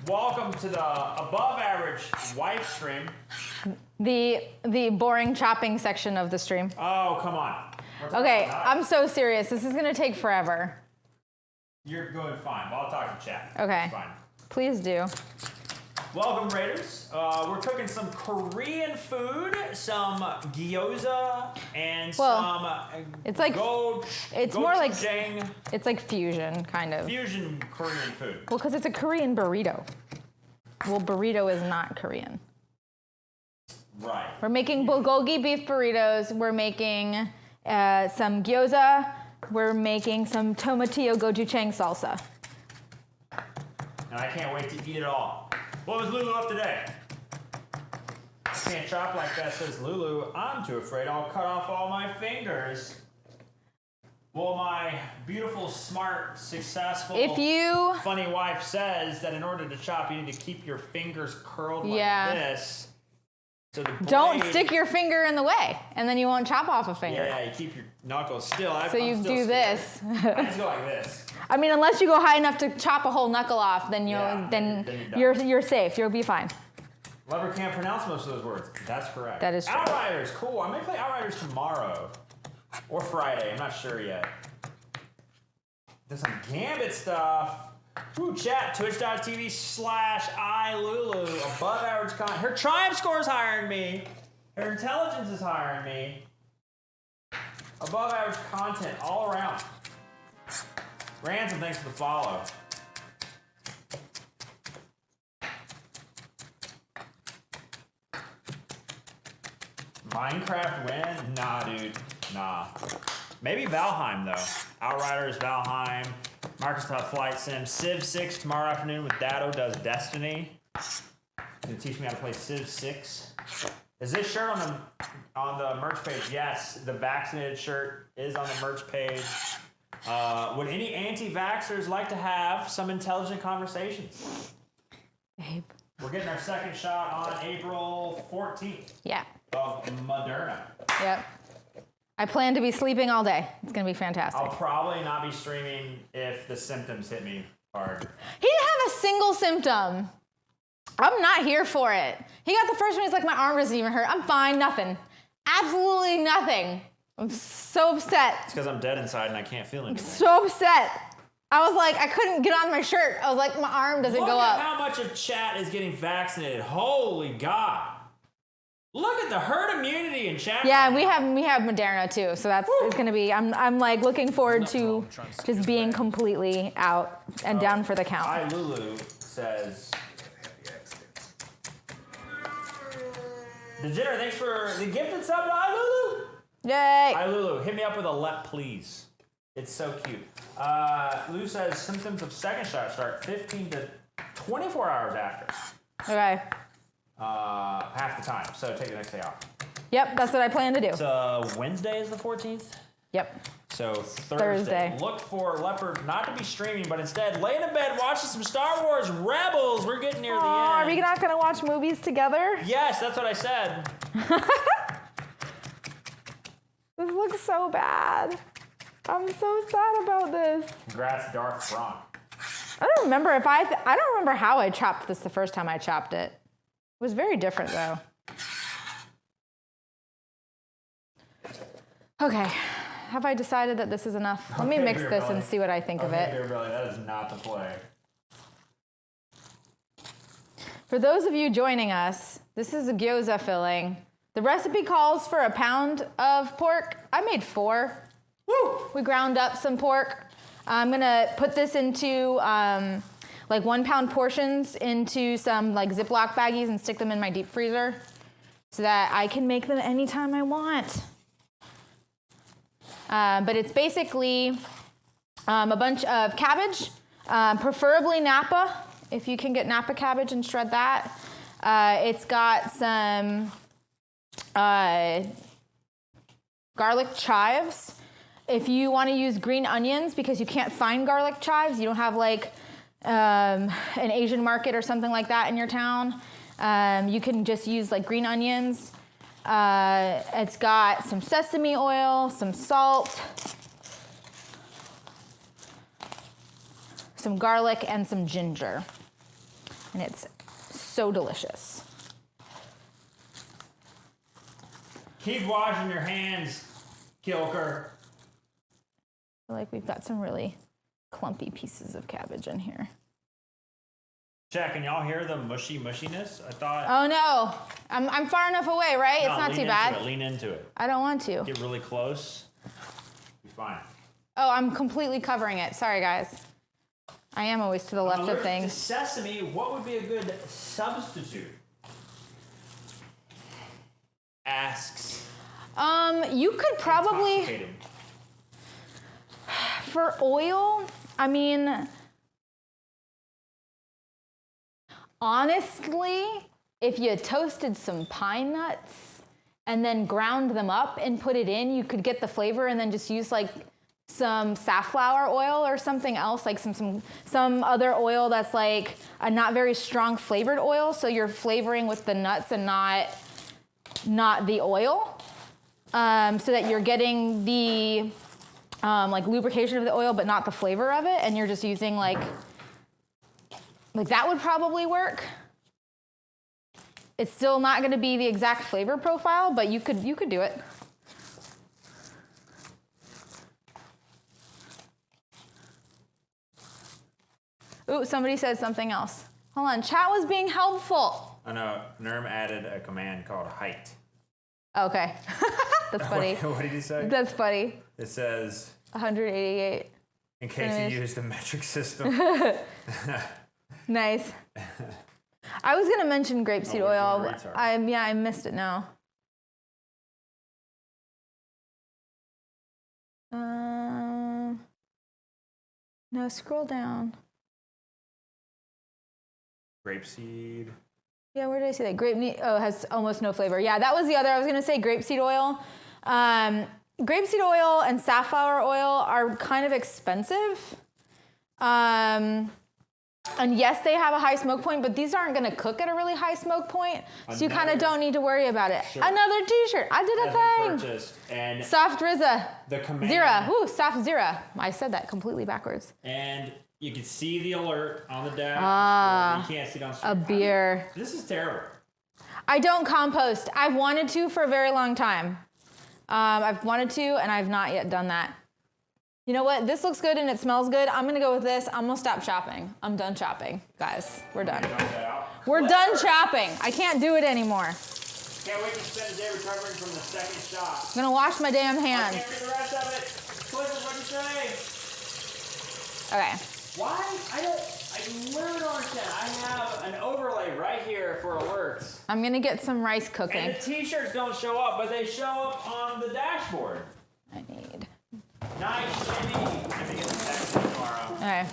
B: Welcome to the above average wife stream.
A: The boring chopping section of the stream.
B: Oh, come on.
A: Okay, I'm so serious. This is gonna take forever.
B: You're going fine. Well, I'll talk to chat.
A: Okay.
B: It's fine.
A: Please do.
B: Welcome, Raiders. We're cooking some Korean food, some gyoza, and some
A: it's like it's more like
B: Goju-Chang
A: it's like fusion kind of.
B: fusion Korean food.
A: Well, because it's a Korean burrito. Well, burrito is not Korean.
B: Right.
A: We're making bulgogi beef burritos. We're making some gyoza. We're making some Tomatillo Goju-Chang salsa.
B: And I can't wait to eat it all. What was Lulu up today? Can't chop like that, says Lulu. I'm too afraid I'll cut off all my fingers. Well, my beautiful, smart, successful, funny wife says that in order to chop, you need to keep your fingers curled like this. So the blade,
A: don't stick your finger in the way, and then you won't chop off a finger.
B: Yeah, you keep your knuckles still.
A: So you do this.
B: I just go like this.
A: I mean, unless you go high enough to chop a whole knuckle off, then you're safe. You'll be fine.
B: Lever can't pronounce most of those words. That's correct.
A: That is true.
B: Outriders, cool. I'm gonna play Outriders tomorrow. Or Friday, I'm not sure yet. There's some Gambit stuff. Ooh, chat, twitch.tv/iLulu. Above average content. Her triumph score is higher than me. Her intelligence is higher than me. Above average content all around. Ransom, thanks for the follow. Minecraft win? Nah, dude. Nah. Maybe Valheim, though. Outriders, Valheim, Microsoft Flight Sim, Civ 6 tomorrow afternoon with Dado does Destiny. He's gonna teach me how to play Civ 6. Is this shirt on the merch page? Yes, the vaccinated shirt is on the merch page. Would any anti-vaxxers like to have some intelligent conversations?
A: Babe.
B: We're getting our second shot on April 14th.
A: Yeah.
B: Of Moderna.
A: Yep. I plan to be sleeping all day. It's gonna be fantastic.
B: I'll probably not be streaming if the symptoms hit me hard.
A: He didn't have a single symptom. I'm not here for it. He got the first one, he's like, my arm doesn't even hurt. I'm fine, nothing. Absolutely nothing. I'm so upset.
B: It's because I'm dead inside and I can't feel anything.
A: So upset. I was like, I couldn't get on my shirt. I was like, my arm doesn't go up.
B: Look at how much of chat is getting vaccinated. Holy God. Look at the herd immunity in chat.
A: Yeah, and we have Moderna too, so it's gonna be. I'm like looking forward to just being completely out and down for the count.
B: iLulu says, Degenerate, thanks for the gifted sub to iLulu.
A: Yay!
B: iLulu, hit me up with a let please. It's so cute. Lou says symptoms of second shot start 15 to 24 hours after.
A: Okay.
B: Half the time, so take the next day off.
A: Yep, that's what I plan to do.
B: So Wednesday is the 14th?
A: Yep.
B: So Thursday. Look for Leopard not to be streaming, but instead laying in bed watching some Star Wars Rebels. We're getting near the end.
A: Are we not gonna watch movies together?
B: Yes, that's what I said.
A: This looks so bad. I'm so sad about this.
B: Congrats, Darth Frank.
A: I don't remember I don't remember how I chopped this the first time I chopped it. It was very different though. Okay, have I decided that this is enough? Let me mix this and see what I think of it.
B: Really, that is not the play.
A: For those of you joining us, this is a gyoza filling. The recipe calls for a pound of pork. I made 4. Woo! We ground up some pork. I'm gonna put this into like 1 pound portions into some like Ziploc baggies and stick them in my deep freezer so that I can make them anytime I want. But it's basically a bunch of cabbage, preferably Napa, if you can get Napa cabbage and shred that. It's got some garlic chives. If you want to use green onions because you can't find garlic chives, you don't have like an Asian market or something like that in your town, you can just use like green onions. It's got some sesame oil, some salt, some garlic, and some ginger. And it's so delicious.
B: Keep washing your hands, Kilker.
A: I feel like we've got some really clumpy pieces of cabbage in here.
B: Chat, can y'all hear the mushiness? I thought.
A: Oh no, I'm far enough away, right?
B: No,
A: it's not too bad.
B: Lean into it.
A: I don't want to.
B: Get really close. Be fine.
A: Oh, I'm completely covering it. Sorry, guys. I am always to the left of things.
B: Sesame, what would be a good substitute? Asks.
A: You could probably, for oil, I mean, honestly, if you toasted some pine nuts and then ground them up and put it in, you could get the flavor and then just use like some safflower oil or something else, like some other oil that's like a not very strong flavored oil, so you're flavoring with the nuts and not the oil, so that you're getting the like lubrication of the oil but not the flavor of it, and you're just using like that would probably work. It's still not going to be the exact flavor profile, but you could do it. Ooh, somebody said something else. Hold on, chat was being helpful.
B: I know, Nerm added a command called height.
A: Okay, that's funny.
B: What did he say?
A: That's funny.
B: It says,
A: 188.
B: in case you use the metric system.
A: Nice. I was gonna mention grapeseed oil. I missed it now. No, scroll down.
B: Grapeseed.
A: Yeah, where did I see that? It has almost no flavor. Yeah, that was the other. I was gonna say grapeseed oil. Grapeseed oil and safflower oil are kind of expensive. And yes, they have a high smoke point, but these aren't gonna cook at a really high smoke point, so you kind of don't need to worry about it.
B: Sure.
A: Another t-shirt, I did a thing.
B: Purchased, and
A: Soft Rizza.
B: the command.
A: Zira, ooh, soft Zira. I said that completely backwards.
B: And you can see the alert on the dash. You can't see it on screen.
A: A beer.
B: This is terrible.
A: I don't compost. I've wanted to for a very long time. I've wanted to, and I've not yet done that. You know what? This looks good and it smells good. I'm gonna go with this. I'm gonna stop shopping. I'm done shopping, guys. We're done. We're done shopping. I can't do it anymore.
B: Can't wait to spend the day recovering from the second shot.
A: I'm gonna wash my damn
B: I
A: hands.
B: can't read the rest of it. Clifford, what'd you say?
A: Okay.
B: Why? I literally don't understand. I have an overlay right here for alerts.
A: I'm gonna get some rice cooking.
B: And the t-shirts don't show up, but they show up on the dashboard.
A: I need.
B: Nice, Jimmy. Jimmy's getting his vaccine tomorrow.
A: Okay.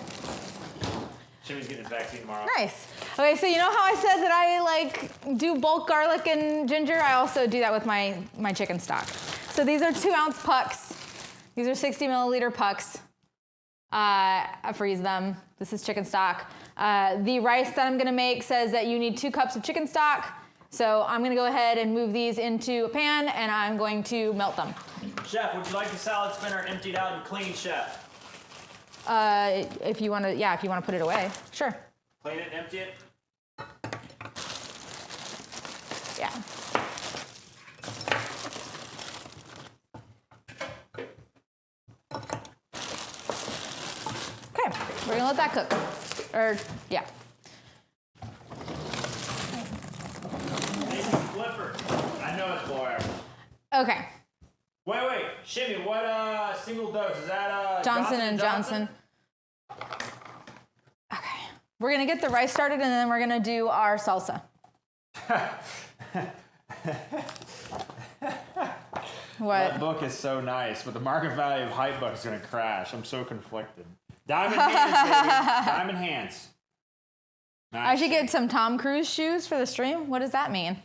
B: Jimmy's getting his vaccine tomorrow.
A: Nice. Okay, so you know how I said that I do bulk garlic and ginger? I also do that with my chicken stock. So these are 2-ounce pucks. These are 60 milliliter pucks. I freeze them. This is chicken stock. The rice that I'm gonna make says that you need 2 cups of chicken stock. So I'm gonna go ahead and move these into a pan and I'm going to melt them.
B: Chef, would you like the salad spinner emptied out and clean, Chef?
A: If you wanna put it away, sure.
B: Clean it and empty it?
A: Yeah. Okay, we're gonna let that cook. Yeah.
B: Clifford. I know it's Blair.
A: Okay.
B: Wait. Shimmy, what single dose? Is that
A: Johnson & Johnson. Okay. We're gonna get the rice started and then we're gonna do our salsa. What?
B: That book is so nice, but the market value of hype book is gonna crash. I'm so conflicted. Diamond hands, baby. Diamond hands. Nice.
A: I should get some Tom Cruise shoes for the stream. What does that mean?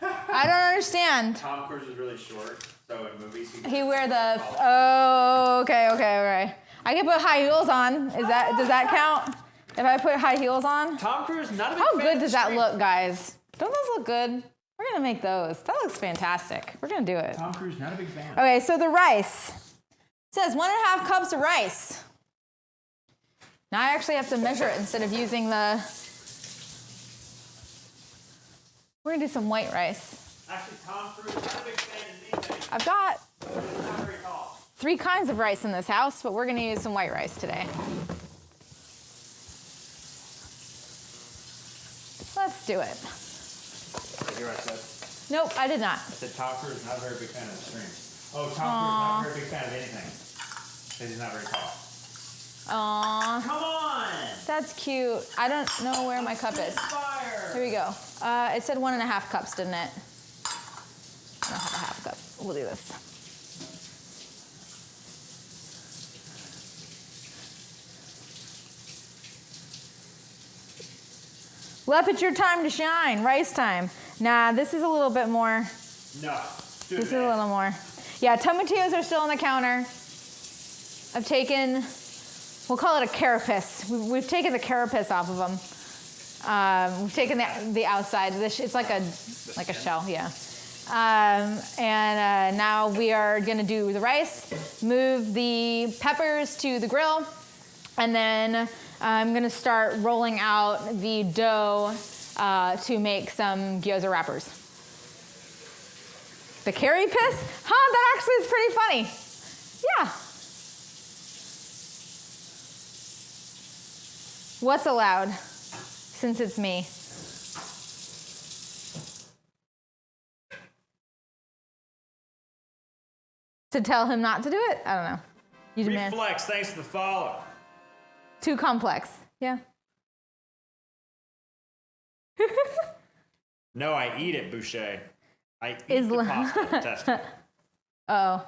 A: I don't understand.
B: Tom Cruise is really short, so in movies
A: He wear the. Oh, okay. I can put high heels on. Does that count? If I put high heels on?
B: Tom Cruise, not a big
A: How
B: fan
A: good
B: of
A: does that
B: street-
A: look, guys? Don't those look good? We're gonna make those. That looks fantastic. We're gonna do it.
B: Tom Cruise, not a big fan.
A: Okay, so the rice. It says 1.5 cups of rice. Now I actually have to measure it instead of using the. We're gonna do some white rice.
B: Actually, Tom Cruise, not a big fan of anything.
A: I've got
B: He's not very tall.
A: 3 kinds of rice in this house, but we're gonna use some white rice today. Let's do it.
B: Did you hear what I said?
A: Nope, I did not.
B: I said Tom Cruise, not a very big fan of the streams. Oh, Tom Cruise, not a very big fan of anything. Because he's not very tall.
A: Aww,
B: Come on!
A: that's cute. I don't know where my cup is.
B: Fire!
A: Here we go. It said 1.5 cups, didn't it? I don't have a half cup. We'll do this. Left, it's your time to shine. Rice time. Nah, this is a little bit more.
B: No. Do
A: This is a little more. Yeah, tomatillos are still on the counter. I've taken, we'll call it a carapace. We've taken the carapace off of them. We've taken the outside. It's like a shell, yeah. And now we are gonna do the rice, move the peppers to the grill, and then I'm gonna start rolling out the dough to make some gyoza wrappers. The Kari piss? Huh, that actually is pretty funny. Yeah. What's allowed? Since it's me. To tell him not to do it? I don't know. You demand.
B: Reflex, thanks for the follow.
A: Too complex. Yeah.
B: No, I eat it, Boucher. I eat
A: Is
B: the
A: la-
B: pasta. Test it.
A: Uh-oh.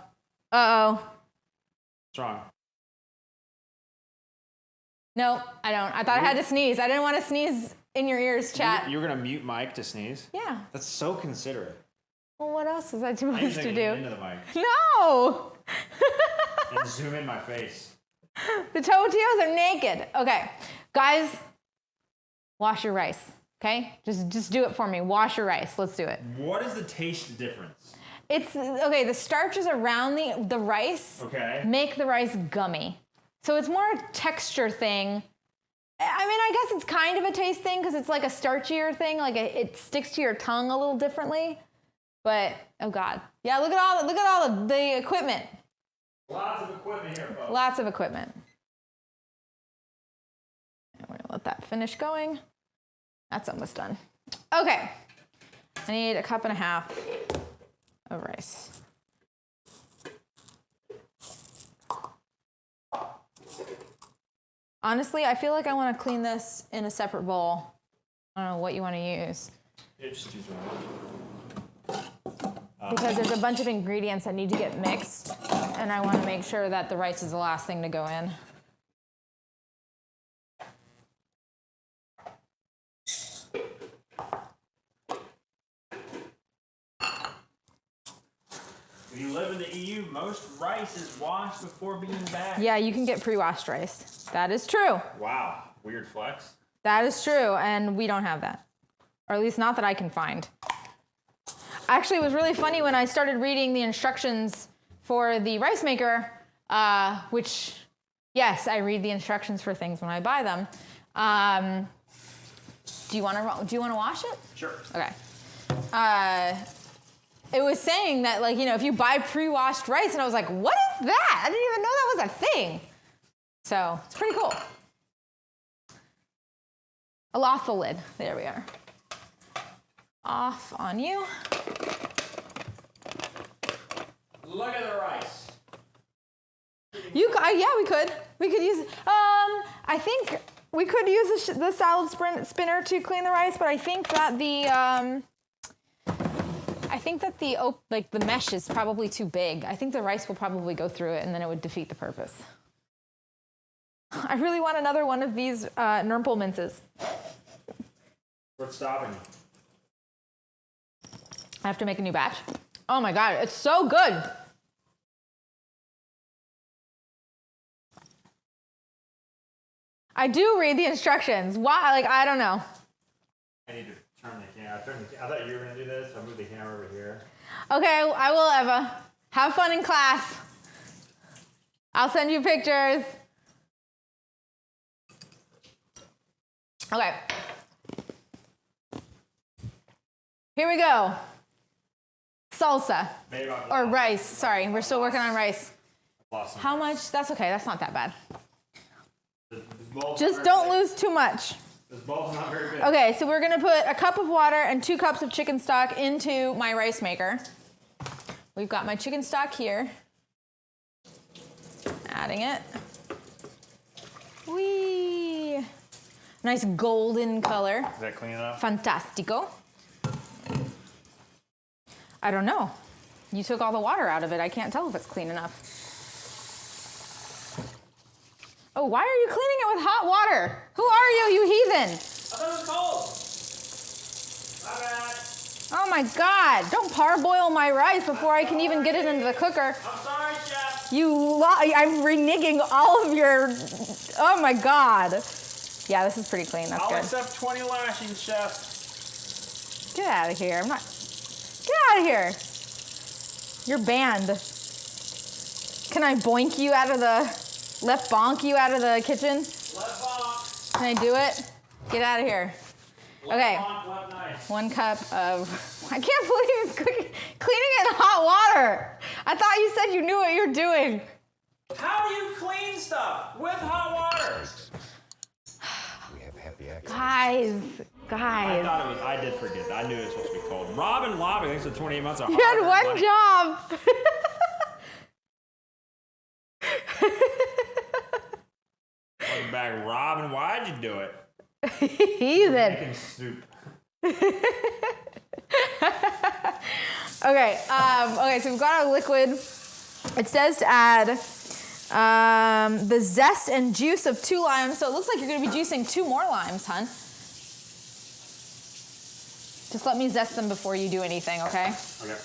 A: Uh-oh.
B: What's wrong?
A: No, I don't. I thought I had to sneeze. I didn't want to sneeze in your ears, chat.
B: You're gonna mute Mike to sneeze?
A: Yeah.
B: That's so considerate.
A: Well, what else was I
B: I
A: supposed
B: need
A: to
B: to
A: do?
B: get into the mic
A: No!
B: and zoom in my face.
A: The Tomatillos are naked. Okay, guys, wash your rice. Okay, just do it for me. Wash your rice. Let's do it.
B: What is the taste difference?
A: It's okay. The starches around the rice make the rice gummy, so it's more a texture thing. I mean, I guess it's kind of a taste thing because it's like a starchier thing. Like it sticks to your tongue a little differently. But oh god, yeah. Look at all the equipment.
B: Lots of equipment here, folks.
A: Lots of equipment. And we're gonna let that finish going. That's almost done. Okay, I need a cup and a half of rice. Honestly, I feel like I want to clean this in a separate bowl. I don't know what you want to use.
B: Yeah, just use
A: Because there's a bunch of ingredients that need to get mixed, and I want to make sure that the rice is the last thing to go in.
B: When you live in the EU, most rice is washed before being bagged.
A: Yeah, you can get pre-washed rice. That is true.
B: Wow, weird flex.
A: That is true, and we don't have that. Or at least not that I can find. Actually, it was really funny when I started reading the instructions for the rice maker, which, yes, I read the instructions for things when I buy them. Do you want to wash it?
B: Sure.
A: Okay. It was saying that, like, if you buy pre-washed rice, and I was like, what is that? I didn't even know that was a thing. So it's pretty cool. I lost the lid. There we are. Off on you.
B: Look at the rice.
A: Yeah, we could. We could use. I think we could use the salad spinner to clean the rice, but I think that the the mesh is probably too big. I think the rice will probably go through it, and then it would defeat the purpose. I really want another one of these Nurple minces.
B: What's stopping you?
A: I have to make a new batch. Oh my god, it's so good. I do read the instructions. Why? Like, I don't know.
B: I need to turn the camera. I thought you were going to do this. I'll move the camera over here.
A: Okay, I will, Eva. Have fun in class. I'll send you pictures. Okay. Here we go. Salsa. Or rice. Sorry, we're still working on rice. How much? That's okay. That's not that bad. Just don't lose too much.
B: This bowl's not very big.
A: Okay, so we're gonna put a cup of water and 2 cups of chicken stock into my rice maker. We've got my chicken stock here. Adding it. Whee! Nice golden color.
B: Is that clean enough?
A: Fantastico. I don't know. You took all the water out of it. I can't tell if it's clean enough. Oh, why are you cleaning it with hot water? Who are you, you heathen?
B: I thought it was cold. My bad.
A: Oh my God, don't parboil my rice before I can even get it into the cooker.
B: I'm sorry, Chef.
A: I'm reneging all of your, oh my God. Yeah, this is pretty clean, that's
B: I'll
A: good.
B: accept 20 lashings, Chef.
A: Get out of here, get out of here. You're banned. Can I bonk you out of the, left bonk you out of the kitchen?
B: Left bonk.
A: Can I do it? Get out of here. Okay.
B: Left bonk, left knife.
A: 1 cup of, I can't believe it's cleaning it in hot water. I thought you said you knew what you're doing.
B: How do you clean stuff with hot water?
A: Guys.
B: I thought it was. I did forget. I knew it was supposed to be called Robin Lobby. Thanks for 28 months of
A: You had one job.
B: Welcome back, Robin. Why'd you do it?
A: Heathen.
B: Making soup.
A: Okay. Okay. So we've got our liquid. It says to add the zest and juice of 2 limes. So it looks like you're going to be juicing 2 more limes, hun. Just let me zest them before you do anything, okay?
B: Okay.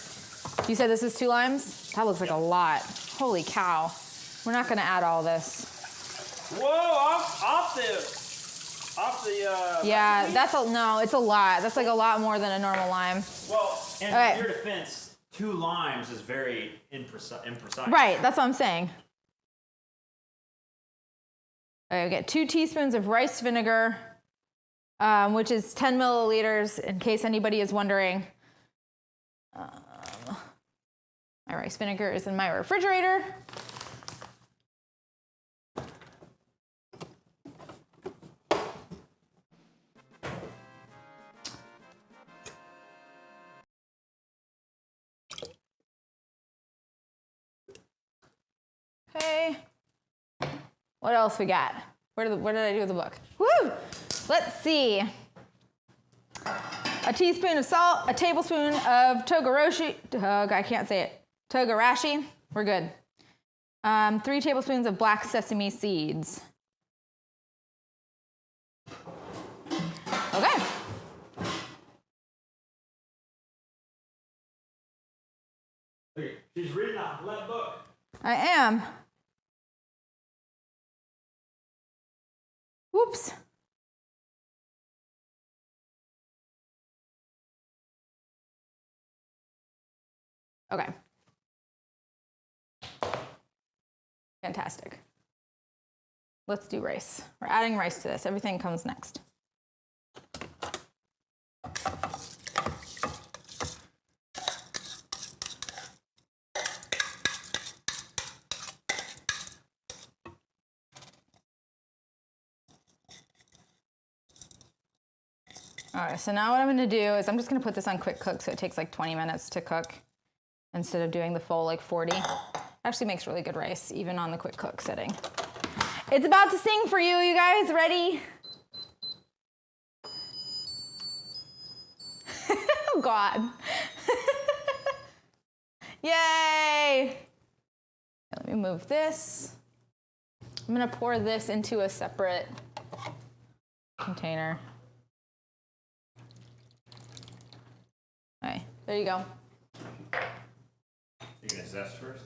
A: You said this is 2 limes? That looks like a lot. Holy cow. We're not going to add all this.
B: Whoa! Off the.
A: Yeah, no, it's a lot. That's like a lot more than a normal lime.
B: Well, in
A: Okay.
B: your defense, 2 limes is very imprecise.
A: Right, that's what I'm saying. Okay, we get 2 teaspoons of rice vinegar, which is 10 milliliters, in case anybody is wondering. My rice vinegar is in my refrigerator. Okay. What else we got? What did I do with the book? Woo! Let's see. A teaspoon of salt, a tablespoon of I can't say it. Togarashi. We're good. 3 tablespoons of black sesame seeds. Okay.
B: Okay, she's reading out the book.
A: I am. Whoops. Okay. Fantastic. Let's do rice. We're adding rice to this. Everything comes next. All right, so now what I'm gonna do is I'm just gonna put this on quick cook so it takes like 20 minutes to cook instead of doing the full like 40. Actually makes really good rice, even on the quick cook setting. It's about to sing for you, you guys. Ready? Oh, God. Yay! Let me move this. I'm gonna pour this into a separate container. Okay, there you go.
B: You gonna zest first?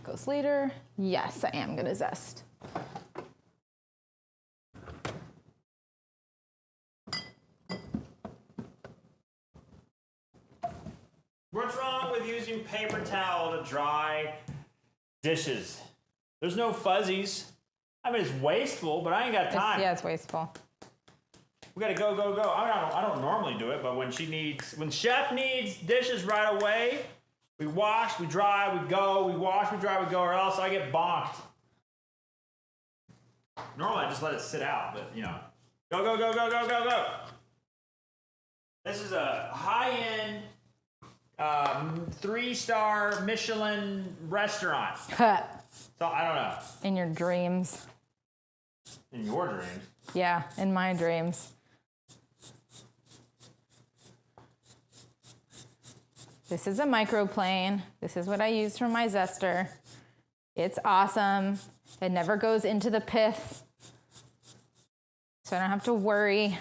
A: Goes later. Yes, I am gonna zest.
B: What's wrong with using paper towel to dry dishes? There's no fuzzies. I mean, it's wasteful, but I ain't got time.
A: Yeah, it's wasteful.
B: We gotta go. I don't normally do it, but when chef needs dishes right away, we wash, we dry, we go, we wash, we dry, we go, or else I get bonked. Normally I just let it sit out, but you know. Go. This is a high-end 3-star Michelin restaurant. So I don't know.
A: In your dreams.
B: In your dreams.
A: Yeah, in my dreams. This is a microplane. This is what I use for my zester. It's awesome. It never goes into the pith. So I don't have to worry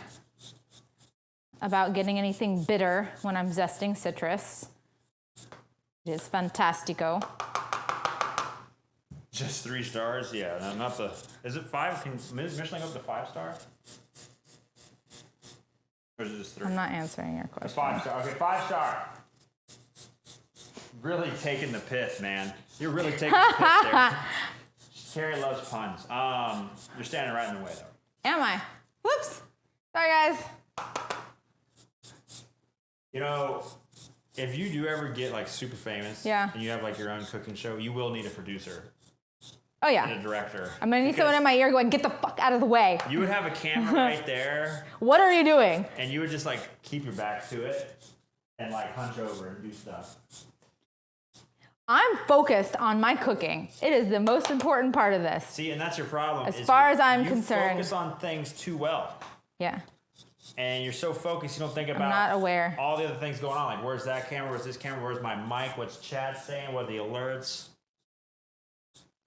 A: about getting anything bitter when I'm zesting citrus. It is fantastico.
B: Just 3 stars? Yeah, no, not the... Is it 5? Can Michelin go up to 5-star? Or is it just 3?
A: I'm not answering your question.
B: 5-star. Okay, 5-star. Really taking the piss, man. You're really taking the piss there. Kari loves puns. You're standing right in the way, though.
A: Am I? Whoops. Sorry, guys.
B: You know, if you do ever get, like, super famous...
A: Yeah.
B: And you have, like, your own cooking show, you will need a producer.
A: Oh,
B: and
A: yeah.
B: a director.
A: I'm going to need someone in my ear going, get the fuck out of the way.
B: You would have a camera right there,
A: What are you doing?
B: and you would just like keep your back to it and like hunch over and do stuff.
A: I'm focused on my cooking. It is the most important part of this.
B: See, and that's your problem.
A: As far as I'm concerned.
B: You focus on things too well.
A: Yeah.
B: And you're so focused, you don't think
A: I'm
B: about
A: not aware.
B: all the other things going on. Like, where's that camera? Where's this camera? Where's my mic? What's Chad saying? What are the alerts?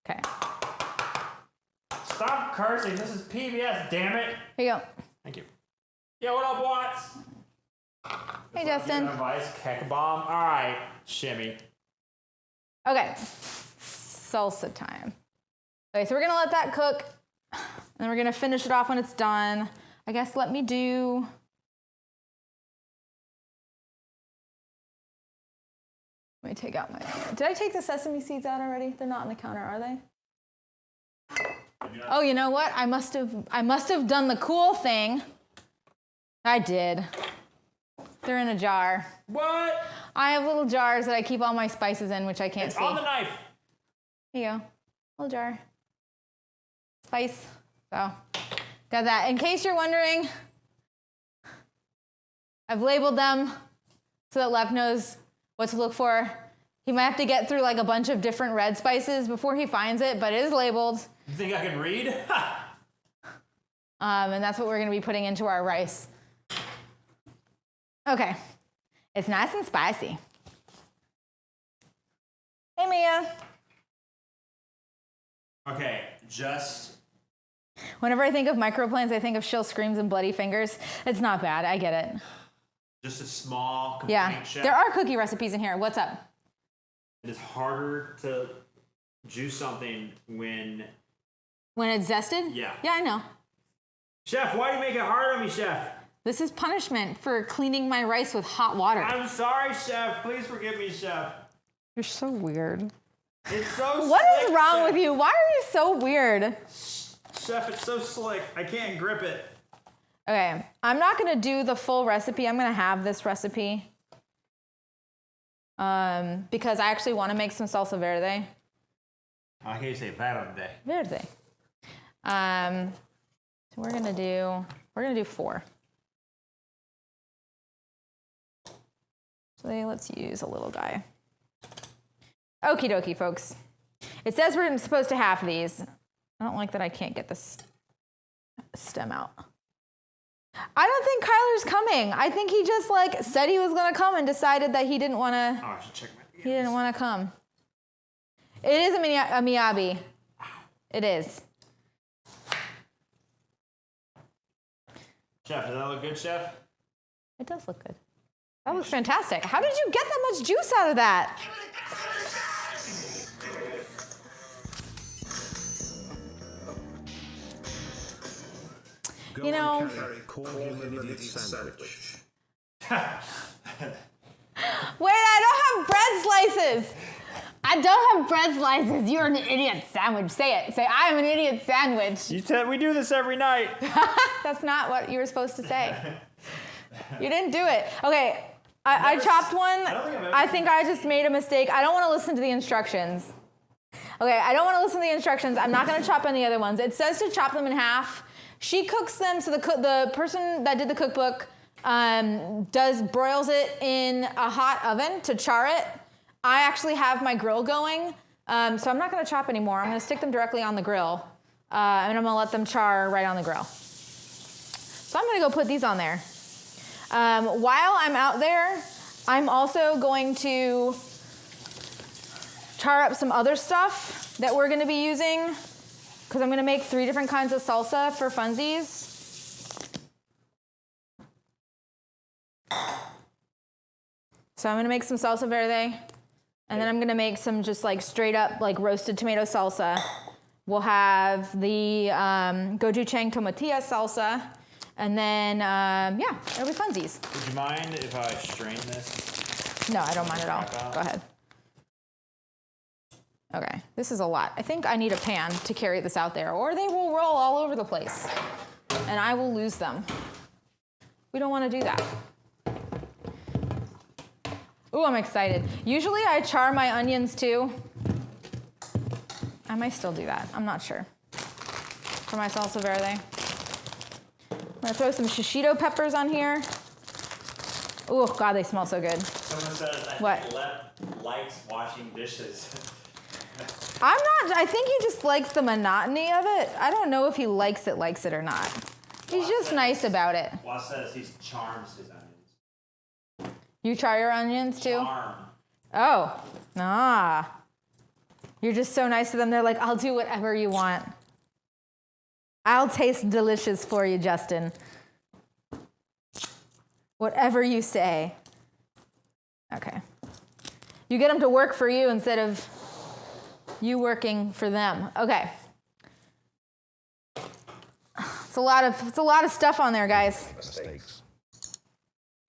A: Okay.
B: Stop cursing. This is PBS, damn it.
A: Here you go.
B: Thank you. Yo, what up, Watts?
A: Hey, Justin.
B: Advice, keck bomb. All right, shimmy.
A: Okay. Salsa time. Okay, so we're going to let that cook. And then we're going to finish it off when it's done. I guess let me do... Let me take out my... Did I take the sesame seeds out already? They're not on the counter, are they? Oh, you know what? I must have done the cool thing. I did. They're in a jar.
B: What?
A: I have little jars that I keep all my spices in, which I can't see.
B: On the knife.
A: Here you go. Little jar. Spice. So, got that. In case you're wondering, I've labeled them so that Lev knows what to look for. He might have to get through like a bunch of different red spices before he finds it, but it is labeled.
B: You think I can read?
A: And that's what we're going to be putting into our rice. Okay. It's nice and spicy. Hey, Mia.
B: Okay, just...
A: Whenever I think of microplanes, I think of Shill Screams and Bloody Fingers. It's not bad. I get it.
B: Just a small complaint,
A: Yeah.
B: chef.
A: There are cookie recipes in here. What's up?
B: It is harder to juice something when...
A: When it's zested?
B: Yeah.
A: Yeah, I know.
B: Chef, why do you make it hard on me, chef?
A: This is punishment for cleaning my rice with hot water.
B: I'm sorry, chef. Please forgive me, chef.
A: You're so weird.
B: It's so
A: What
B: slick,
A: is wrong
B: chef.
A: with you? Why are you so weird?
B: Chef, it's so slick. I can't grip it.
A: Okay, I'm not gonna do the full recipe. I'm gonna have this recipe. Because I actually wanna make some salsa verde.
B: I can't say verde.
A: Verde. So we're gonna do 4. So let's use a little guy. Okie dokie, folks. It says we're supposed to half these. I don't like that I can't get this stem out. I don't think Kyler's coming. I think he just like said he was gonna come and decided that he didn't wanna.
B: Oh, I should check my...
A: He didn't wanna come. It is a miyabi. It is.
B: Chef, does that look good, chef?
A: It does look good. That looks fantastic. How did you get that much juice out of that? You know,
D: Kari, call him an idiot sandwich.
A: wait, I don't have bread slices. I don't have bread slices. You're an idiot sandwich. Say it. Say, I am an idiot sandwich.
B: You said we do this every night.
A: That's not what you were supposed to say. You didn't do it. Okay, I chopped one. I think I just made a mistake. I don't want to listen to the instructions. Okay, I don't want to listen to the instructions. I'm not going to chop any other ones. It says to chop them in half. She cooks them, so the person that did the cookbook broils it in a hot oven to char it. I actually have my grill going, so I'm not going to chop anymore. I'm going to stick them directly on the grill, and I'm going to let them char right on the grill. So I'm going to go put these on there. While I'm out there, I'm also going to char up some other stuff that we're going to be using, because I'm going to make 3 different kinds of salsa for funsies. So I'm going to make some salsa verde, and then I'm going to make some just like straight up like roasted tomato salsa. We'll have the Goju-Chang Tomatillo salsa, and then, yeah, it'll be funsies.
B: Would you mind if I strain this?
A: No, I don't mind at all. Go ahead. Okay, this is a lot. I think I need a pan to carry this out there, or they will roll all over the place, and I will lose them. We don't want to do that. Ooh, I'm excited. Usually I char my onions too. I'm might still do that. I'm not sure. For my salsa verde. I'm gonna throw some shishito peppers on here. Oh God, they smell so good.
B: Someone says,
A: What?
B: think Lep likes washing dishes.
A: I think he just likes the monotony of it. I don't know if he likes it or not. He's just nice about it.
B: Waz says he charms his onions.
A: You char your onions too?
B: Charm.
A: Oh, You're just so nice to them. They're like, I'll do whatever you want. I'll taste delicious for you, Justin. Whatever you say. Okay. You get them to work for you instead of you working for them. Okay. It's a lot of stuff on there, guys.
E: Mistakes.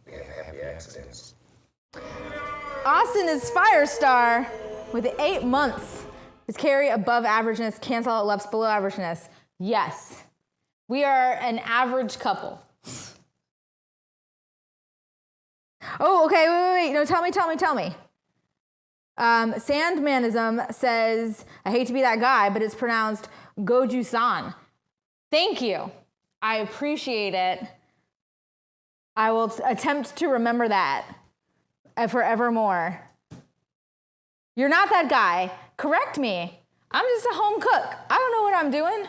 E: We have happy accidents.
A: Austin is Firestar with 8 months. Is Kari above averageness? Cancel out Leps below averageness. Yes. We are an average couple. Oh, okay, wait. No, tell me. Sandmanism says, I hate to be that guy, but it's pronounced Goju-San. Thank you. I appreciate it. I will attempt to remember that forevermore. You're not that guy. Correct me. I'm just a home cook. I don't know what I'm doing.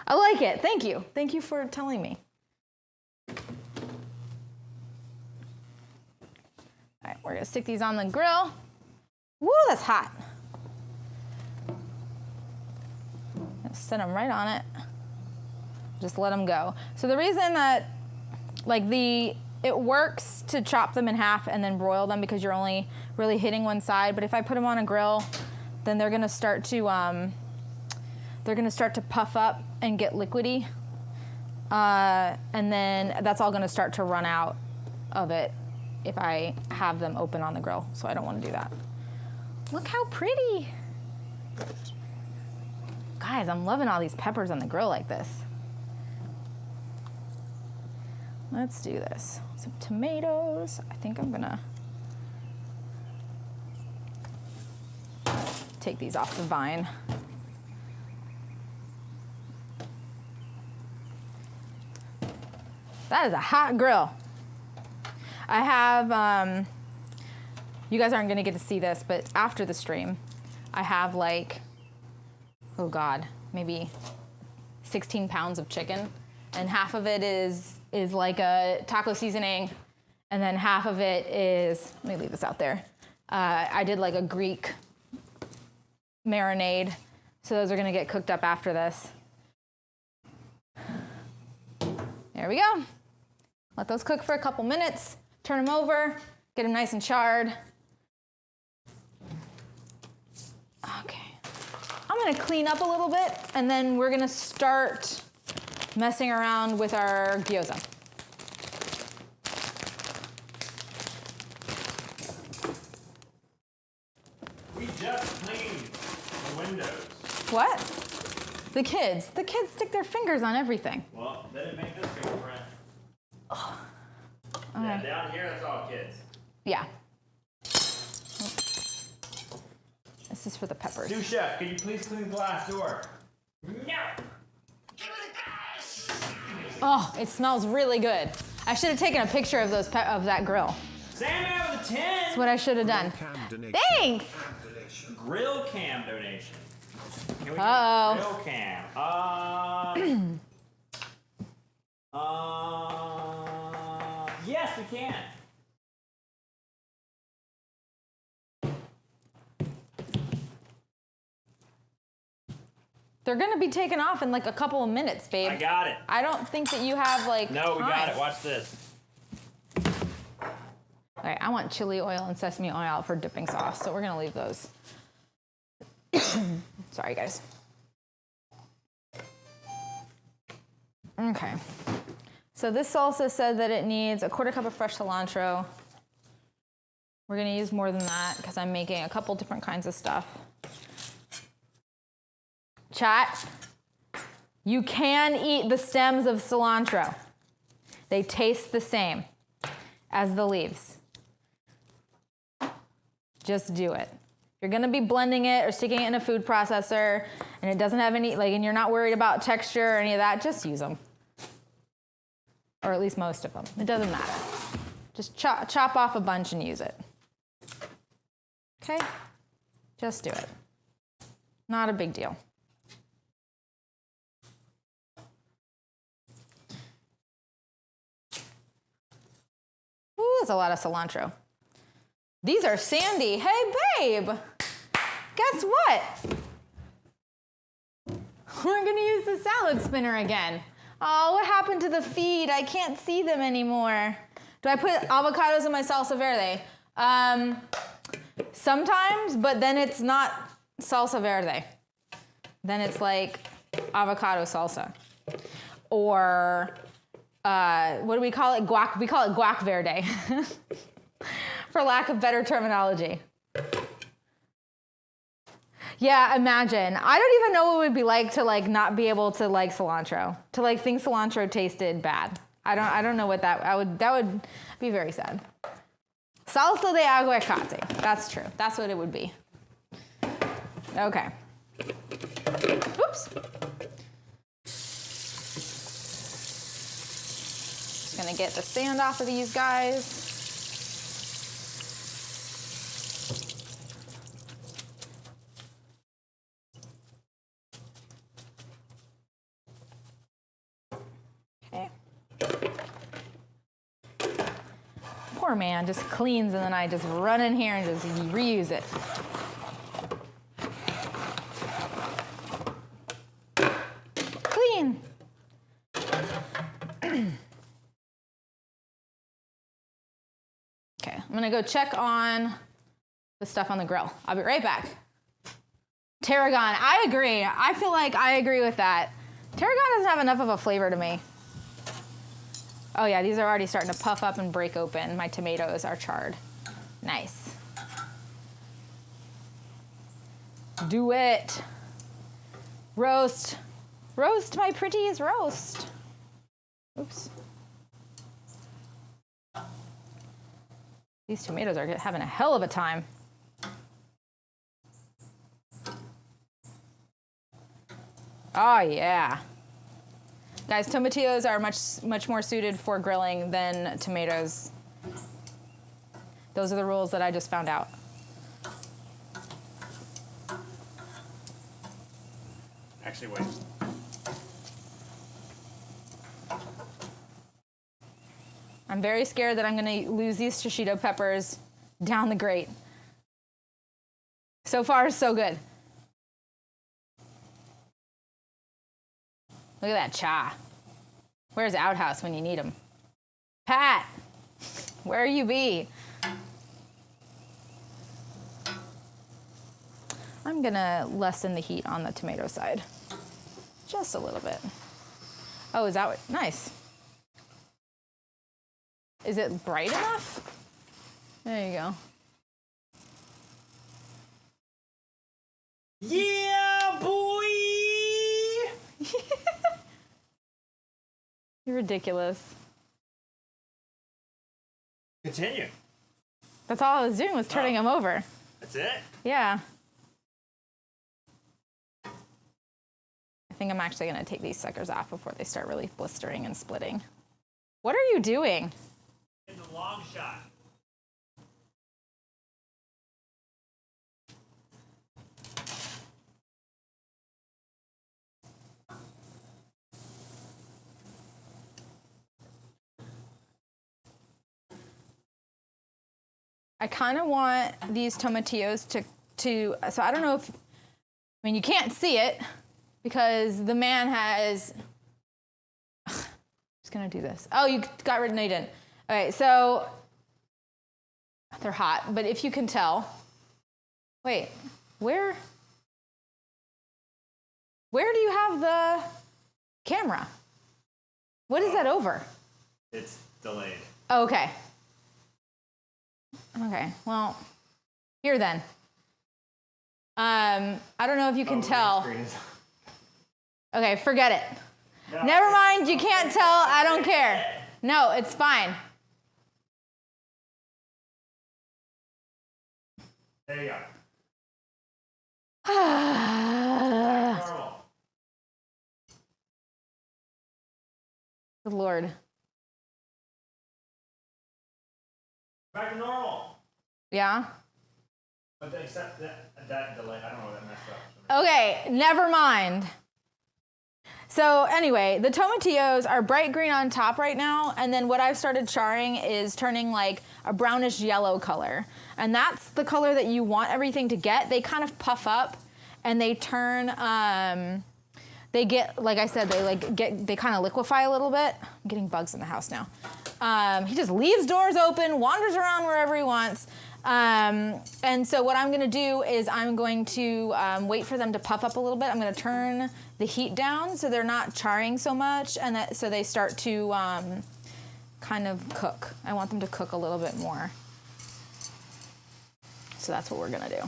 A: I like it. Thank you. Thank you for telling me. All right, we're gonna stick these on the grill. Woo, that's hot. Set them right on it. Just let them go. So the reason that it works to chop them in half and then broil them because you're only really hitting one side. But if I put them on a grill, then they're gonna start to puff up and get liquidy. And then that's all gonna start to run out of it if I have them open on the grill. So I don't wanna do that. Look how pretty. Guys, I'm loving all these peppers on the grill like this. Let's do this. Some tomatoes. I think I'm gonna take these off the vine. That is a hot grill. I have, you guys aren't gonna get to see this, but after the stream, I have oh God, maybe 16 pounds of chicken. And half of it is like a taco seasoning. And then half of it is, let me leave this out there. I did like a Greek marinade. So those are gonna get cooked up after this. There we go. Let those cook for a couple minutes. Turn them over, get them nice and charred. Okay. I'm gonna clean up a little bit and then we're gonna start messing around with our gyoza.
B: We just cleaned the windows.
A: What? The kids stick their fingers on everything.
B: Well, they didn't make this fingerprint.
A: Oh.
B: Yeah, down here, that's all kids.
A: Yeah. This is for the peppers.
B: Sous chef, can you please clean the glass door? No.
A: Oh, it smells really good. I should have taken a picture of of that grill.
B: Sandman with a 10.
A: That's what I should have done. Thanks.
B: Grill cam donation. Can we
A: Uh-oh.
B: get a grill cam? Yes, we can.
A: They're gonna be taken off in like a couple of minutes, babe.
B: I got it.
A: I don't think that you have
B: No, we got
A: time.
B: it. Watch this.
A: All right, I want chili oil and sesame oil for dipping sauce, so we're gonna leave those. Sorry, guys. Okay. So this salsa said that it needs a 1/4 cup of fresh cilantro. We're gonna use more than that because I'm making a couple different kinds of stuff. Chat, you can eat the stems of cilantro. They taste the same as the leaves. Just do it. If you're gonna be blending it or sticking it in a food processor and it doesn't have any, and you're not worried about texture or any of that, just use them. Or at least most of them. It doesn't matter. Just chop off a bunch and use it. Okay? Just do it. Not a big deal. Ooh, that's a lot of cilantro. These are sandy. Hey, babe. Guess what? We're gonna use the salad spinner again. Oh, what happened to the feed? I can't see them anymore. Do I put avocados in my salsa verde? Sometimes, but then it's not salsa verde. Then it's like avocado salsa. Or, what do we call it? Guac. We call it guac verde. For lack of better terminology. Yeah, imagine. I don't even know what it would be like to not be able to like cilantro. To think cilantro tasted bad. I don't know what that would be very sad. Salsa de aguacate. That's true. That's what it would be. Okay. Oops. Just gonna get the sand off of these guys. Poor man just cleans and then I just run in here and just reuse it. Clean. Okay, I'm gonna go check on the stuff on the grill. I'll be right back. Tarragon, I agree. I feel like I agree with that. Tarragon doesn't have enough of a flavor to me. Oh yeah, these are already starting to puff up and break open. My tomatoes are charred. Nice. Do it. Roast. Roast, my pretties, roast. Oops. These tomatoes are having a hell of a time. Oh yeah. Guys, tomatillos are much more suited for grilling than tomatoes. Those are the rules that I just found out.
B: Actually, wait.
A: I'm very scared that I'm gonna lose these shishito peppers down the grate. So far, so good. Look at that cha. Where's Outhouse when you need him? Pat, where you be? I'm gonna lessen the heat on the tomato side. Just a little bit. Oh, is that what? Nice. Is it bright enough? There you go.
B: Yeah, boy!
A: You're ridiculous.
B: Continue.
A: That's all I was doing was turning them over.
B: That's it?
A: Yeah. I think I'm actually gonna take these suckers off before they start really blistering and splitting. What are you doing?
B: In the long shot.
A: I kind of want these tomatillos to, so I don't know if, I mean, you can't see it because the man has, just gonna do this. Oh, you got rid of, no you didn't. Okay, so they're hot, but if you can tell, wait, where do you have the camera? What is that over?
B: It's delayed.
A: Oh, okay. Okay, well, here then. I don't know if you can tell. Okay, forget it.
B: No,
A: Never mind, you can't tell, I don't care. No, it's fine.
B: There you go. Normal.
A: Good Lord.
B: Back to normal.
A: Yeah?
B: But except that delay, I don't know what that messed up.
A: Okay, never mind. So anyway, the tomatillos are bright green on top right now, and then what I've started charring is turning like a brownish yellow color. And that's the color that you want everything to get. They kind of puff up and they turn, they get, like I said, they kind of liquefy a little bit. I'm getting bugs in the house now. He just leaves doors open, wanders around wherever he wants. And so what I'm gonna do is I'm going to wait for them to puff up a little bit. I'm gonna turn the heat down so they're not charring so much, and so they start to kind of cook. I want them to cook a little bit more. So that's what we're gonna do.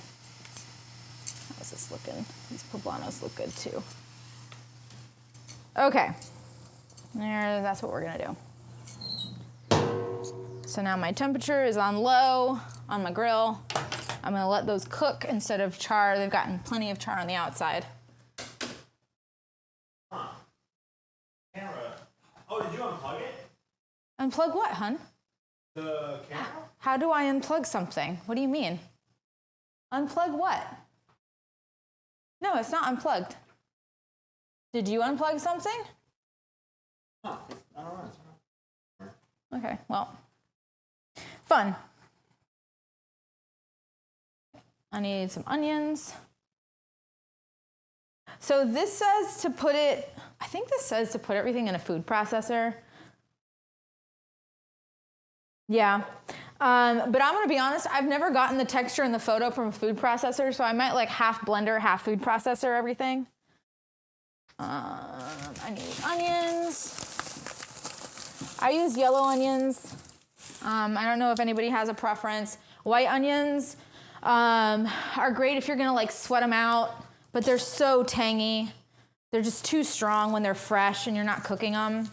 A: How's this looking? These poblanos look good too. Okay, that's what we're gonna do. So now my temperature is on low on my grill. I'm gonna let those cook instead of char. They've gotten plenty of char on the outside.
B: Huh. Camera. Oh, did you unplug it?
A: Unplug what, hun?
B: The camera?
A: How do I unplug something? What do you mean? Unplug what? No, it's not unplugged. Did you unplug something?
B: Huh. I don't know.
A: Okay, well, fun. I need some onions. So this says to put it, I think this says to put everything in a food processor. Yeah, but I'm gonna be honest, I've never gotten the texture in the photo from a food processor, so I might like half blender, half food processor everything. I need onions. I use yellow onions. I don't know if anybody has a preference. White onions are great if you're gonna like sweat them out, but they're so tangy. They're just too strong when they're fresh and you're not cooking them.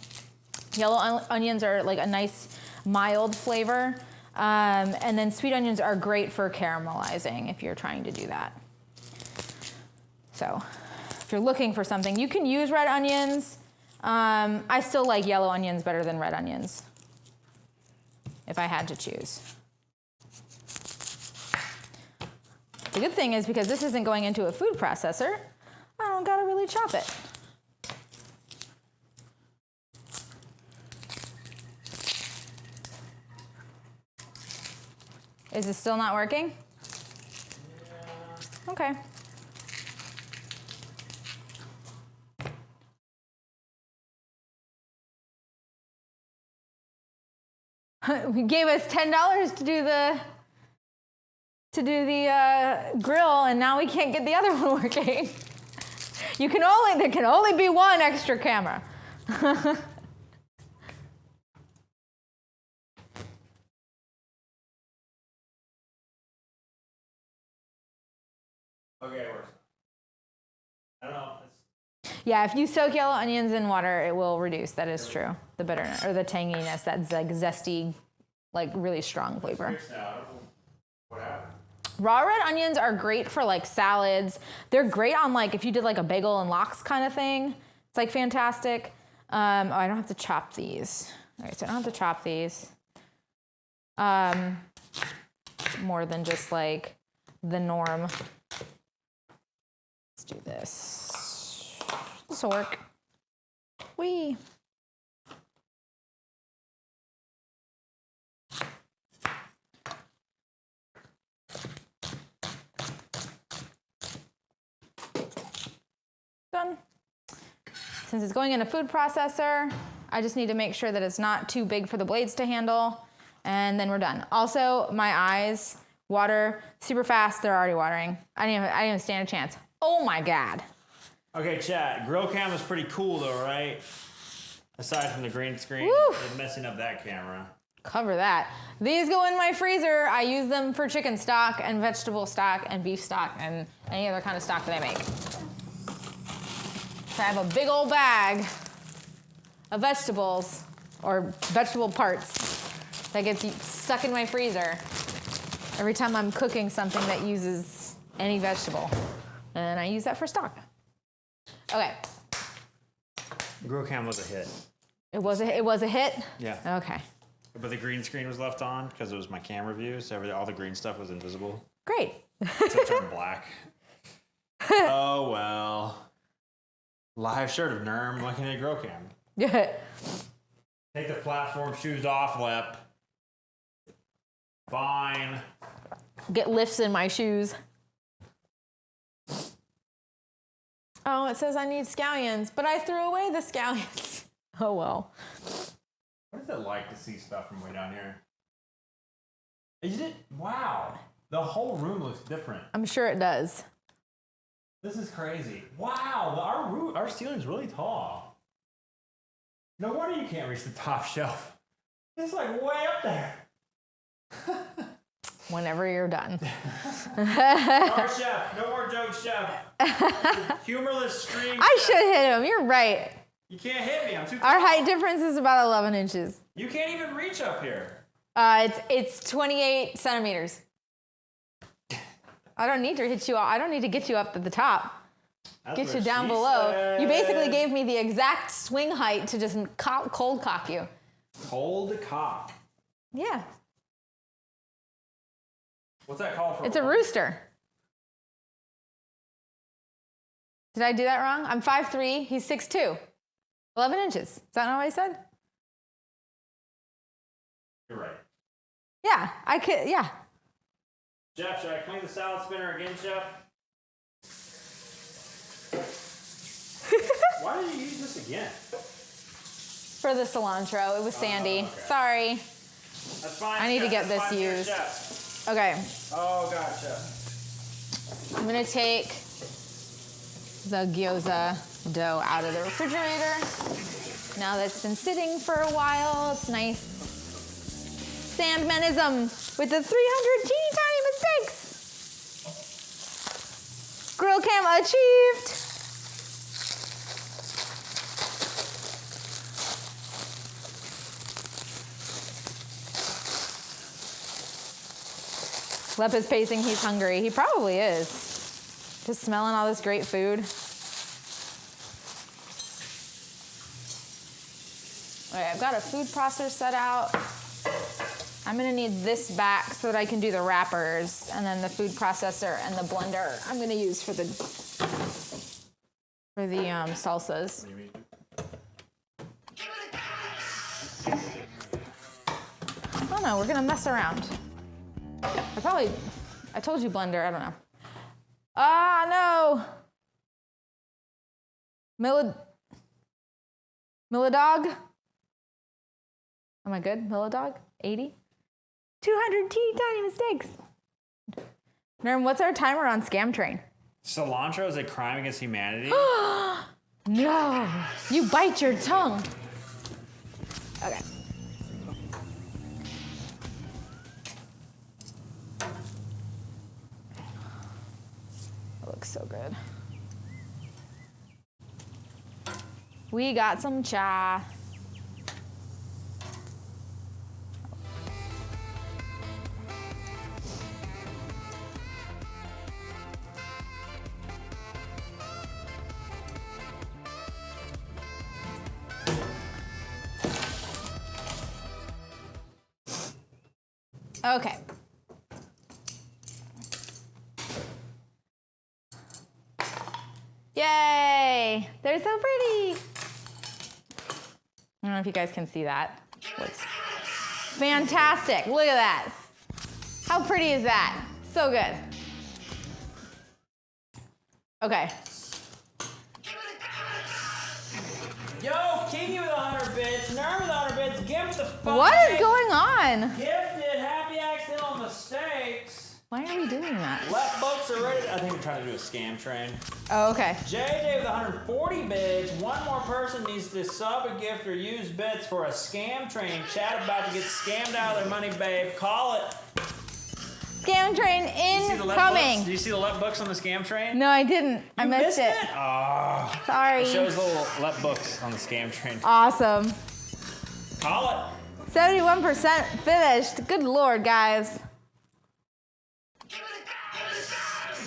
A: Yellow onions are like a nice mild flavor. And then sweet onions are great for caramelizing if you're trying to do that. So if you're looking for something, you can use red onions. I still like yellow onions better than red onions, if I had to choose. The good thing is because this isn't going into a food processor, I don't gotta really chop it. Is it still not working? Yeah. Okay. He gave us $10 to do the grill, and now we can't get the other one working. There can only be one extra camera.
B: Okay, it works. I don't know.
A: Yeah, if you soak yellow onions in water, it will reduce. That is true. The bitterness or the tanginess, that like zesty, like really strong flavor.
B: What happened?
A: Raw red onions are great for like salads. They're great on like if you did like a bagel and lox kind of thing. It's like fantastic. Oh, I don't have to chop these. All right, so I don't have to chop these. More than just like the norm. Let's do this. This will work. Whee. Done. Since it's going in a food processor, I just need to make sure that it's not too big for the blades to handle, and then we're done. Also, my eyes water super fast. They're already watering. I didn't even stand a chance. Oh my God.
B: Okay, chat. Grill cam is pretty cool though, right? Aside from the green screen, and messing up that camera.
A: Cover that. These go in my freezer. I use them for chicken stock and vegetable stock and beef stock and any other kind of stock that I make. So I have a big old bag of vegetables or vegetable parts that gets stuck in my freezer every time I'm cooking something that uses any vegetable. And I use that for stock. Okay.
B: Grill cam was a hit.
A: It was a hit?
B: Yeah.
A: Okay.
B: But the green screen was left on because it was my camera view, so all the green stuff was invisible.
A: Great.
B: So it turned black. Oh, well. Live shirt of Nerm looking at grill cam.
A: Yeah.
B: Take the platform shoes off, Lep. Fine.
A: Get lifts in my shoes. Oh, it says I need scallions, but I threw away the scallions. Oh, well.
B: What is it like to see stuff from way down here? Is it? Wow. The whole room looks different.
A: I'm sure it does.
B: This is crazy. Wow. Our ceiling's really tall. No wonder you can't reach the top shelf. It's like way up there.
A: Whenever you're done.
B: Sorry, chef. No more jokes, chef. Humorless stream.
A: I should hit him. You're right.
B: You can't hit me. I'm too
A: Our
B: tall.
A: height difference is about 11 inches.
B: You can't even reach up here.
A: It's 28 centimeters. I don't need to hit you. I don't need to get you up to the top.
B: That's
A: Get
B: what
A: you down
B: she
A: below.
B: said.
A: You basically gave me the exact swing height to just cold cock you.
B: Cold cock.
A: Yeah.
B: What's that called for?
A: It's a rooster. Did I do that wrong? I'm 5'3", he's 6'2". 11 inches. Is that not what I said?
B: You're right.
A: Yeah, I could, yeah.
B: Jeff, should I clean the salad spinner again, Chef? Why did you use this again?
A: For the cilantro, it was sandy.
B: okay.
A: Sorry.
B: That's fine.
A: I need to
B: Chef.
A: get
B: That's
A: this
B: fine, dear
A: used.
B: Chef.
A: Okay,
B: Oh, God, Chef.
A: I'm gonna take the gyoza dough out of the refrigerator. Now that it's been sitting for a while, it's nice. Sandmanism with the 300 teeny tiny mistakes. Grill cam achieved. Lep is pacing, he's hungry. He probably is. Just smelling all this great food. All right, I've got a food processor set out. I'm gonna need this back so that I can do the wrappers, and then the food processor and the blender I'm gonna use for the salsas. Oh no, we're gonna mess around. I told you blender, I don't know. Ah, no. Milladog? Am I good? Milladog? 80? 200 teeny tiny mistakes. Nerm, what's our timer on Scam Train?
B: Cilantro is a crime against humanity.
A: No, you bite your tongue. Okay. That looks so good. We got some cha. Okay. Yay! They're so pretty. I don't know if you guys can see that. Looks fantastic. Look at that. How pretty is that? So good. Okay.
B: Yo, Kingy with 100 bits, Nerm with 100 bits, Gimp with the fuck.
A: What is going on?
B: Gifted, happy accidental mistakes.
A: Why are we doing that?
B: Left books are ready. I think we're trying to do a scam train.
A: Oh, okay.
B: JJ with 140 bits. One more person needs to sub a gift or use bits for a scam train. Chat about to get scammed out of their money, babe. Call it.
A: Scam train incoming.
B: Do you see the left books on the scam train?
A: No, I didn't. I missed it.
B: Oh.
A: Sorry.
B: It shows little left books on the scam train.
A: Awesome.
B: Call it.
A: 71% finished. Good Lord, guys.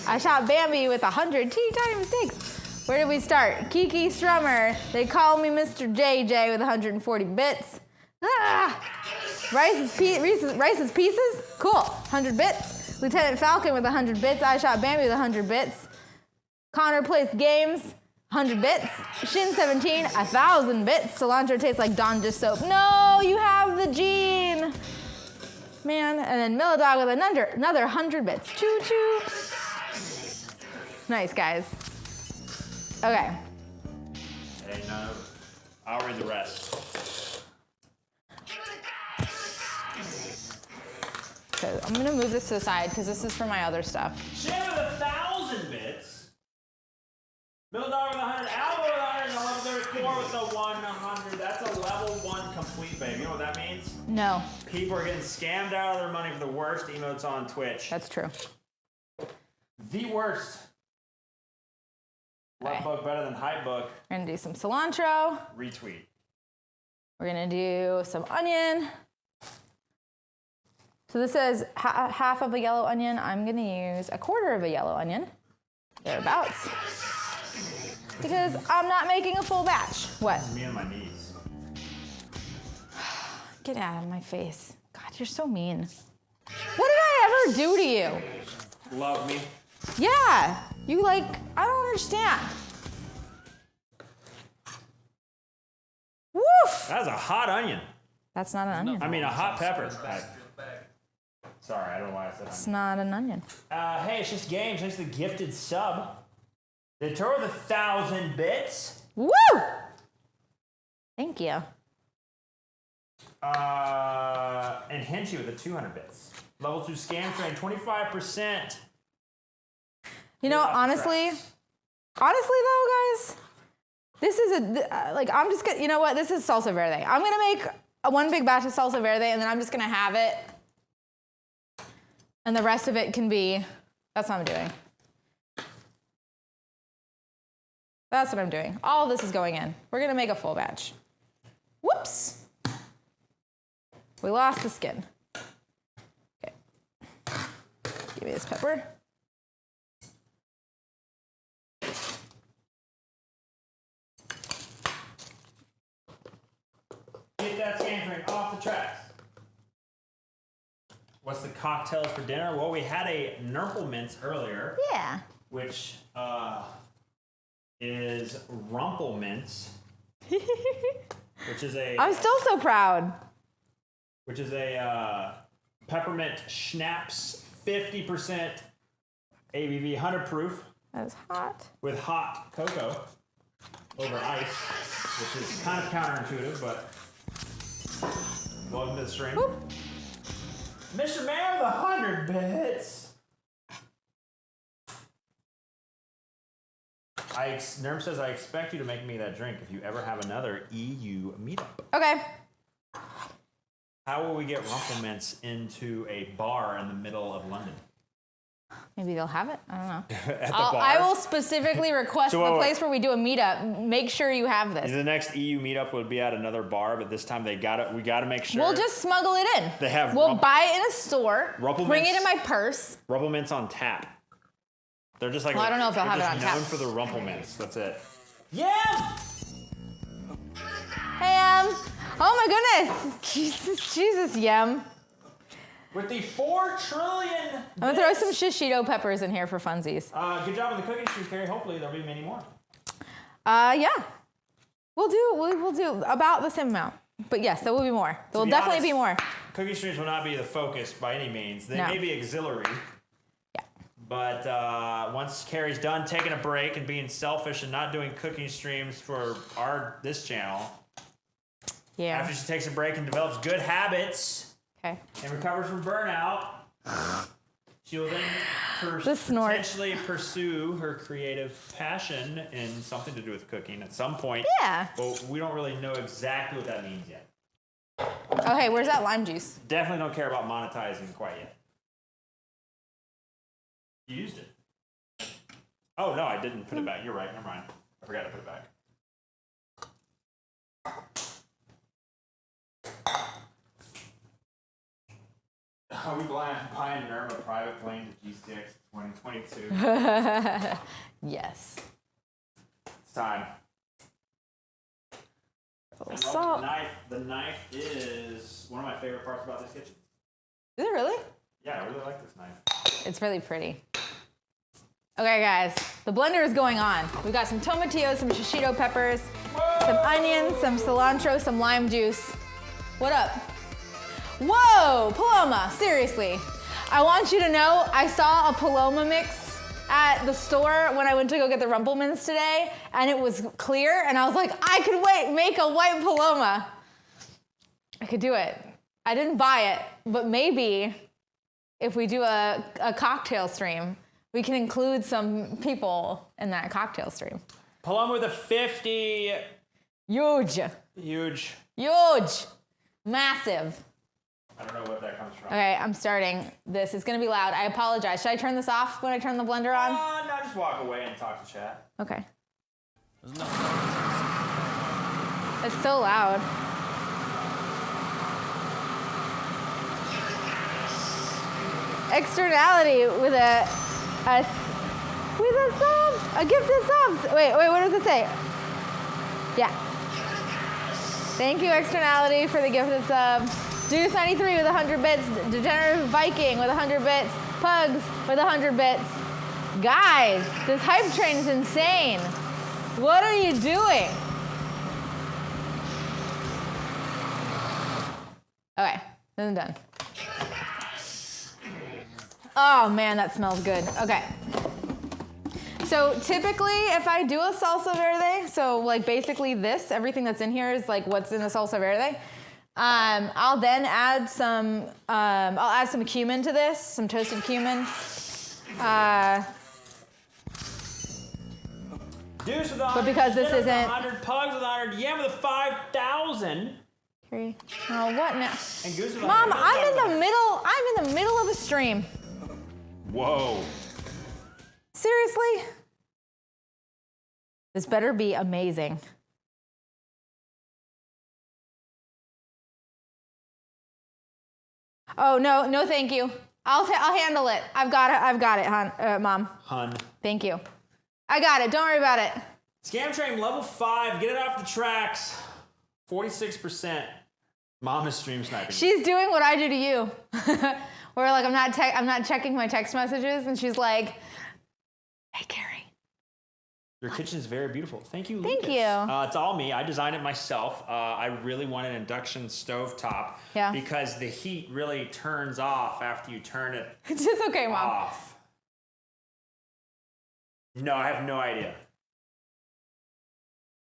A: I shot Bambi with 100 teeny tiny mistakes. Where did we start? Kiki Strummer. They call me Mr. JJ with 140 bits. Ah! Rice's Pieces? Cool. 100 bits. Lieutenant Falcon with 100 bits. I shot Bambi with 100 bits. Connor plays games. 100 bits. Shin 17, 1,000 bits. Cilantro tastes like Dawn dish soap. No, you have the gene. Man, and then Millidog with another 100 bits. Choo choo. Nice, guys. Okay.
B: Hey, no. I'll read the rest.
A: So I'm gonna move this to the side because this is for my other stuff.
B: Shin with 1,000 bits. Millidog with 100. Albo with 100. And level 34 with the 100. That's a level 1 complete, babe. You know what that means?
A: No,
B: People are getting scammed out of their money for the worst emotes on Twitch.
A: that's true.
B: The worst. What
A: Okay.
B: book better than Hype Book?
A: We're gonna do some cilantro.
B: Retweet.
A: We're gonna do some onion. So this is half of a yellow onion. I'm gonna use a quarter of a yellow onion, thereabouts. Because I'm not making a full batch. What?
B: Me and my knees.
A: Get out of my face. God, you're so mean. What did I ever do to you?
B: Love me.
A: Yeah, you like, I don't understand. Woof!
B: That's a hot onion.
A: That's not an onion.
B: I mean, a hot pepper. Sorry, I don't know why I said
A: It's
B: onion.
A: not an onion.
B: Hey, it's just games. Thanks to the gifted sub. They tore with 1,000 bits.
A: Woo! Thank you.
B: And Henchy with the 200 bits. Level 2 scam train, 25%.
A: You know,
B: Yeah,
A: honestly though, guys, this is I'm just gonna, you know what? This is salsa verde. I'm gonna make one big batch of salsa verde, and then I'm just gonna have it, and the rest of it can be. That's what I'm doing. That's what I'm doing. All of this is going in. We're gonna make a full batch. Whoops. We lost the skin. Okay. Give me this pepper.
B: Get that scam train off the tracks. What's the cocktails for dinner? Well, we had a Nurple Mints earlier,
A: Yeah.
B: which is Rumple Mints, which is a
A: I'm still so proud.
B: peppermint schnapps, 50% ABV, 100 proof,
A: That is hot.
B: with hot cocoa over ice, which is kind of counterintuitive, but welcome to the stream.
A: Boop.
B: Mr. Man with 100 bits. Nerm says, I expect you to make me that drink if you ever have another EU meetup.
A: Okay.
B: How will we get Rumplemints into a bar in the middle of London?
A: Maybe they'll have it. I don't know.
B: At the
A: I
B: bar?
A: will specifically request
B: So
A: the
B: what-
A: place where we do a meetup. Make sure you have this.
B: The next EU meetup would be at another bar, but this time we gotta make sure.
A: We'll just smuggle it in.
B: They have
A: We'll buy it in a store.
B: Rumplemints-
A: Bring it in my purse.
B: Rumplemints on tap. They're just like.
A: Well, I don't know if they'll
B: they're
A: have it
B: just
A: on
B: known
A: tap.
B: for the Rumplemints. That's it. Yeah.
A: Ham. Oh my goodness. Jesus, Yum.
B: With the 4 trillion.
A: I'm gonna throw some shishito peppers in here for funsies.
B: Good job on the cooking stream, Kari. Hopefully there'll be many more.
A: Yeah. We'll do about the same amount. But yes, there will be more. There will
B: be
A: definitely
B: honest,
A: be more.
B: Cooking streams will not be the focus by any means. They
A: No.
B: may be auxiliary.
A: Yeah.
B: But once Kari's done taking a break and being selfish and not doing cooking streams for this channel,
A: Yeah.
B: after she takes a break and develops good habits
A: Okay.
B: and recovers from burnout, she'll then
A: The snort.
B: potentially pursue her creative passion in something to do with cooking at some point.
A: Yeah.
B: But we don't really know exactly what that means yet.
A: Oh, hey, where's that lime juice?
B: Definitely don't care about monetizing quite yet. You used it. Oh, no, I didn't put it back. You're right. Never mind. I forgot to put it back. we buying Nerma private plane to G6 2022.
A: Yes.
B: It's time. And
A: Salt.
B: the knife is one of my favorite parts about this kitchen.
A: Is it really?
B: Yeah, I really like this knife.
A: It's really pretty. Okay, guys, the blender is going on. We got some tomatillos, some shishito peppers, some onions, some cilantro, some lime juice. What up? Whoa, Paloma, seriously. I want you to know I saw a Paloma mix at the store when I went to go get the Rumplemans today, and it was clear, and I was like, I could make a white Paloma. I could do it. I didn't buy it, but maybe if we do a cocktail stream, we can include some people in that cocktail stream.
B: Paloma with a 50.
A: Huge.
B: Huge.
A: Huge. Massive.
B: I don't know what that comes from.
A: Okay, I'm starting this. It's gonna be loud. I apologize. Should I turn this off when I turn the blender on?
B: No, just walk away and talk to chat.
A: Okay. It's so loud. Externality with a sub, a gift of subs. Wait, what does it say? Yeah. Thank you, Externality, for the gift of sub. Deuce93 with 100 bits. Degenerate Viking with 100 bits. Pugs with 100 bits. Guys, this hype train is insane. What are you doing? Okay, then I'm done. Oh man, that smells good. Okay. So typically if I do a salsa verde, so like basically this, everything that's in here is like what's in the salsa verde. I'll then add some, I'll add some cumin to this, some toasted cumin.
B: Deuce with 100,
A: But because this
B: Jenner with
A: isn't-
B: 100, Pugs with 100, Yam with 5,000.
A: Oh, what now?
B: And Goose with 100.
A: Mom, I'm in the middle of a stream.
B: Whoa.
A: Seriously? This better be amazing. Oh, no, thank you. I'll handle it. I've got it, Mom.
B: Hun.
A: Thank you. I got it. Don't worry about it.
B: Scam Train level 5. Get it off the tracks. 46%. Mom is stream sniping.
A: She's doing what I do to you. Where like I'm not checking my text messages, and she's like, "Hey, Kari."
B: Your kitchen is very beautiful. Thank you,
A: Thank
B: Lucas.
A: you.
B: It's all me. I designed it myself. I really want an induction stove top.
A: Yeah.
B: Because the heat really turns off after you turn it
A: It's just okay, Mom.
B: off. No, I have no idea.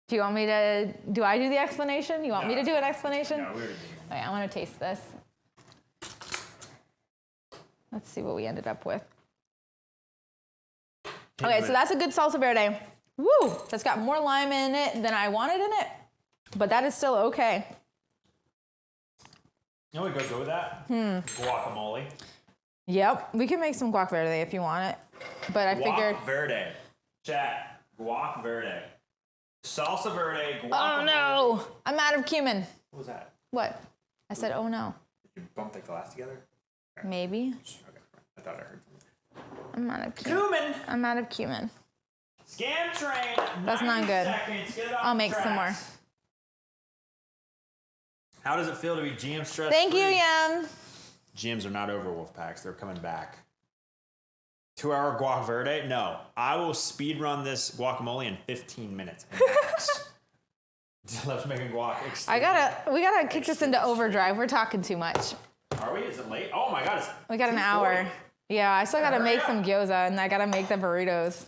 A: Do you want me to? Do I do the explanation? You want me to do an explanation?
B: No, we already did.
A: Okay, I want to taste this. Let's see what we ended up with. Okay, so that's a good salsa verde. Woo! That's got more lime in it than I wanted in it, but that is still okay.
B: You know what would go with that? Guacamole.
A: Yep, we can make some guac verde if you want it, but I figured.
B: Guac verde. Chat. Guac verde. Salsa verde.
A: Oh
B: Guacamole.
A: no! I'm out of cumin.
B: What was that?
A: What? I said, oh no.
B: Did you bump the glass together?
A: Maybe.
B: Okay. I thought I heard something.
A: I'm out of cumin.
B: Cumin.
A: I'm out of cumin.
B: Scam train.
A: That's not
B: 90
A: good.
B: Seconds. Get it off
A: I'll
B: the
A: make some more.
B: tracks. How does it feel to be GM stress?
A: Thank you, Yum.
B: GMs are not over, Wolfpacks. They're coming back. 2-hour guac verde? No. I will speed run this guacamole in 15 minutes. Loves making guac.
A: We gotta kick this into overdrive. We're talking too much.
B: Are we? Is it late? Oh my god, it's
A: We got an
B: 2:40.
A: hour. Yeah, I still gotta
B: Hurry
A: make
B: up.
A: some gyoza and I gotta make the burritos.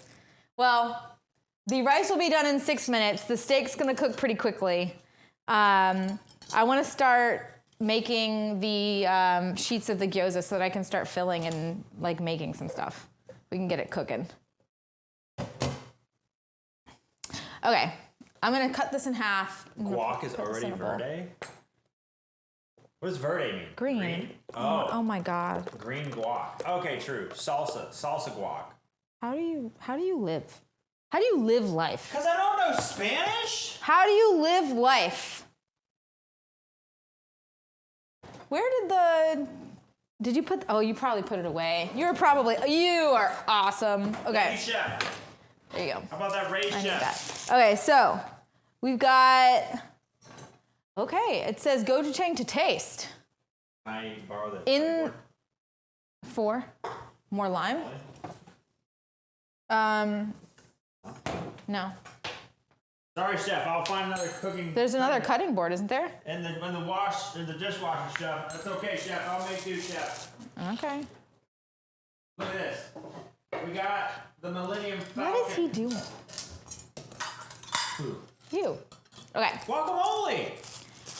A: Well, the rice will be done in 6 minutes. The steak's gonna cook pretty quickly. I wanna start making the sheets of the gyoza so that I can start filling and like making some stuff. We can get it cooking. Okay, I'm gonna cut this in half. I'm gonna
B: Guac is
A: put this
B: already
A: in a bowl.
B: verde? What does verde mean?
A: Green.
B: Oh,
A: Oh my God.
B: green guac. Okay, true. Salsa guac.
A: How do you live? How do you live life?
B: Because I don't know Spanish?
A: How do you live life? Where did the Did you put, oh, you probably put it away. You are awesome. Okay,
B: Hey, chef.
A: there you go.
B: How about that raised
A: I need
B: chef?
A: that. Okay, so we've got, okay, it says Goju-Chang to taste.
B: Can I borrow that?
A: In 4, more lime. No.
B: Sorry, chef. I'll find another cooking.
A: There's another cutting board, isn't there?
B: And the dishwasher, chef. That's okay, chef. I'll make do, chef.
A: Okay.
B: Look at this. We got the Millennium Falcon.
A: What is he doing?
B: Who?
A: You. Okay.
B: Guacamole.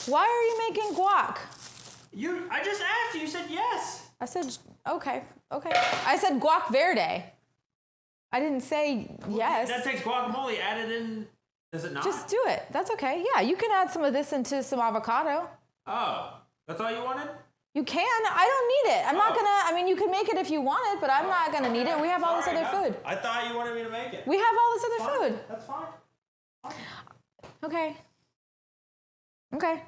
A: Why are you making guac?
B: I just asked you. You said yes.
A: I said, okay. I said guac verde. I didn't say yes.
B: That takes guacamole. Add it in. Does it not?
A: Just do it. That's okay. Yeah, you can add some of this into some avocado.
B: Oh, that's all you wanted?
A: You can. I don't need it. I'm not gonna, I mean, you can make it if you want it, but I'm not gonna need it. We have all this
B: Sorry,
A: other food.
B: I thought you wanted me to make it.
A: We have all this other
B: Fine.
A: food.
B: That's fine.
A: Okay. Okay.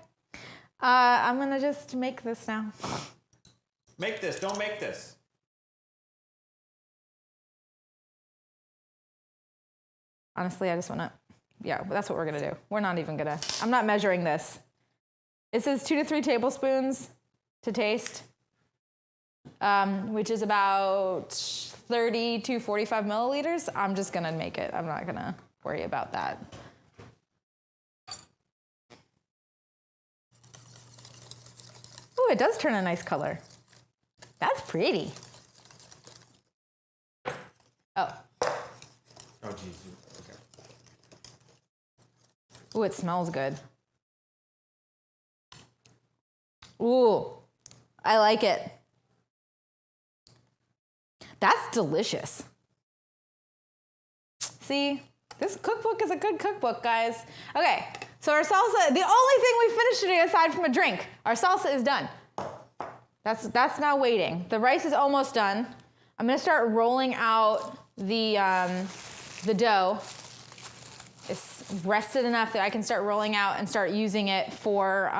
A: I'm gonna just make this now.
B: Make this. Don't make this.
A: Honestly, I just wanna, yeah, that's what we're gonna do. We're not even gonna, I'm not measuring this. It says 2 to 3 tablespoons to taste, which is about 30 to 45 milliliters. I'm just gonna make it. I'm not gonna worry about that. Ooh, it does turn a nice color. That's pretty. Oh.
B: Oh, jeez. Okay.
A: Ooh, it smells good. Ooh, I like it. That's delicious. See, this cookbook is a good cookbook, guys. Okay, so our salsa, the only thing we finished today aside from a drink, our salsa is done. That's now waiting. The rice is almost done. I'm gonna start rolling out the dough. It's rested enough that I can start rolling out and start using it for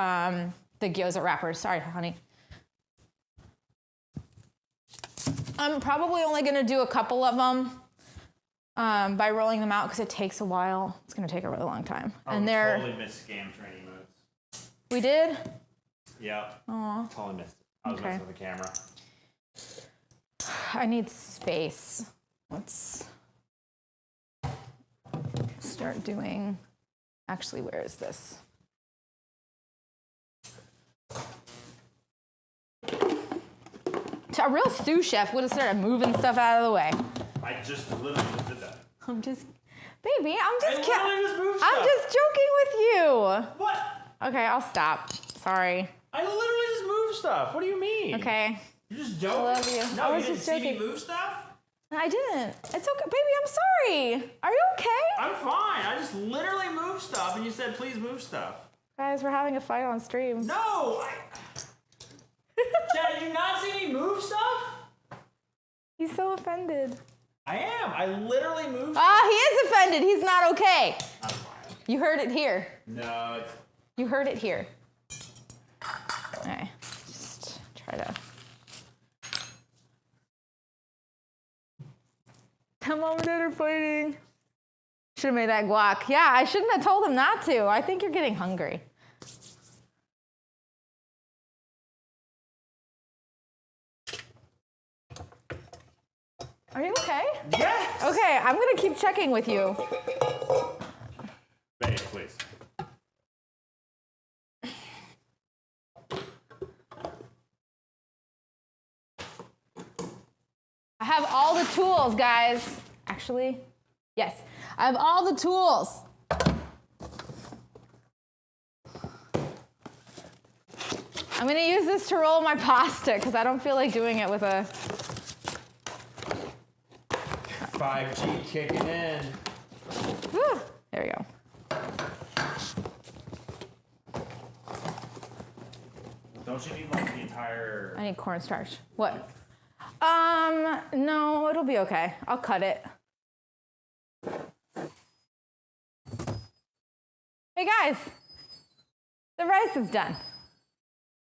A: the gyoza wrappers. Sorry, honey. I'm probably only gonna do a couple of them by rolling them out because it takes a while. It's gonna take a really long time.
B: And they're totally missed scam training modes.
A: We did?
B: Yep.
A: Aw.
B: Totally missed it. I was messing with the camera.
A: I need space. Let's start doing, actually, where is this? A real sous chef would have started moving stuff out of the way.
B: I just literally just did that.
A: I'm just, baby, I'm just
B: literally just moved
A: I'm
B: stuff.
A: just joking with you.
B: What?
A: Okay, I'll stop. Sorry.
B: I literally just moved stuff. What do you mean?
A: Okay.
B: You're just joking?
A: I love you.
B: No,
A: I
B: you
A: was
B: didn't
A: just
B: see me
A: joking.
B: move stuff?
A: I didn't. It's okay, baby. I'm sorry. Are you okay?
B: I'm fine. I just literally moved stuff and you said please move stuff.
A: Guys, we're having a fight on stream.
B: No! Chad, did you not see me move stuff?
A: He's so offended.
B: I am. I literally moved
A: Ah, he is offended. He's not okay.
B: I'm fine.
A: You heard it here.
B: No, it's...
A: You heard it here. Okay. Just try to. Mom and Dad are fighting. Should have made that guac. Yeah, I shouldn't have told him not to. I think you're getting hungry. Are you okay?
B: Yes!
A: Okay, I'm gonna keep checking with you.
B: Babe, please.
A: I have all the tools, guys. Actually, yes, I have all the tools. I'm gonna use this to roll my pasta because I don't feel like doing it with a...
B: 5G kicking in.
A: Whew, there we go.
B: Don't you need like the entire...
A: I need cornstarch. What? No, it'll be okay. I'll cut it. Hey guys, the rice is done.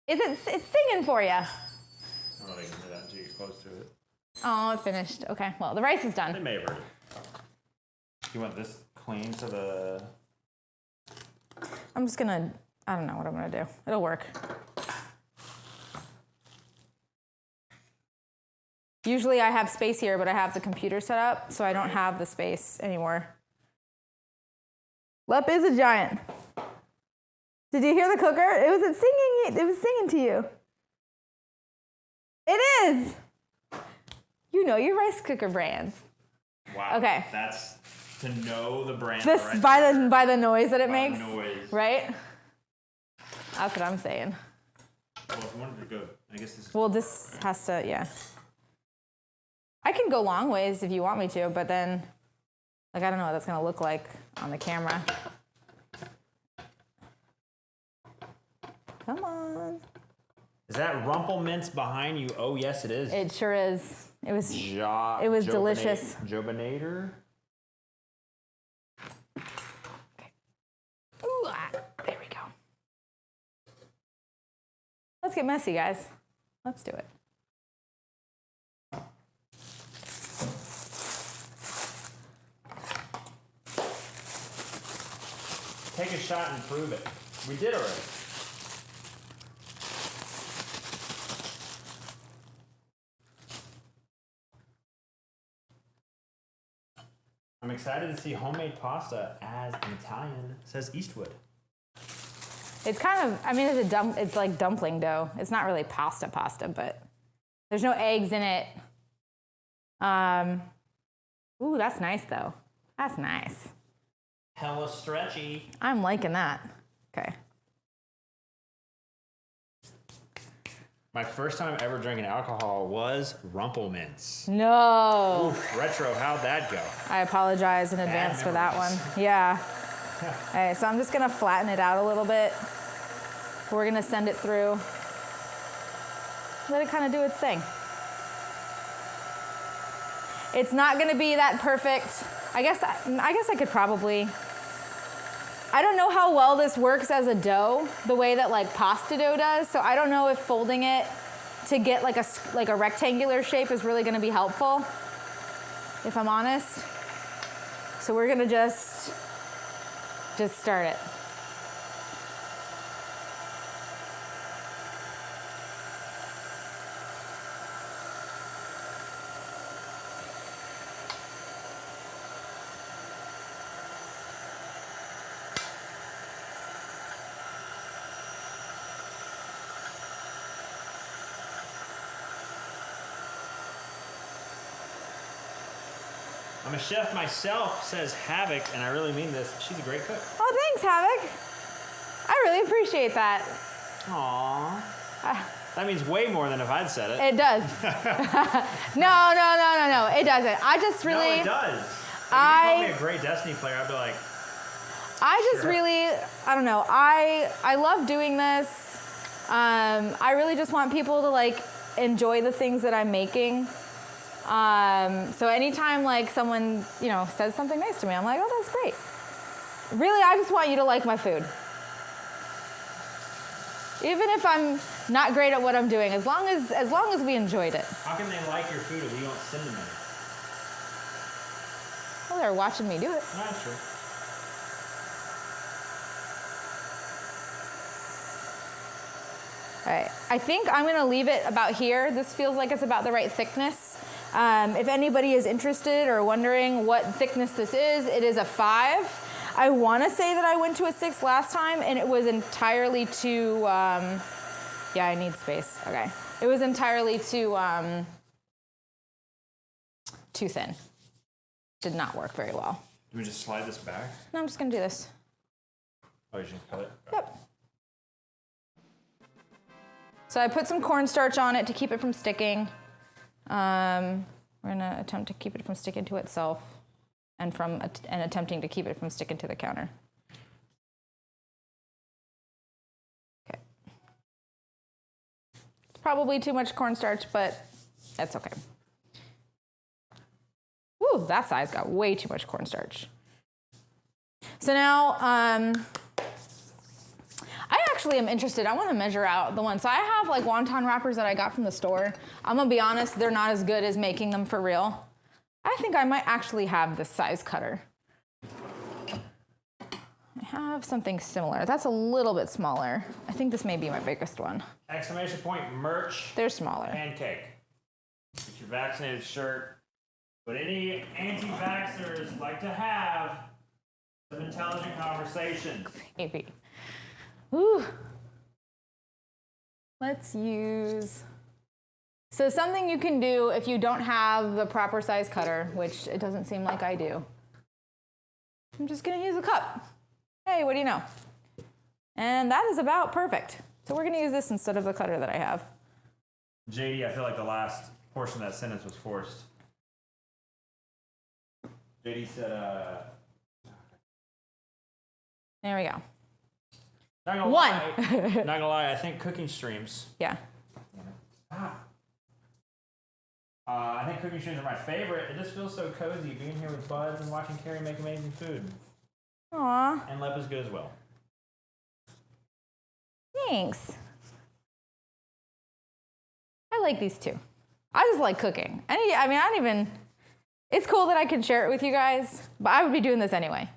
A: It's singing for you.
B: I don't know if they can hear that until you get close to it.
A: Oh, it finished. Okay, well, the rice is
B: They
A: done.
B: may have heard it. You want this clean to the...
A: I'm just gonna, I don't know what I'm gonna do. It'll work. Usually I have space here, but I have the computer set up, so I don't have the space anymore. Lep is a giant. Did you hear the cooker? It was singing to you. It is. You know your rice cooker brands.
B: Wow.
A: Okay.
B: That's to know the brand.
A: This
B: right
A: by the noise that it
B: by
A: makes.
B: the noise.
A: Right? That's what I'm saying.
B: Well, if you wanted to go, I guess this is...
A: Well, this has to, yeah. I can go long ways if you want me to, but then, like, I don't know what that's gonna look like on the camera. Come on.
B: Is that Rumple Mince behind you? Oh, yes, it is.
A: It sure is. It was
B: It
A: delicious.
B: Jobinator.
A: Ooh, there we go. Let's get messy, guys. Let's do it.
B: Take a shot and prove it. We did already. I'm excited to see homemade pasta as an Italian, says Eastwood.
A: It's kind of, I mean, it's like dumpling dough. It's not really pasta, but there's no eggs in it. Ooh, that's nice though. That's nice.
B: Hella stretchy.
A: I'm liking that. Okay.
B: My first time ever drinking alcohol was Rumple Mince.
A: No.
B: Oof, retro, how'd that go?
A: I apologize in advance for that one.
B: memories.
A: Yeah. Okay, so I'm just gonna flatten it out a little bit. We're gonna send it through. Let it kind of do its thing. It's not gonna be that perfect. I guess I could probably. I don't know how well this works as a dough, the way that like pasta dough does. So I don't know if folding it to get like a rectangular shape is really gonna be helpful, if I'm honest. So we're gonna just start it.
B: I'm a chef myself, says Havoc, and I really mean this. She's a great cook.
A: Oh, thanks, Havoc. I really appreciate that.
B: Aww. That means way more than if I'd said it.
A: It does. No. It doesn't. I just really.
B: No, it does. Like, if you called me a great Destiny player, I'd be like,
A: I just
B: sure.
A: really, I don't know. I love doing this. I really just want people to like enjoy the things that I'm making. So anytime like someone, says something nice to me, I'm like, oh, that's great. Really, I just want you to like my food. Even if I'm not great at what I'm doing, as long as we enjoyed it.
B: how can they like your food if you don't send them any?
A: Well, they're watching me do it.
B: No, that's true.
A: All right, I think I'm gonna leave it about here. This feels like it's about the right thickness. If anybody is interested or wondering what thickness this is, it is a 5. I wanna say that I went to a 6 last time and it was entirely too, yeah, I need space, okay. It was entirely too thin. Did not work very well.
B: Do we just slide this back?
A: No, I'm just gonna do this.
B: Oh, you should cut it?
A: Yep. So I put some cornstarch on it to keep it from sticking. We're gonna attempt to keep it from sticking to itself and attempting to keep it from sticking to the counter. Okay. It's probably too much cornstarch, but that's okay. Woo, that size got way too much cornstarch. So now, I actually am interested. I want to measure out the one. So I have like wonton wrappers that I got from the store. I'm gonna be honest, they're not as good as making them for real. I think I might actually have this size cutter. I have something similar. That's a little bit smaller. I think this may be my biggest one.
B: Exclamation point, merch.
A: They're smaller.
B: Pancake. Get your vaccinated shirt. But any anti-vaxxers like to have some intelligent conversation.
A: Maybe. Ooh. Let's use... So something you can do if you don't have the proper size cutter, which it doesn't seem like I do. I'm just gonna use a cup. Hey, what do you know? And that is about perfect. So we're gonna use this instead of the cutter that I have.
B: JD, I feel like the last portion of that sentence was forced. JD said,
A: There we go.
B: not gonna
A: One.
B: lie, not gonna lie, I think cooking streams.
A: Yeah.
B: I think cooking streams are my favorite. It just feels so cozy being here with buds and watching Kari make amazing food.
A: Aw,
B: And Lep is good as well.
A: thanks. I like these too. I just like cooking. I mean, I don't even... It's cool that I can share it with you guys, but I would be doing this anyway.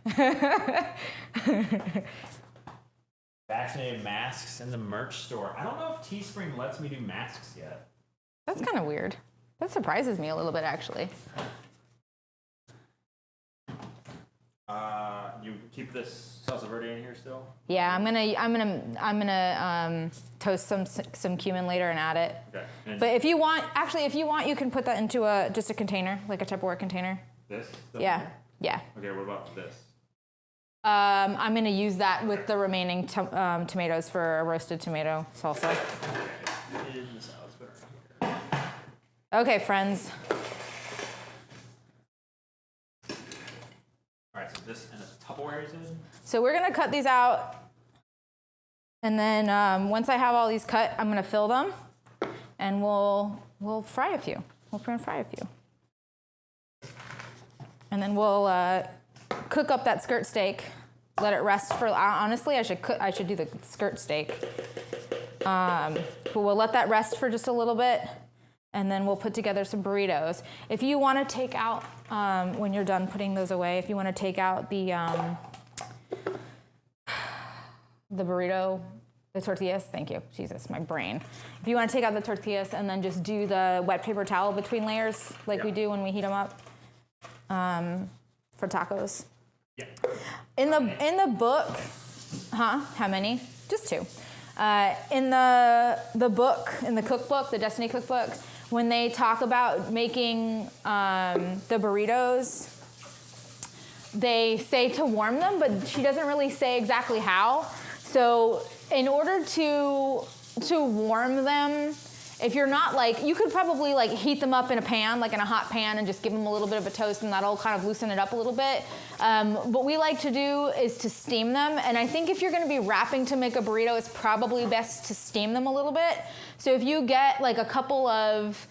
B: Vaccinated masks in the merch store. I don't know if Teespring lets me do masks yet.
A: That's kind of weird. That surprises me a little bit, actually.
B: You keep this salsa verde in here still?
A: Yeah, I'm gonna toast some cumin later and add it.
B: Okay. And
A: But if you want, you can put that into just a container, like a Tupperware container.
B: this? Still
A: Yeah,
B: in here?
A: yeah.
B: Okay, what about this?
A: I'm gonna use that with the remaining tomatoes for a roasted tomato salsa.
B: In the salad splitter here.
A: Okay, friends.
B: All right, so this and a Tupperware is in.
A: So we're gonna cut these out, and then once I have all these cut, I'm gonna fill them, and we'll fry a few. We'll pan fry a few, and then we'll cook up that skirt steak. Let it rest for. Honestly, I should do the skirt steak, but we'll let that rest for just a little bit, and then we'll put together some burritos. If you want to take out when you're done putting those away, if you want to take out the burrito, the tortillas, thank you. Jesus, my brain. If you want to take out the tortillas and then just do the wet paper towel between layers like we do when we heat them up for tacos.
B: Yeah.
A: In the book, how many? Just 2. In the book, in the cookbook, the Destiny cookbook, when they talk about making the burritos, they say to warm them, but she doesn't really say exactly how. So in order to warm them, if you're not you could probably heat them up in a pan, in a hot pan, and just give them a little bit of a toast, and that'll kind of loosen it up a little bit. What we like to do is to steam them, and I think if you're going to be wrapping to make a burrito, it's probably best to steam them a little bit. So if you get a couple of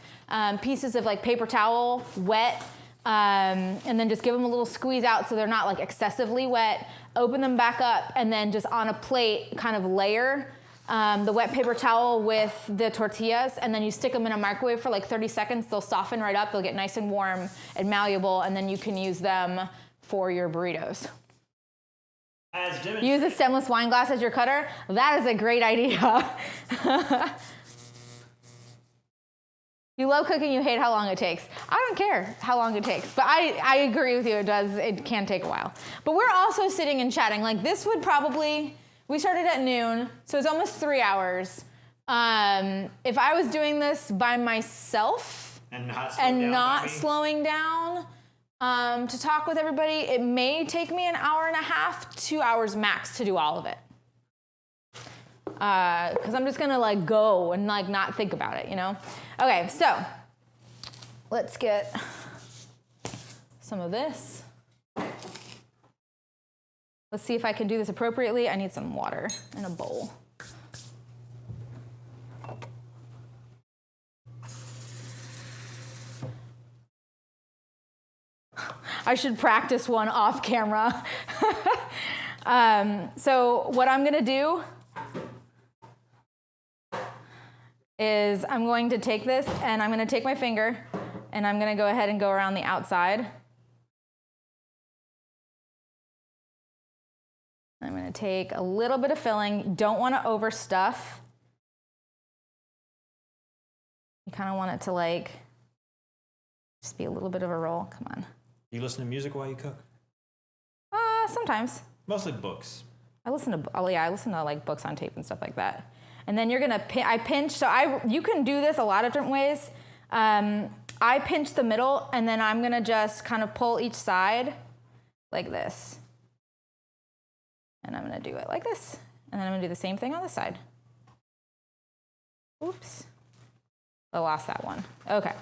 A: pieces of paper towel wet, and then just give them a little squeeze out so they're not excessively wet, open them back up, and then just on a plate kind of layer the wet paper towel with the tortillas, and then you stick them in a microwave for 30 seconds. They'll soften right up. They'll get nice and warm and malleable, and then you can use them for your burritos.
B: As demonstrated.
A: Use a stemless wine glass as your cutter. That is a great idea. You love cooking, you hate how long it takes. I don't care how long it takes, but I agree with you, it can take a while. But we're also sitting and chatting. This would probably... We started at noon, so it's almost 3 hours. If I was doing this by myself
B: And not
A: slowing down to talk with everybody, it may take me an hour and a half, 2 hours max to do all of it. Because I'm just gonna go and not think about it, Okay, so let's get some of this. Let's see if I can do this appropriately. I need some water in a bowl. I should practice one off camera. So what I'm gonna do is I'm going to take this and I'm going to take my finger and I'm going to go ahead and go around the outside. I'm going to take a little bit of filling. You don't want to overstuff. You kind of want it to like just be a little bit of a roll. Come on.
B: You listen to music while you cook?
A: Sometimes.
B: Mostly books.
A: I listen to like books on tape and stuff like that. And then you're gonna I pinch. So you can do this a lot of different ways. I pinch the middle, and then I'm gonna just kind of pull each side like this. And I'm gonna do it like this, and then I'm gonna do the same thing on this side. Oops, I lost that one. Okay.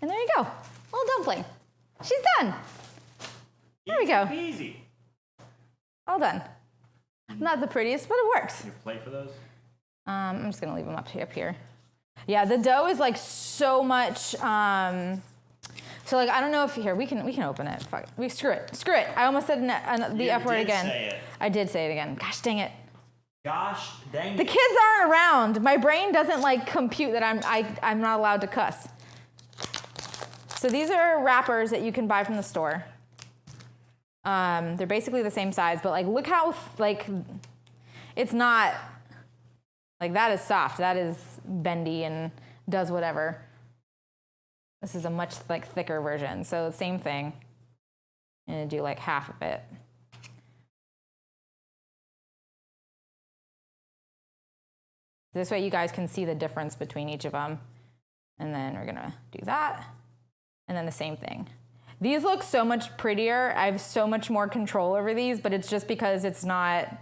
A: And there you go, little dumpling. She's done. There we go.
B: Easy.
A: All done. Not the prettiest, but it works.
B: You plate for those?
A: I'm just gonna leave them up here. Yeah, the dough is like so much. So like I don't know if here we can open it. Fuck, screw it. I almost said the F word again.
B: Say it.
A: I did say it again. Gosh dang it.
B: Gosh dang it.
A: The kids aren't around. My brain doesn't like compute that I'm not allowed to cuss. So these are wrappers that you can buy from the store. They're basically the same size, but like look how like it's not like that is soft. That is bendy and does whatever. This is a much like thicker version. So same thing. I'm gonna do like half of it. This way you guys can see the difference between each of them. And then we're gonna do that. And then the same thing. These look so much prettier. I have so much more control over these, but it's just because it's not,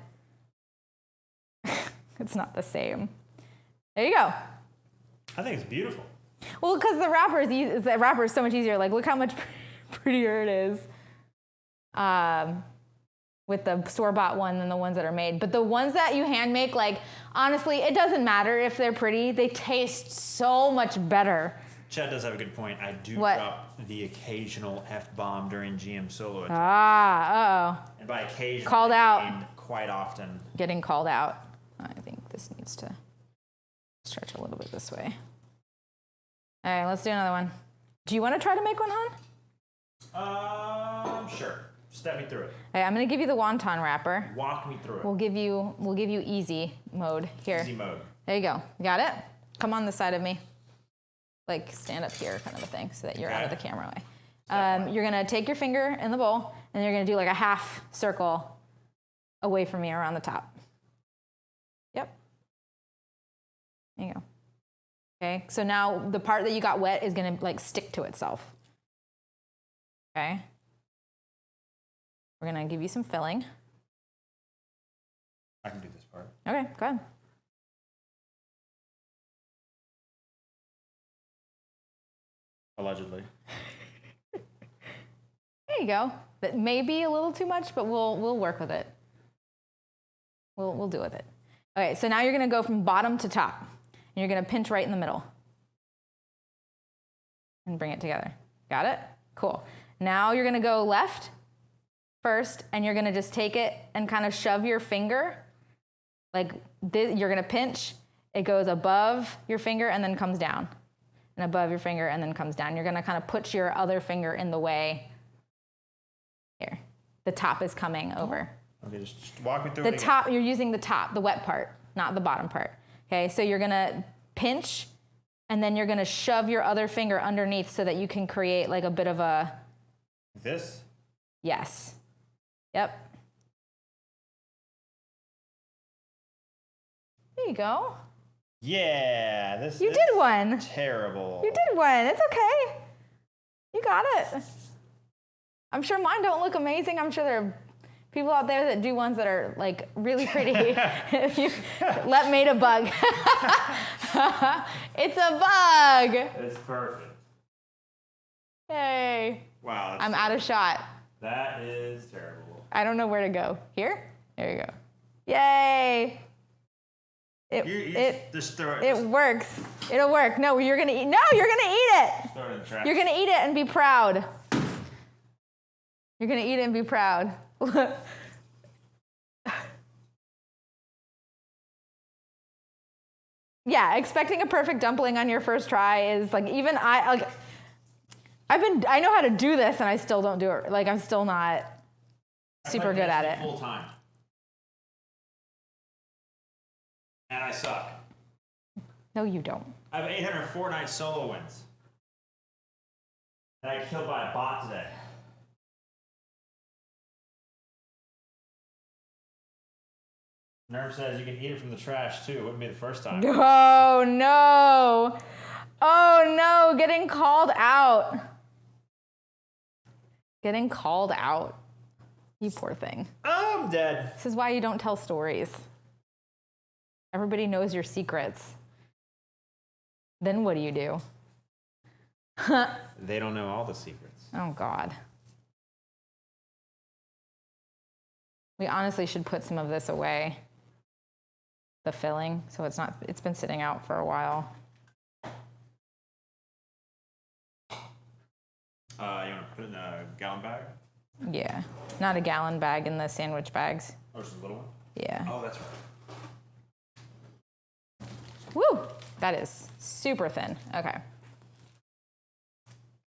A: it's not the same. There you go.
B: I think it's beautiful.
A: Well, because the wrapper is so much easier. Like, look how much prettier it is with the store-bought one than the ones that are made. But the ones that you hand make, like, honestly, it doesn't matter if they're pretty. They taste so much better.
B: Chad does have a good point. I do
A: What?
B: drop the occasional F-bomb during GM solo.
A: Uh-oh.
B: And by occasion,
A: Called out.
B: I mean quite often.
A: Getting called out. I think this needs to stretch a little bit this way. All right, let's do another one. Do you want to try to make one, hon?
B: Sure. Step me through it.
A: All right, I'm going to give you the wonton wrapper.
B: Walk me through it.
A: We'll give you easy mode here.
B: Easy mode.
A: There you go. You got it? Come on this side of me. Like stand up here kind of a thing so that you're out of the camera way. You're gonna take your finger in the bowl and you're gonna do like a half circle away from me around the top. Yep. There you go. Okay, so now the part that you got wet is gonna like stick to itself. Okay. We're gonna give you some filling.
B: I can do this part.
A: Okay, go ahead.
B: Allegedly.
A: There you go. That may be a little too much, but we'll work with it. We'll deal with it. Okay, so now you're gonna go from bottom to top. And you're gonna pinch right in the middle. And bring it together. Got it? Cool. Now you're gonna go left first, and you're gonna just take it and kind of shove your finger. Like this, you're gonna pinch. It goes above your finger and then comes down. And above your finger and then comes down. You're gonna kind of put your other finger in the way. Here, the top is coming over.
B: Okay, just walk me through
A: The
B: it again.
A: top, you're using the top, the wet part, not the bottom part. Okay, so you're gonna pinch and then you're gonna shove your other finger underneath so that you can create like a bit of a,
B: This?
A: yes. Yep. There you go.
B: Yeah, this
A: You
B: is
A: did one.
B: terrible.
A: You did one. It's okay. You got it. I'm sure mine don't look amazing. I'm sure there are people out there that do ones that are like really pretty. Let made a bug. It's a bug.
B: It's perfect.
A: Yay.
B: Wow. That's
A: I'm out of shot.
B: That is terrible.
A: I don't know where to go. Here? There you go. Yay.
B: Just throw it.
A: It works. It'll work. No, you're gonna eat. No, you're gonna eat it.
B: Throw it in the trash.
A: You're gonna eat it and be proud. You're gonna eat it and be proud. Yeah, expecting a perfect dumpling on your first try is like, even I know how to do this and I still don't do it. Like, I'm still not super good at it.
B: Full time. And I suck.
A: No, you don't.
B: I have 804 night solo wins. And I got killed by a bot today. Nerve says you can eat it from the trash too. It wouldn't be the first time.
A: Oh, no. Oh, no. Getting called out. Getting called out. You poor thing.
B: I'm dead.
A: This is why you don't tell stories. Everybody knows your secrets. Then what do you do?
B: They don't know all the secrets.
A: Oh, God. We honestly should put some of this away. The filling, so it's been sitting out for a while.
B: You want to put it in a gallon bag?
A: Yeah, not a gallon bag in the sandwich bags.
B: Oh, just a little one?
A: Yeah.
B: Oh, that's right.
A: Woo! That is super thin. Okay.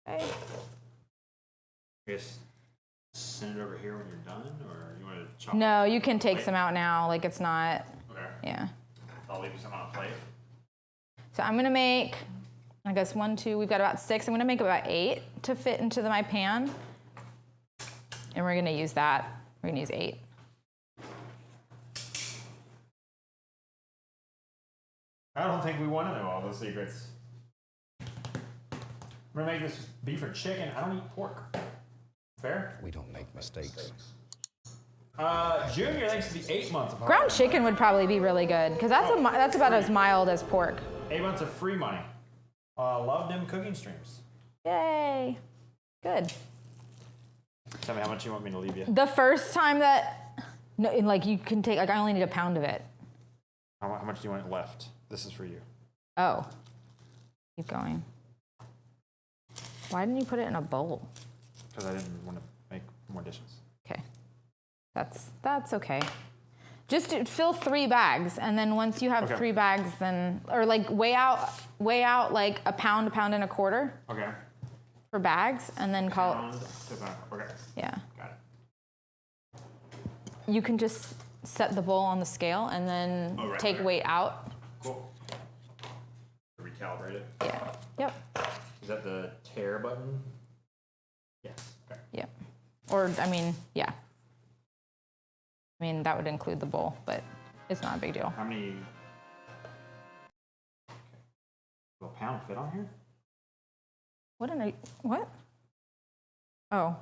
A: Okay.
B: I guess send it over here when you're done, or you want to chop
A: No,
B: it?
A: you can take some out now. Like, it's not.
B: Okay.
A: Yeah.
B: I'll leave you some on a plate.
A: So I'm gonna make, I guess 1, 2. We've got about 6. I'm gonna make about 8 to fit into my pan, and we're gonna use that. We're gonna use 8.
B: I don't think we want to know all the secrets. I'm gonna make this beef or chicken. I don't eat pork. Fair?
E: We don't make mistakes.
B: Junior thinks the 8 months of
A: Ground chicken would probably be really good because that's about as mild as pork.
B: 8 months of free money. Love them cooking streams.
A: Yay. Good.
B: Tell me how much you want me to leave you.
A: The first time that, no, like you can take, like I only need a pound of it.
B: How much do you want left? This is for you.
A: Oh. Keep going. Why didn't you put it in a bowl?
B: Because I didn't want to make more dishes.
A: Okay. That's okay. Just fill 3 bags, and then once you have
B: Okay.
A: 3 bags, then, or like weigh out like a pound and a quarter
B: Okay.
A: for bags, and then call it.
B: Pound to pound. Okay.
A: Yeah.
B: Got it.
A: You can just set the bowl on the scale and then
B: right,
A: take
B: right.
A: weight out.
B: Cool. Recalibrate it.
A: Yeah. Yep.
B: Is that the tear button? Yes. Okay.
A: Yep. Or, I mean, yeah. I mean, that would include the bowl, but it's not a big deal.
B: How many? Will a pound fit on here?
A: What? Oh.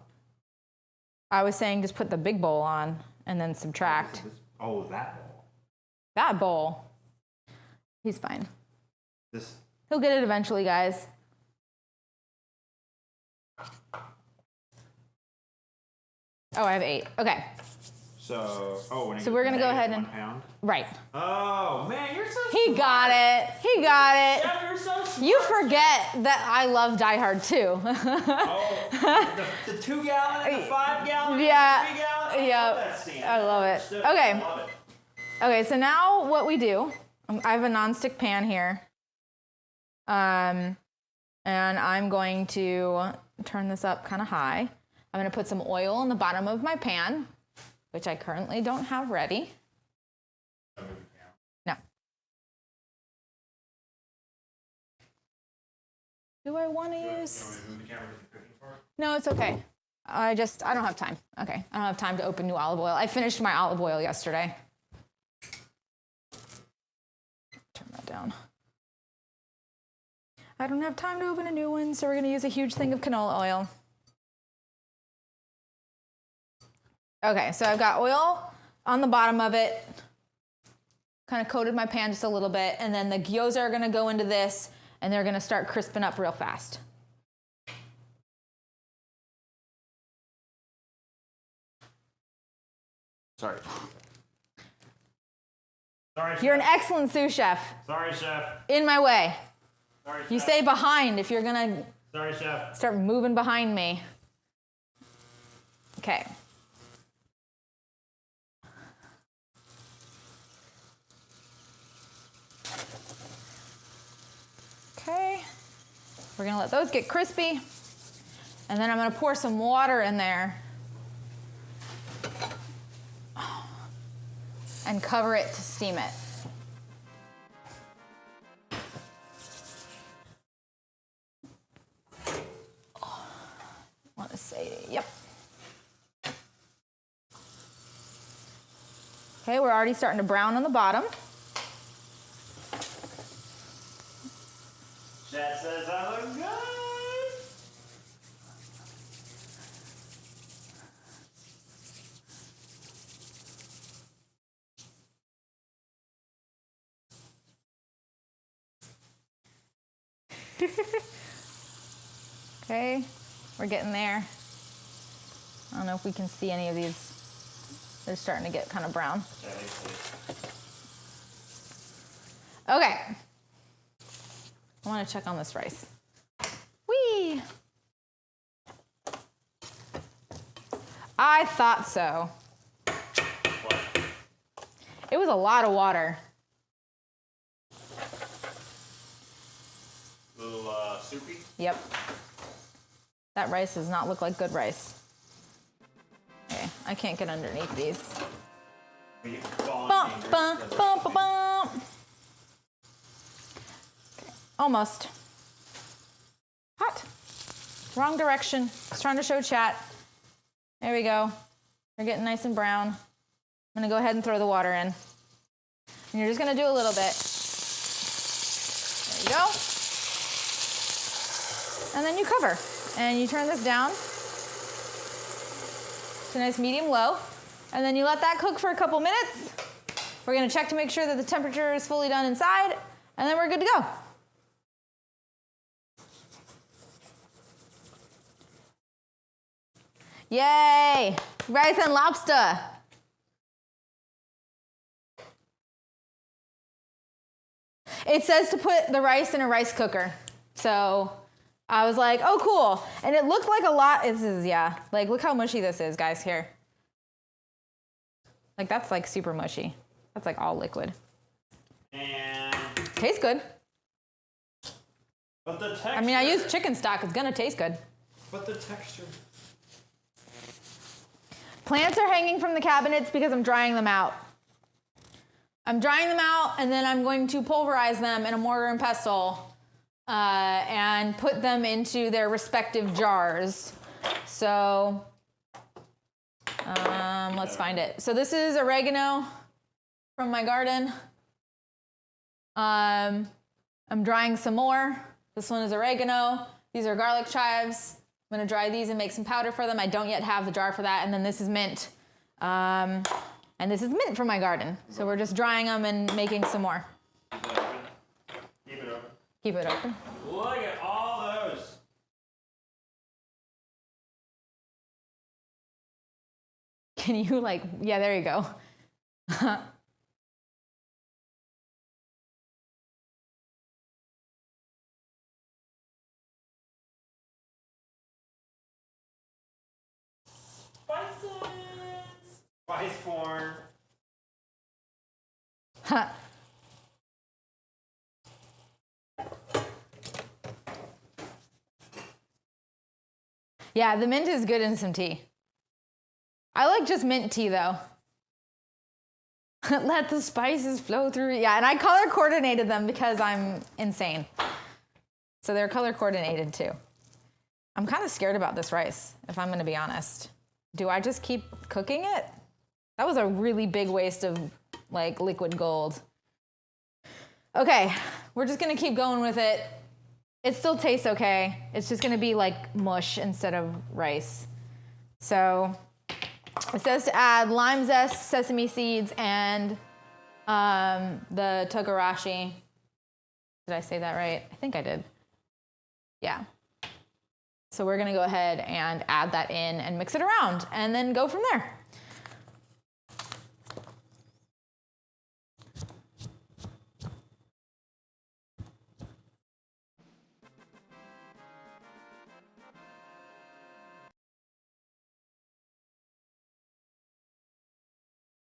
A: I was saying just put the big bowl on and then subtract.
B: Oh, that bowl.
A: That bowl. He's fine.
B: This.
A: He'll get it eventually, guys. Oh, I have 8. Okay.
B: So, when it
A: So
B: gets
A: we're gonna go
B: negative
A: ahead and-
B: 1 pound.
A: Right.
B: Oh man, you're so.
A: He got it. He got it.
B: Jeff, you're so smart.
A: You forget that I love Die Hard too.
B: Oh, the 2 gallon and the 5 gallon.
A: Yeah.
B: And the 3 gallon.
A: Yeah.
B: I love that scene.
A: I love it.
B: Understood.
A: Okay.
B: I love it.
A: Okay, so now what we do, I have a nonstick pan here. And I'm going to turn this up kind of high. I'm going to put some oil in the bottom of my pan, which I currently don't have ready. No. Do I want to use? No, it's okay. I don't have time. Okay, I don't have time to open new olive oil. I finished my olive oil yesterday. Turn that down. I don't have time to open a new one, so we're gonna use a huge thing of canola oil. Okay, so I've got oil on the bottom of it. Kind of coated my pan just a little bit, and then the gyoza are gonna go into this, and they're gonna start crisping up real fast.
B: Sorry. Sorry, chef.
A: You're an excellent sous chef.
B: Sorry, chef.
A: In my way.
B: Sorry, chef.
A: You stay behind if you're gonna
B: Sorry, chef.
A: start moving behind me. Okay. We're gonna let those get crispy. And then I'm gonna pour some water in there and cover it to steam it. I want to say, yep. Okay, we're already starting to brown on the bottom.
B: Chat says I look good.
A: Okay, we're getting there. I don't know if we can see any of these. They're starting to get kind of brown. Okay. I want to check on this rice. Whee! I thought so.
B: What?
A: It was a lot of water.
B: Little soupy?
A: Yep. That rice does not look like good rice. Okay, I can't get underneath these. Bump, bump, bump, bump, bump. Okay, almost. Hot. Wrong direction. I was trying to show chat. There we go. They're getting nice and brown. I'm gonna go ahead and throw the water in. And you're just gonna do a little bit. There you go. And then you cover. And you turn this down to a nice medium low. And then you let that cook for a couple minutes. We're gonna check to make sure that the temperature is fully done inside, and then we're good to go. Yay! Rice and lobster. It says to put the rice in a rice cooker. So I was like, oh, cool. And it looked like a lot. This is, yeah. Like, look how mushy this is, guys, here. Like, that's like super mushy. That's like all liquid.
B: And
A: Tastes good.
B: but the texture.
A: I mean, I used chicken stock. It's gonna taste good.
B: But the texture.
A: Plants are hanging from the cabinets because I'm drying them out. I'm drying them out, and then I'm going to pulverize them in a mortar and pestle and put them into their respective jars. So let's find it. So this is oregano from my garden. I'm drying some more. This one is oregano. These are garlic chives. I'm gonna dry these and make some powder for them. I don't yet have the jar for that. And then this is mint. And this is mint from my garden. So we're just drying them and making some more.
B: Keep it open. Keep it open.
A: Keep it open.
B: Look at all those.
A: Can you like, yeah, there you go.
B: Spice corn.
A: Yeah, the mint is good in some tea. I like just mint tea though. Let the spices flow through. Yeah, and I color coordinated them because I'm insane. So they're color coordinated too. I'm kind of scared about this rice, if I'm gonna be honest. Do I just keep cooking it? That was a really big waste of like liquid gold. Okay, we're just gonna keep going with it. It still tastes okay. It's just gonna be like mush instead of rice. So it says to add lime zest, sesame seeds, and the togarashi. Did I say that right? I think I did. Yeah. So we're gonna go ahead and add that in and mix it around and then go from there.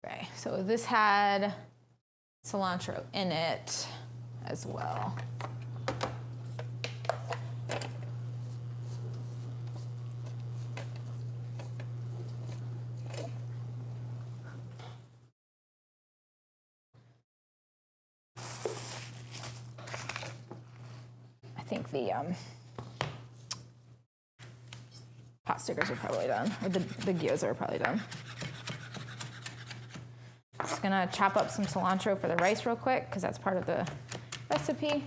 A: Okay, so this had cilantro in it as well. think the pot stickers are probably done, or the gyoza are probably done. Just gonna chop up some cilantro for the rice real quick because that's part of the recipe.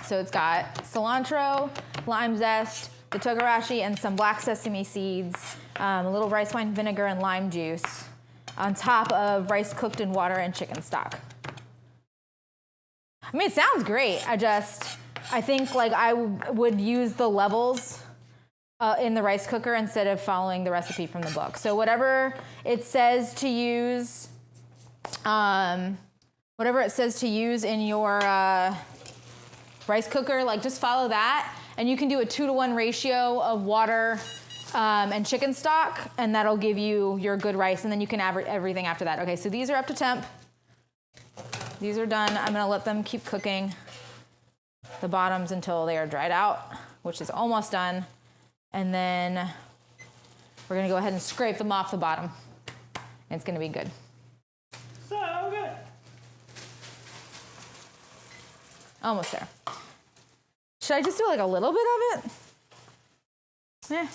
A: So it's got cilantro, lime zest, the togarashi, and some black sesame seeds, a little rice wine vinegar and lime juice on top of rice cooked in water and chicken stock. I mean, it sounds great. I think like I would use the levels in the rice cooker instead of following the recipe from the book. So whatever it says to use, in your rice cooker, like just follow that, and you can do a 2-to-1 ratio of water and chicken stock, and that'll give you your good rice, and then you can add everything after that. Okay, so these are up to temp. These are done. I'm gonna let them keep cooking the bottoms until they are dried out, which is almost done. And then we're gonna go ahead and scrape them off the bottom. And it's gonna be good.
B: So good.
A: Almost there. Should I just do like a little bit of it?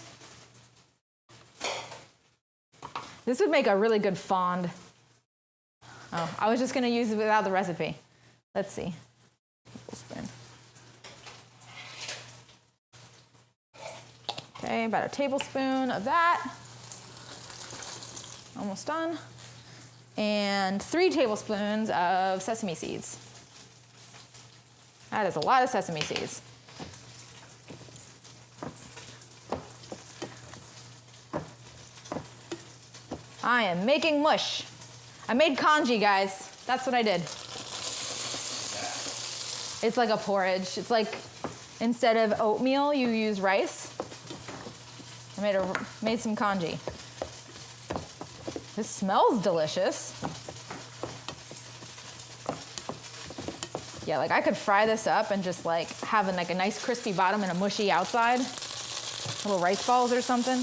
A: This would make a really good fond. Oh, I was just gonna use it without the recipe. Let's see. Tablespoon. Okay, about a tablespoon of that. Almost done. And 3 tablespoons of sesame seeds. That is a lot of sesame seeds. I am making mush. I made congee, guys. That's what I did. It's like a porridge. It's like instead of oatmeal, you use rice. I made some congee. This smells delicious. Yeah, like I could fry this up and just like have a nice crispy bottom and a mushy outside. Little rice balls or something.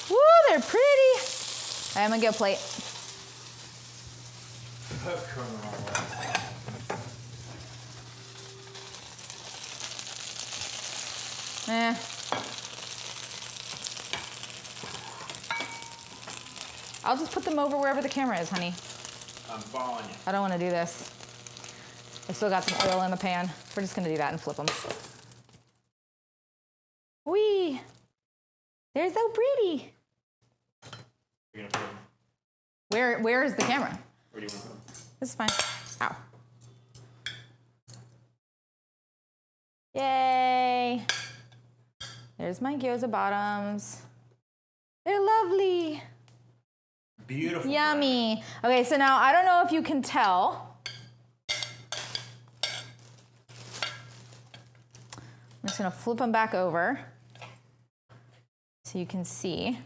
A: Woo, they're pretty. All right, I'm gonna get a plate. I'll just put them over wherever the camera is, honey.
B: I'm following you.
A: I don't want to do this. I still got some oil in the pan. We're just gonna do that and flip them. Whee! They're so pretty.
B: You're gonna put them.
A: Where is the camera?
B: Where do you want to put them?
A: This is fine. Ow. Yay! There's my gyoza bottoms. They're lovely.
B: Beautiful.
A: Yummy. Okay, so now I don't know if you can tell. I'm just gonna flip them back over so you can see.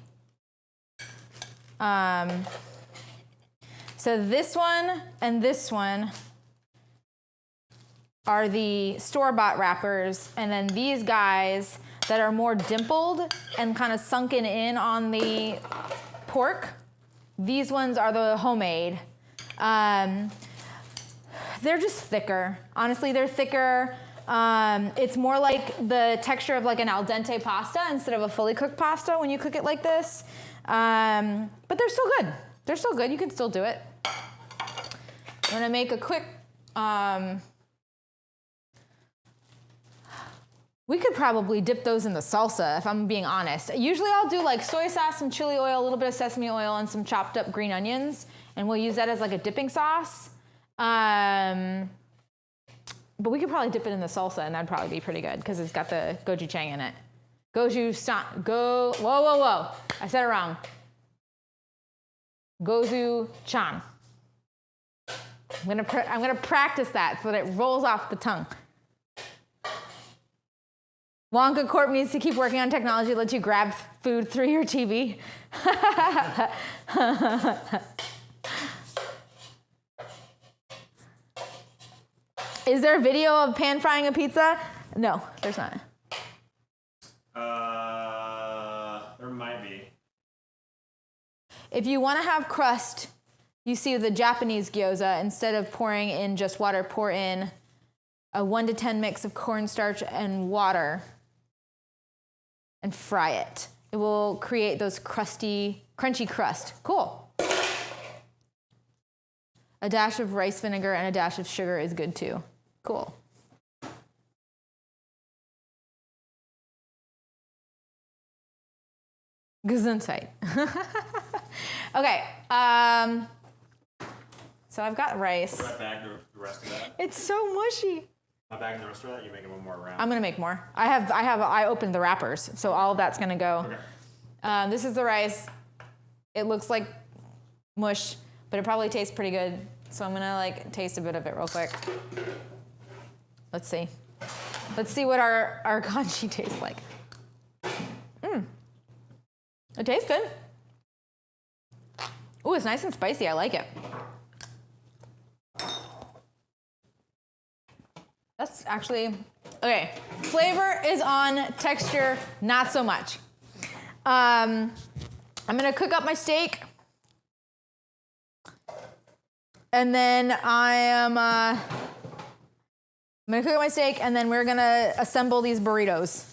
A: So this one and this one are the store-bought wrappers, and then these guys that are more dimpled and kind of sunken in on the pork, these ones are the homemade. They're just thicker. Honestly, they're thicker. It's more like the texture of like an al dente pasta instead of a fully cooked pasta when you cook it like this. But they're still good. They're still good. You can still do it. I'm gonna make a quick, we could probably dip those in the salsa if I'm being honest. Usually I'll do like soy sauce, some chili oil, a little bit of sesame oil, and some chopped up green onions, and we'll use that as like a dipping sauce. But we could probably dip it in the salsa, and that'd probably be pretty good because it's got the Goju-Chang in it. Goju-Chang, whoa. I said it wrong. Goju-Chang. I'm gonna practice that so that it rolls off the tongue. Wonka Corp needs to keep working on technology that lets you grab food through your TV. Is there a video of pan frying a pizza? No, there's not.
B: There might be.
A: If you want to have crust you see the Japanese gyoza, instead of pouring in just water, pour in a 1 to 10 mix of cornstarch and water and fry it. It will create those crunchy crust. Cool. A dash of rice vinegar and a dash of sugar is good too. Cool. Gesundheit. Okay. So I've got rice.
B: Put that back the rest of that.
A: It's so mushy.
B: My bag and the rest of that. You making one more round.
A: I'm gonna make more. I opened the wrappers, so all of that's gonna go.
B: Okay.
A: This is the rice. It looks like mush, but it probably tastes pretty good. So I'm gonna like taste a bit of it real quick. Let's see. Let's see what our kanji tastes like. It tastes good. Ooh, it's nice and spicy. I like it. That's actually, okay. Flavor is on, texture, not so much. I'm gonna cook up my steak. And then I'm gonna cook up my steak, and then we're gonna assemble these burritos.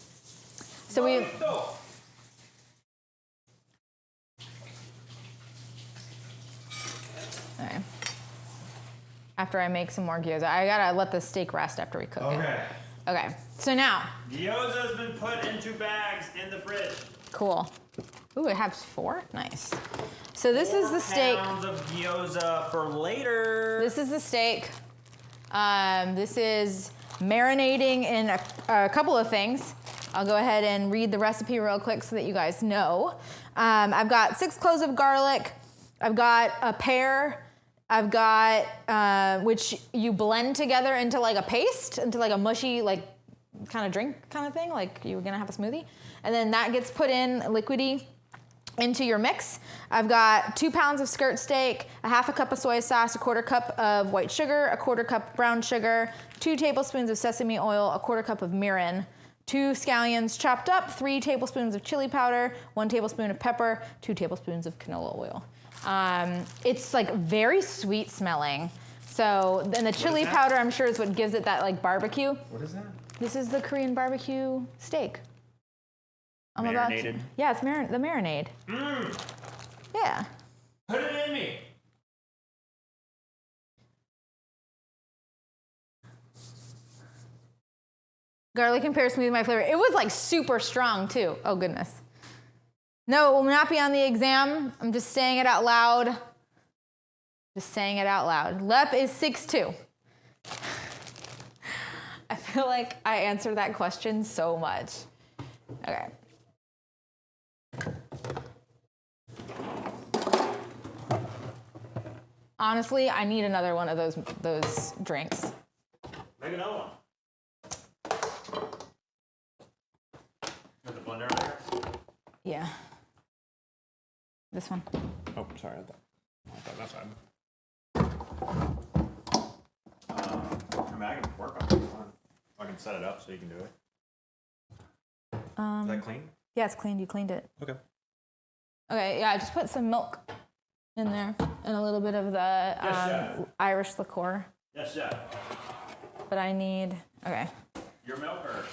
A: So we. Okay. After I make some more gyoza, I gotta let the steak rest after we cook it. Okay. So now.
B: Gyoza's been put into bags in the fridge.
A: Cool. Ooh, it has 4. Nice. So this is the steak.
B: 4 pounds of gyoza for later.
A: This is the steak. This is marinating in a couple of things. I'll go ahead and read the recipe real quick so that you guys know. I've got 6 cloves of garlic. I've got a pear. I've got, which you blend together into like a paste, into like a mushy, like kind of drink kind of thing, like you're gonna have a smoothie. And then that gets put in liquidy into your mix. I've got 2 pounds of skirt steak, a half a cup of soy sauce, a 1/4 cup of white sugar, a 1/4 cup brown sugar, 2 tablespoons of sesame oil, a 1/4 cup of mirin, 2 scallions chopped up, 3 tablespoons of chili powder, 1 tablespoon of pepper, 2 tablespoons of canola oil. It's like very sweet smelling. So then the chili powder, I'm sure, is what gives it that like barbecue.
B: What is that?
A: This is the Korean barbecue steak.
B: Marinated?
A: Yeah, it's the marinade. Yeah.
B: Put it in me.
A: Garlic and pear smoothie my flavor. It was like super strong too. Oh goodness. No, it will not be on the exam. I'm just saying it out loud. Just saying it out loud. Lep is 6'2". I feel like I answered that question so much. Okay. Honestly, I need another one of those drinks.
B: Make another one. With the blender there?
A: Yeah. This one.
B: Oh, sorry. I thought that's fine. I mean, I can work on it. I can set it up so you can do it. Is that clean?
A: Yeah, it's cleaned. You cleaned it.
B: Okay.
A: Okay, yeah, I just put some milk in there and a little bit of the
B: Chef.
A: Irish liqueur.
B: Yes, chef.
A: But I need, okay.
B: Your milk or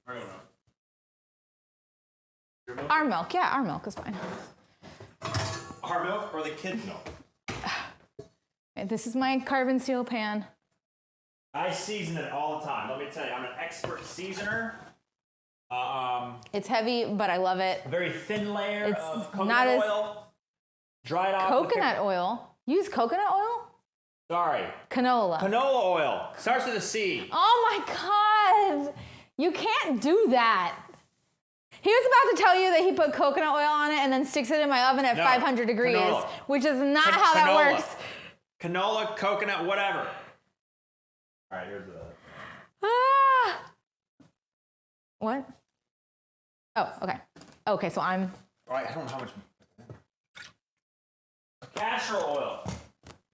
B: regular milk? Your milk?
A: Our milk, yeah, our milk is fine.
B: Our milk or the kid's milk?
A: Okay, this is my carbon steel pan.
B: I season it all the time. Let me tell you, I'm an expert seasoner.
A: It's heavy, but I love it.
B: A very thin layer
A: It's
B: of coconut
A: not as-
B: oil. Dried off.
A: Coconut oil? Use coconut oil?
B: Sorry.
A: Canola.
B: Canola oil. Starts with a C.
A: Oh my God. You can't do that. He was about to tell you that he put coconut oil on it and then sticks it in my oven at 500 degrees,
B: canola.
A: which is not how that
B: Canola.
A: works.
B: Canola, coconut, whatever. All right, here's the...
A: Ah. What? Oh, okay. Okay, so I'm...
B: All right, I don't know how much... Castor oil.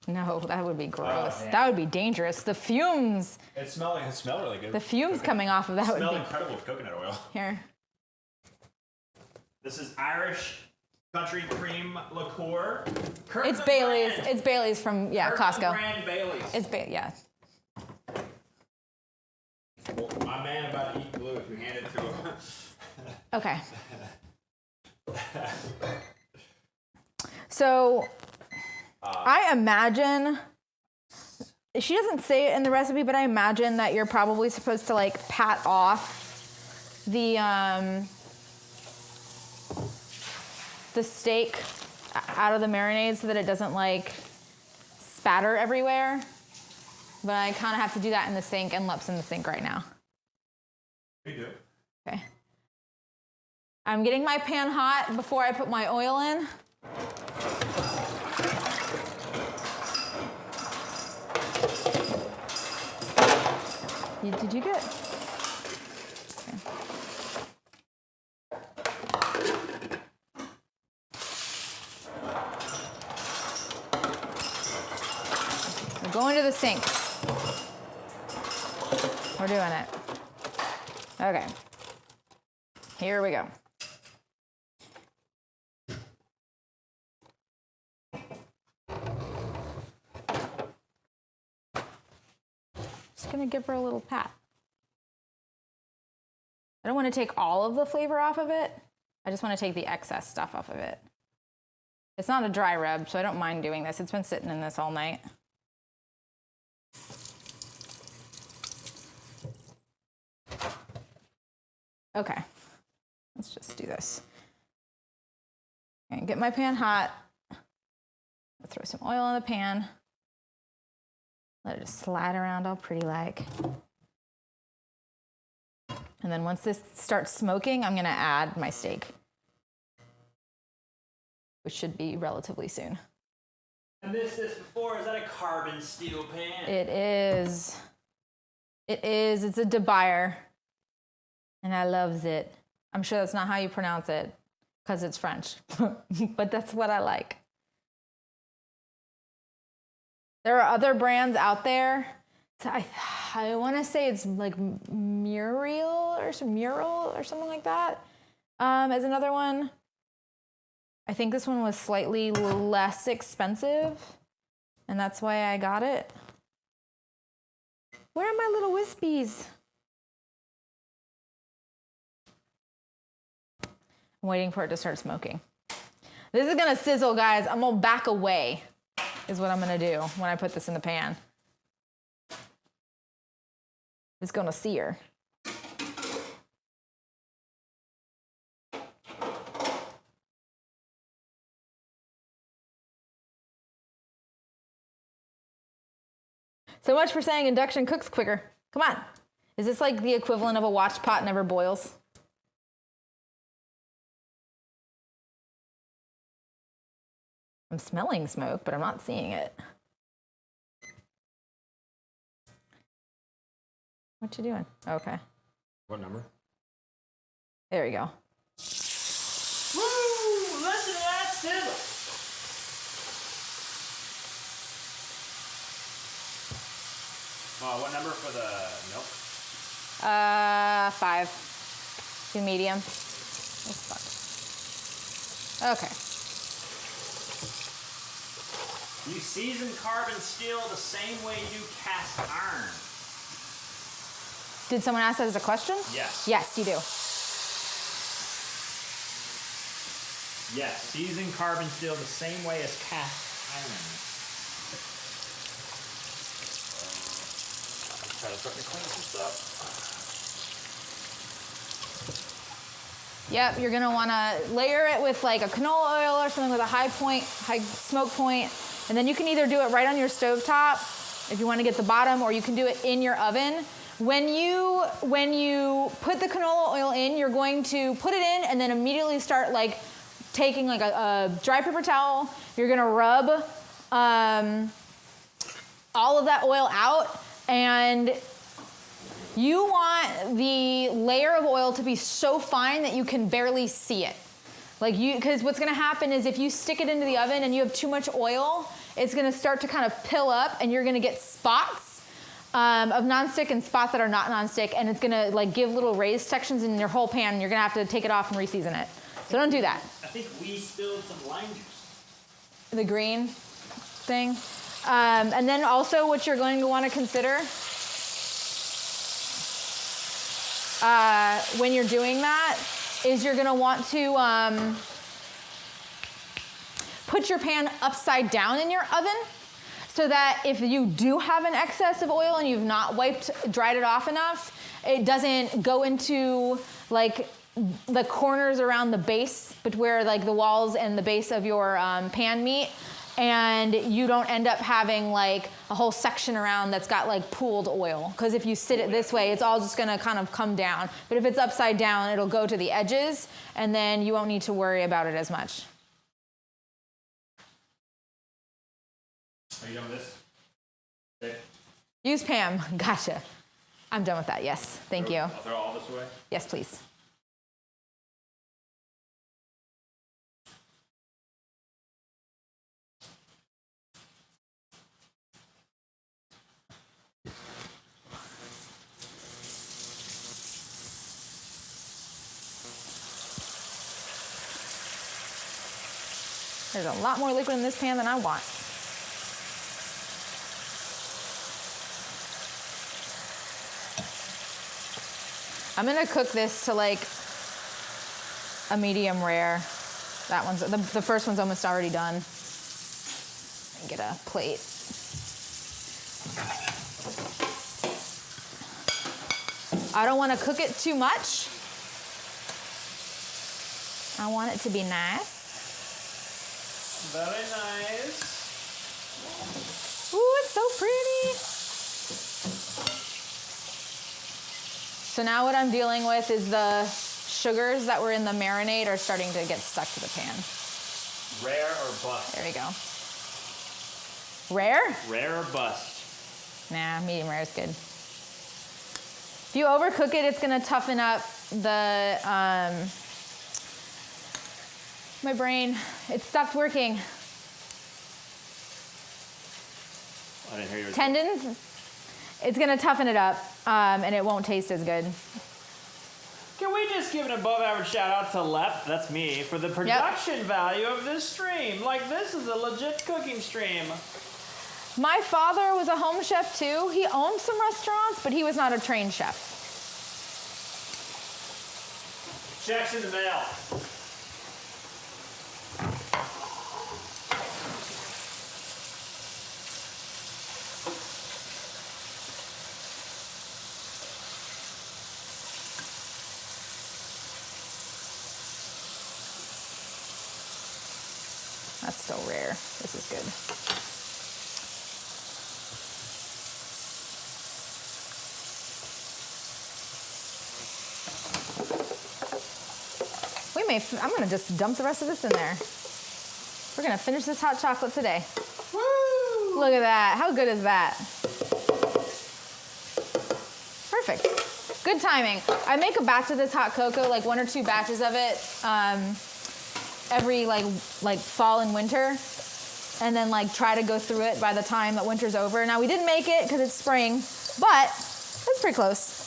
A: No, that would be gross.
B: yeah.
A: That would be dangerous. The fumes,
B: It smelled really good.
A: the fumes coming off of that
B: It
A: would
B: smelled
A: be...
B: incredible with coconut oil.
A: Here.
B: This is Irish country cream liqueur.
A: It's Bailey's. It's Bailey's from Costco.
B: Brand Bailey's.
A: It's yeah.
B: Well, my man about to eat glue if we hand it to him.
A: Okay. So, I imagine, she doesn't say it in the recipe, but I imagine that you're probably supposed to like pat off the steak out of the marinade so that it doesn't like spatter everywhere. But I kind of have to do that in the sink, and Lep's in the sink right now.
B: We do.
A: Okay. I'm getting my pan hot before I put my oil in. Did you get? Okay. We're going to the sink. We're doing it. Okay. Here we go. Just gonna give her a little pat. I don't want to take all of the flavor off of it. I just want to take the excess stuff off of it. It's not a dry rub, so I don't mind doing this. It's been sitting in this all night. Okay, let's just do this. Okay, get my pan hot. I'll throw some oil in the pan. Let it just slide around all pretty like. And then once this starts smoking, I'm gonna add my steak, which should be relatively soon.
B: I missed this before. Is that a carbon steel pan?
A: It is. It is. It's a DeBuyer. And I loves it. I'm sure that's not how you pronounce it because it's French, but that's what I like. There are other brands out there. So I want to say it's like Mural or something like that. As another one. I think this one was slightly less expensive, and that's why I got it. Where are my little wispies? I'm waiting for it to start smoking. This is gonna sizzle, guys. I'm gonna back away, is what I'm gonna do when I put this in the pan. It's gonna sear. So much for saying induction cooks quicker. Come on. Is this like the equivalent of a watch pot never boils? I'm smelling smoke, but I'm not seeing it. What you doing? Okay.
B: What number?
A: There we go.
B: Woo! Listen to that sizzle. What number for the milk?
A: 5. Do medium. Oh, fuck. Okay.
B: You season carbon steel the same way you do cast iron.
A: Did someone ask that as a question?
B: Yes.
A: Yes, you do.
B: Yes, season carbon steel the same way as cast iron. Try to start to clean some stuff.
A: Yep, you're gonna wanna layer it with like a canola oil or something with a high smoke point. And then you can either do it right on your stovetop if you wanna get the bottom, or you can do it in your oven. When you put the canola oil in, you're going to put it in and then immediately start like taking like a dry paper towel. You're gonna rub all of that oil out, and you want the layer of oil to be so fine that you can barely see it. Because what's gonna happen is if you stick it into the oven and you have too much oil, it's gonna start to kind of pill up, and you're gonna get spots of nonstick and spots that are not nonstick, and it's gonna like give little raised sections in your whole pan, and you're gonna have to take it off and reseason it. So don't do that.
B: I think we spilled some lime juice.
A: the green thing. And then also what you're going to want to consider when you're doing that is you're going to want to put your pan upside down in your oven so that if you do have an excess of oil and you've not dried it off enough, it doesn't go into like the corners around the base, but where like the walls and the base of your pan meet, and you don't end up having like a whole section around that's got like pooled oil. Because if you sit it this way, it's all just gonna kind of come down. But if it's upside down, it'll go to the edges, and then you won't need to worry about it as much.
B: Are you done with this? Okay.
A: Use Pam. Gotcha. I'm done with that. Yes. Thank you.
B: I'll throw all this away.
A: Yes, please. There's a lot more liquid in this pan than I want. I'm gonna cook this to like a medium rare. That one's, the first one's almost already done. Get a plate. I don't wanna cook it too much. I want it to be nice.
B: Very nice.
A: Ooh, it's so pretty. So now what I'm dealing with is the sugars that were in the marinade are starting to get stuck to the pan.
B: Rare or bust?
A: There we go. Rare?
B: Rare or bust?
A: Nah, medium rare is good. If you overcook it, it's gonna toughen up the, my brain, it stopped working.
B: I didn't hear you.
A: Tendons, it's gonna toughen it up, and it won't taste as good.
B: Can we just give an above average shout out to Lep, that's me, for the production value of this stream? Like, this is a legit cooking stream.
A: My father was a home chef too. He owned some restaurants, but he was not a trained chef.
B: Checks in the mail.
A: That's still rare. This is good. I'm gonna just dump the rest of this in there. We're gonna finish this hot chocolate today.
B: Woo!
A: Look at that, how good is that? Perfect, good timing. I make a batch of this hot cocoa, like 1 or 2 batches of it, every like fall and winter, and then like try to go through it by the time that winter's over. Now we didn't make it because it's spring, but it's pretty close.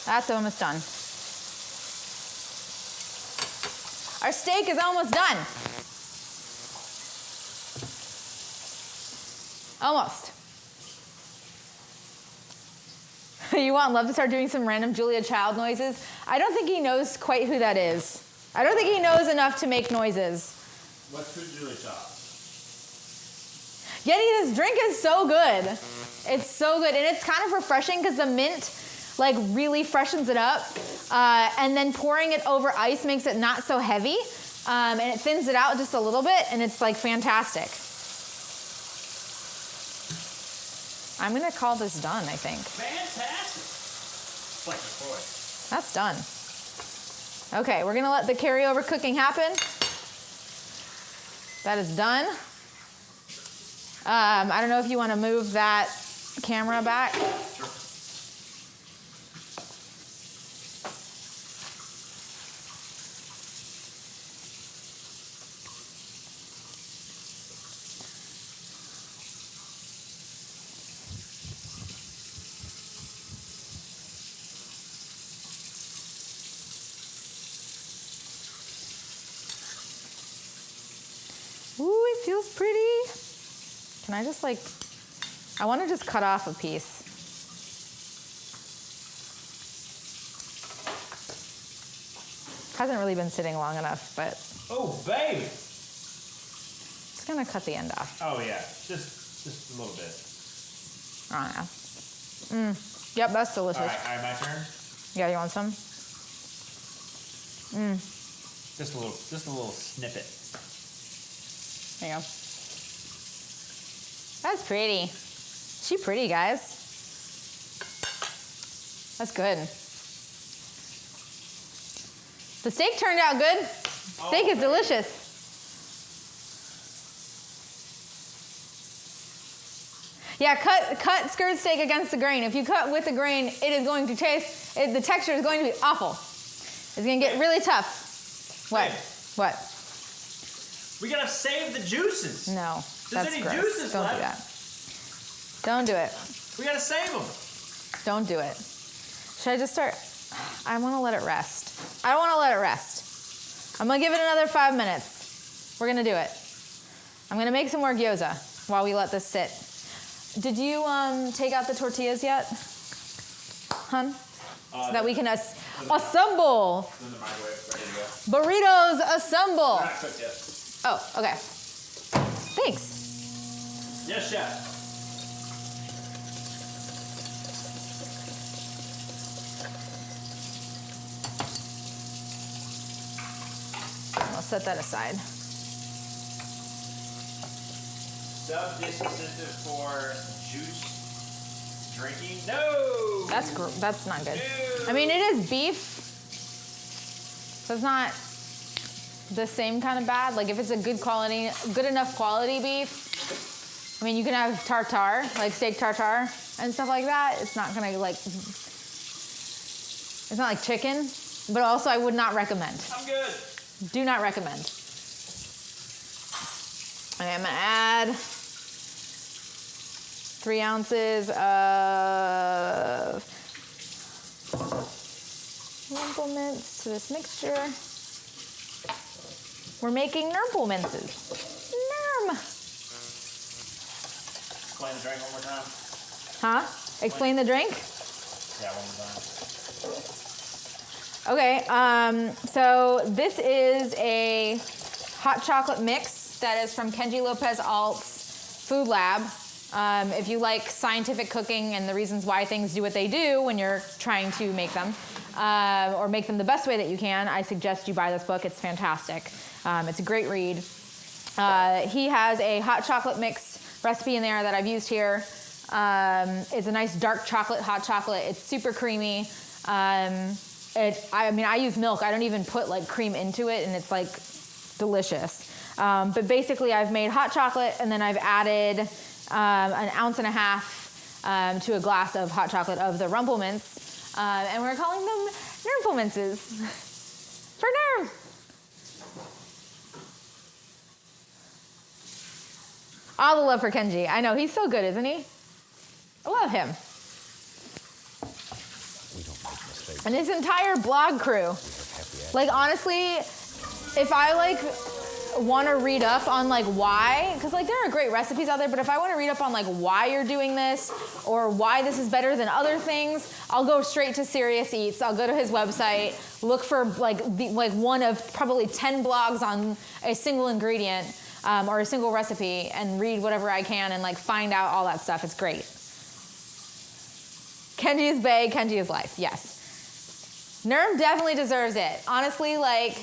A: That's almost done. Our steak is almost done. Almost. You want Love to start doing some random Julia Child noises? I don't think he knows quite who that is. I don't think he knows enough to make noises.
B: What's for Julia Child?
A: Yeti, this drink is so good. It's so good, and it's kind of refreshing because the mint like really freshens it up, and then pouring it over ice makes it not so heavy, and it thins it out just a little bit, and it's like fantastic. I'm gonna call this done, I think.
B: Fantastic. It's like a toy.
A: That's done. Okay, we're gonna let the carryover cooking happen. That is done. I don't know if you wanna move that camera back.
B: Sure.
A: feels pretty. Can I just like, I want to just cut off a piece. Hasn't really been sitting long enough, but
B: Oh, baby.
A: just gonna cut the end off.
B: Oh yeah, just a little bit.
A: I don't know. Yep, that's delicious.
B: All right, my turn.
A: Yeah, you want some?
B: Just a little snippet.
A: There you go. That's pretty. She pretty, guys. That's good. The steak turned out good. Steak is delicious. Yeah, cut skirt steak against the grain. If you cut with the grain, it is going to the texture is going to be awful. It's going to get really tough. What?
B: Hey.
A: What?
B: We gotta save the juices.
A: No,
B: There's
A: that's
B: any
A: gross.
B: juices
A: Don't do
B: left?
A: that. Don't do it.
B: We gotta save them.
A: Don't do it. Should I just start? I want to let it rest. I don't want to let it rest. I'm going to give it another 5 minutes. We're going to do it. I'm going to make some more gyoza while we let this sit. Did you take out the tortillas yet, hun? So that we can assemble.
B: In the microwave, ready to go.
A: Burritos assemble.
B: Not cooked yet.
A: Oh, okay. Thanks.
B: Yes, chef.
A: I'll set that aside.
B: Sub disincentive for juice drinking? No!
A: That's not good.
B: No.
A: I mean, it is beef, so it's not the same kind of bad. Like if it's a good enough quality beef, I mean, you can have tartare, like steak tartare and stuff like that. It's not gonna it's not like chicken, but also I would not recommend.
B: I'm good.
A: Do not recommend. Okay, I'm gonna add 3 ounces of nurple mince to this mixture. We're making nurple minces. Nurm.
B: Explain the drink one more time.
A: Huh? Explain the drink?
B: Yeah, one more time.
A: Okay, so this is a hot chocolate mix that is from Kenji Lopez Alt's Food Lab. If you like scientific cooking and the reasons why things do what they do when you're trying to make them, or make them the best way that you can, I suggest you buy this book. It's fantastic. It's a great read. He has a hot chocolate mix recipe in there that I've used here. It's a nice dark chocolate, hot chocolate. It's super creamy. I use milk. I don't even put like cream into it, and it's like delicious. But basically, I've made hot chocolate, and then I've added 1.5 ounces to a glass of hot chocolate of the rumple mince, and we're calling them nurple minces for Nerm. All the love for Kenji. I know he's so good, isn't he? I love him. And his entire blog crew. Like honestly, if I like want to read up on like why, because like there are great recipes out there, but if I want to read up on like why you're doing this or why this is better than other things, I'll go straight to Serious Eats. I'll go to his website, look for like one of probably 10 blogs on a single ingredient or a single recipe, and read whatever I can and like find out all that stuff. It's great. Kenji is bae, Kenji is life. Yes. Nerm definitely deserves it. Honestly, like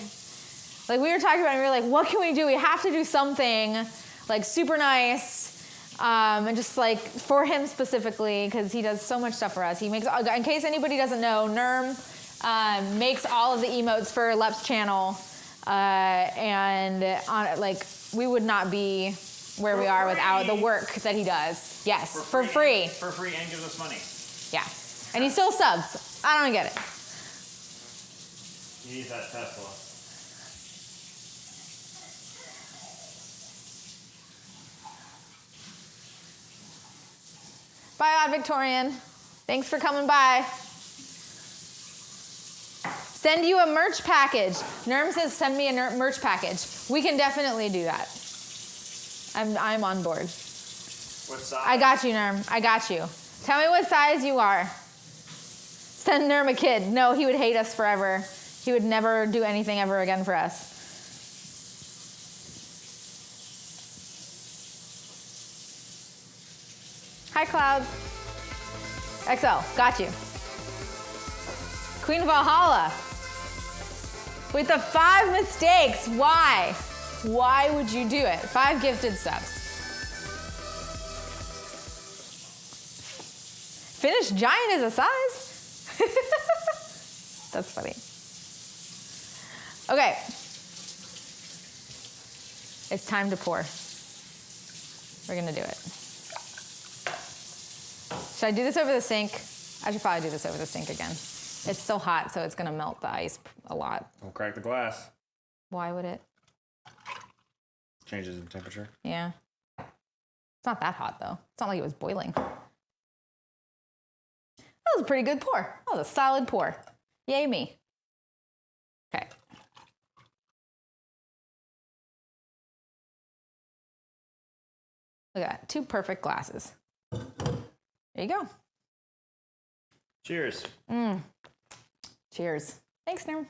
A: we were talking about it, and we were like, what can we do? We have to do something like super nice, and just like for him specifically, because he does so much stuff for us. He makes, in case anybody doesn't know, Nerm makes all of the emotes for Lep's channel, and we would not be where we are without the work that he does. Yes, for free.
B: For free, and gives us money.
A: Yeah, and he still subs. I don't get it.
B: He needs that Tesla.
A: Bye, Odd Victorian. Thanks for coming by. Send you a merch package. Nerm says send me a merch package. We can definitely do that. I'm on board.
B: What size?
A: I got you, Nerm. I got you. Tell me what size you are. Send Nerm a kid. No, he would hate us forever. He would never do anything ever again for us. Hi, Clouds. XL, got you. Queen Valhalla. With the 5 mistakes, why? Why would you do it? 5 gifted subs. Finnish giant is a size? That's funny. Okay. It's time to pour. We're gonna do it. Should I do this over the sink? I should probably do this over the sink again. It's so hot, so it's gonna melt the ice a lot.
B: Don't crack the glass.
A: Why would it?
B: Changes in temperature.
A: Yeah. It's not that hot though. It's not like it was boiling. That was a pretty good pour. That was a solid pour. Yay me. Okay. Look at that. 2 perfect glasses. There you go.
B: Cheers.
A: Cheers. Thanks, Nerm.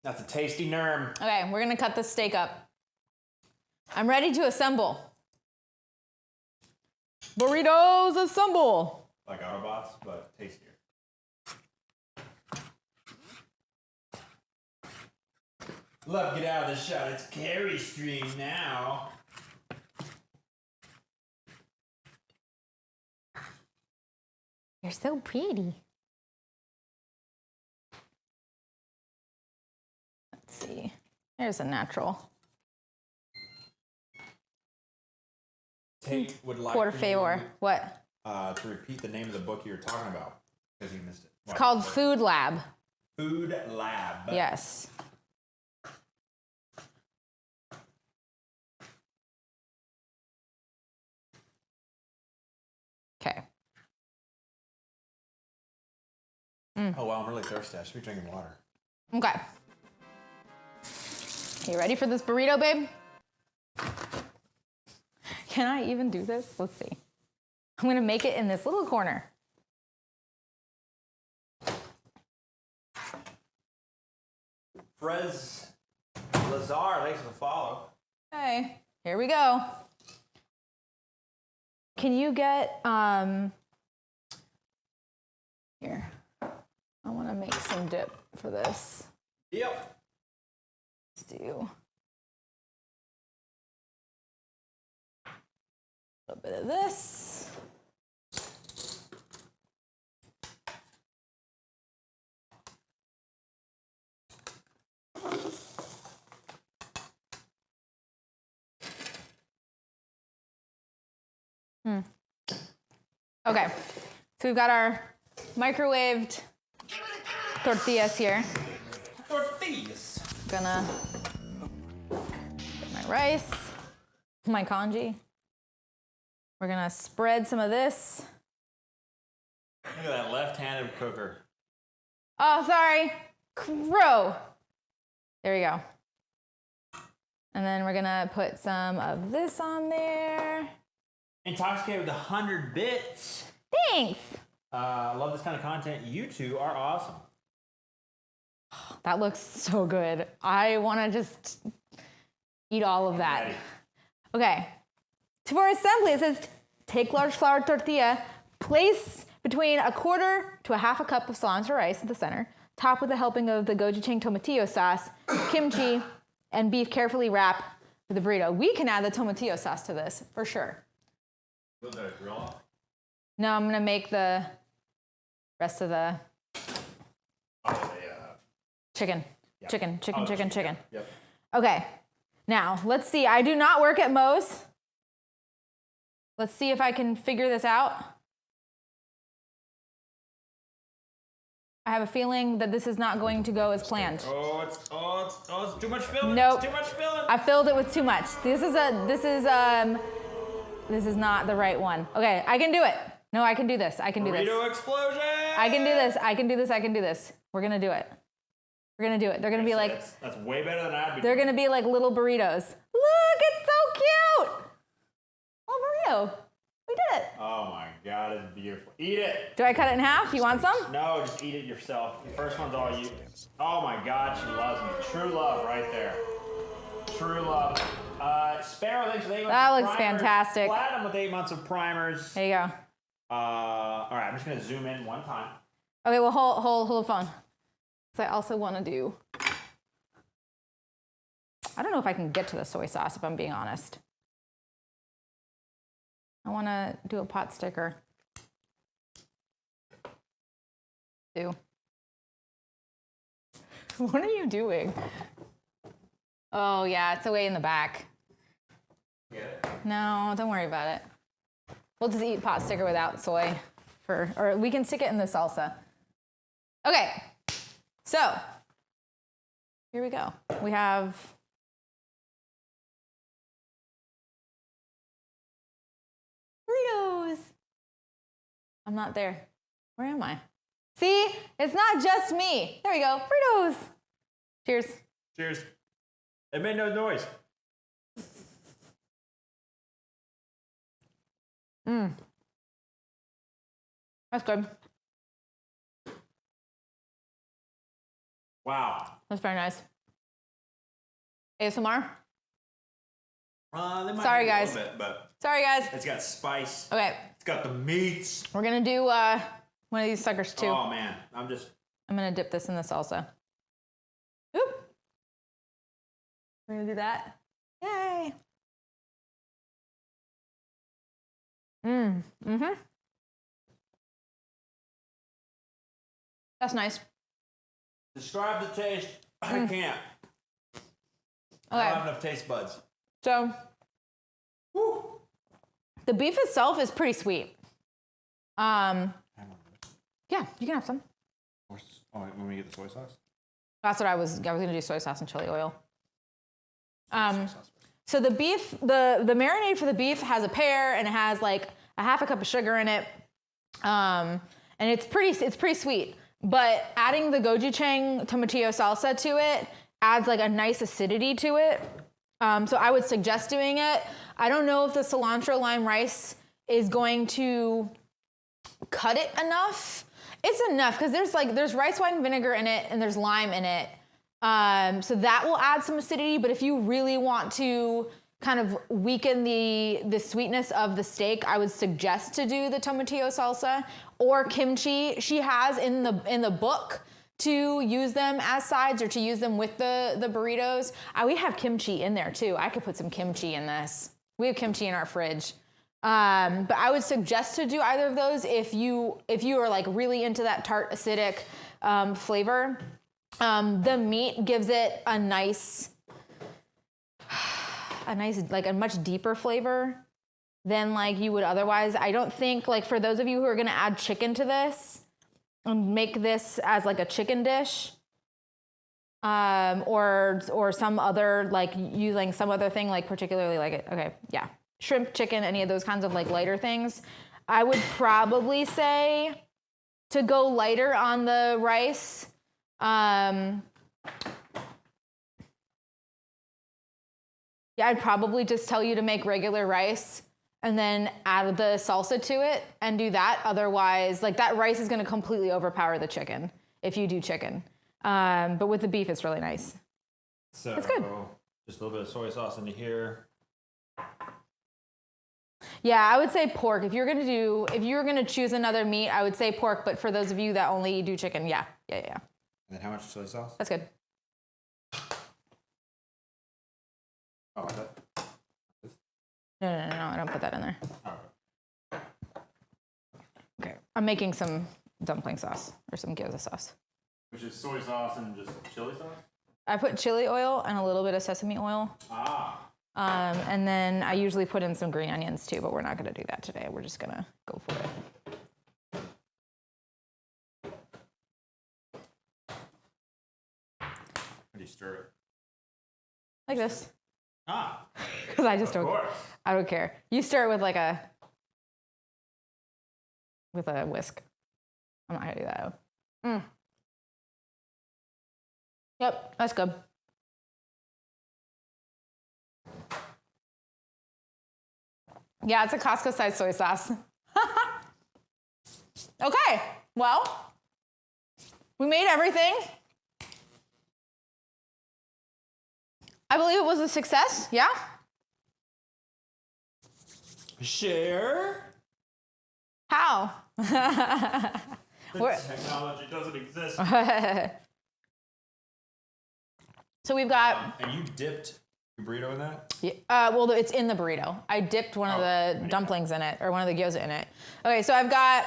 B: That's a tasty Nerm.
A: Okay, we're gonna cut this steak up. I'm ready to assemble. Burritos assemble.
B: Like Autobots, but tastier. Love, get out of the shot. It's Kari stream now.
A: You're so pretty. Let's see. There's a natural.
B: Tate would like
A: Por
B: for
A: favor. What?
B: you, to repeat the name of the book you were talking about because you missed it.
A: It's called Food Lab.
B: Food Lab.
A: Yes. Okay.
B: Oh wow, I'm really thirsty. I should be drinking water.
A: Okay. You ready for this burrito, babe? Can I even do this? Let's see. I'm gonna make it in this little corner.
B: Frez Lazar, thanks for the follow.
A: Okay, here we go. Can you get, here. I wanna make some dip for this.
B: Yep.
A: Let's do a little bit of this. Okay, so we've got our microwaved tortillas here.
B: Tortillas.
A: Gonna put my rice, my congee. We're gonna spread some of this.
B: Look at that left-handed cooker.
A: Oh, sorry, crow. There we go. And then we're gonna put some of this on there.
B: Intoxicated with 100 bits.
A: Thanks.
B: I love this kind of content. You two are awesome.
A: That looks so good. I wanna just eat all of that.
B: Ready.
A: Okay. For assembly, it says take large flour tortilla, place between 1/4 to 1/2 cup of cilantro rice at the center, top with a helping of the Goju-Chang Tomatillo sauce, kimchi, and beef carefully wrap for the burrito. We can add the Tomatillo sauce to this, for sure.
B: Was that a grill off?
A: No, I'm gonna make the rest of the chicken.
B: Yeah.
A: Chicken.
B: Yep.
A: Okay, now let's see. I do not work at Moe's. Let's see if I can figure this out. I have a feeling that this is not going to go as planned.
B: It's too much filling.
A: Nope.
B: It's too much filling.
A: I filled it with too much. This is not the right one. Okay, I can do it. No, I can do this. I can do this.
B: Burrito explosion.
A: I can do this. I can do this. I can do this. We're gonna do it. We're gonna do it. They're gonna be like,
B: that's way better than I'd be.
A: they're
B: doing.
A: gonna be like little burritos. Look, it's so cute. Oh, burrito. We did it.
B: Oh my God, it's beautiful. Eat it.
A: Do I cut it in half? You want some?
B: No, just eat it yourself. The first one's all you. Oh my God, she loves me. True love right there. True love. Sparrow, thanks for the 8 months
A: That
B: of
A: looks
B: primers.
A: fantastic.
B: Platinum with 8 months of primers.
A: There you go.
B: All right, I'm just gonna zoom in one time.
A: Okay, well, hold the phone. Because I also want to do. I don't know if I can get to the soy sauce, if I'm being honest. I want to do a pot sticker. What are you doing? Oh, yeah, it's away in the back.
B: Get it?
A: No, don't worry about it. We'll just eat pot sticker without soy. Or we can stick it in the salsa. Okay, so here we go. We have Fritos. I'm not there. Where am I? See, it's not just me. There we go, Fritos. Cheers.
B: Cheers. It made no noise.
A: That's good.
B: Wow.
A: That's very nice. ASMR?
B: They might
A: Sorry,
B: be a
A: guys.
B: little bit, but
A: Sorry, guys.
B: it's got spice.
A: Okay,
B: It's got the meats.
A: we're gonna do one of these suckers too.
B: Oh man, I'm
A: gonna dip this in the salsa. Oop. We're gonna do that. Yay. Mm-hmm. That's nice.
B: describe the taste. I can't. I
A: Okay,
B: don't have enough taste buds.
A: so
B: Woo.
A: the beef itself is pretty sweet. Yeah, you can have some.
B: Oh, when we get the soy sauce?
A: That's what I was gonna do soy sauce and chili oil. So the beef, the marinade for the beef has a pear and it has like a half a cup of sugar in it. And it's pretty sweet. But adding the Goju-Chang Tomatillo salsa to it adds like a nice acidity to it. So I would suggest doing it. I don't know if the cilantro lime rice is going to cut it enough. It's enough because there's rice wine vinegar in it and there's lime in it. So that will add some acidity, but if you really want to kind of weaken the sweetness of the steak, I would suggest to do the tomatillo salsa or kimchi. She has in the book to use them as sides or to use them with the burritos. We have kimchi in there too. I could put some kimchi in this. We have kimchi in our fridge. But I would suggest to do either of those if you are like really into that tart acidic flavor. The meat gives it a nice like a much deeper flavor than like you would otherwise. I don't think like for those of you who are gonna add chicken to this and make this as like a chicken dish, or some other like using some other thing like particularly like shrimp, chicken, any of those kinds of like lighter things, I would probably say to go lighter on the rice. Yeah, I'd probably just tell you to make regular rice and then add the salsa to it and do that. Otherwise, like that rice is going to completely overpower the chicken if you do chicken. But with the beef, it's really nice.
B: So
A: It's good.
B: Just a little bit of soy sauce into here.
A: Yeah, I would say pork. If you were gonna choose another meat, I would say pork. But for those of you that only do chicken, yeah.
B: And then how much soy sauce?
A: That's good.
B: Oh, that.
A: No, I don't put that in there.
B: Oh,
A: Okay, I'm making some dumpling sauce or some gyoza sauce.
B: which is soy sauce and just chili sauce?
A: I put chili oil and a little bit of sesame oil. And then I usually put in some green onions too, but we're not gonna do that today. We're just gonna go for it.
B: How do you stir it?
A: Like this. Because I just
B: Of course.
A: I don't care. You stir it with like with a whisk. I'm not gonna do that. Yep, that's good. Yeah, it's a Costco-sized soy sauce. Okay, well, we made everything. I believe it was a success, yeah?
B: Share.
A: How?
B: Technology doesn't exist.
A: So we've got...
B: And you dipped your burrito in that?
A: well, it's in the burrito. I dipped one of the dumplings in it, or one of the gyoza in it. Okay, so I've got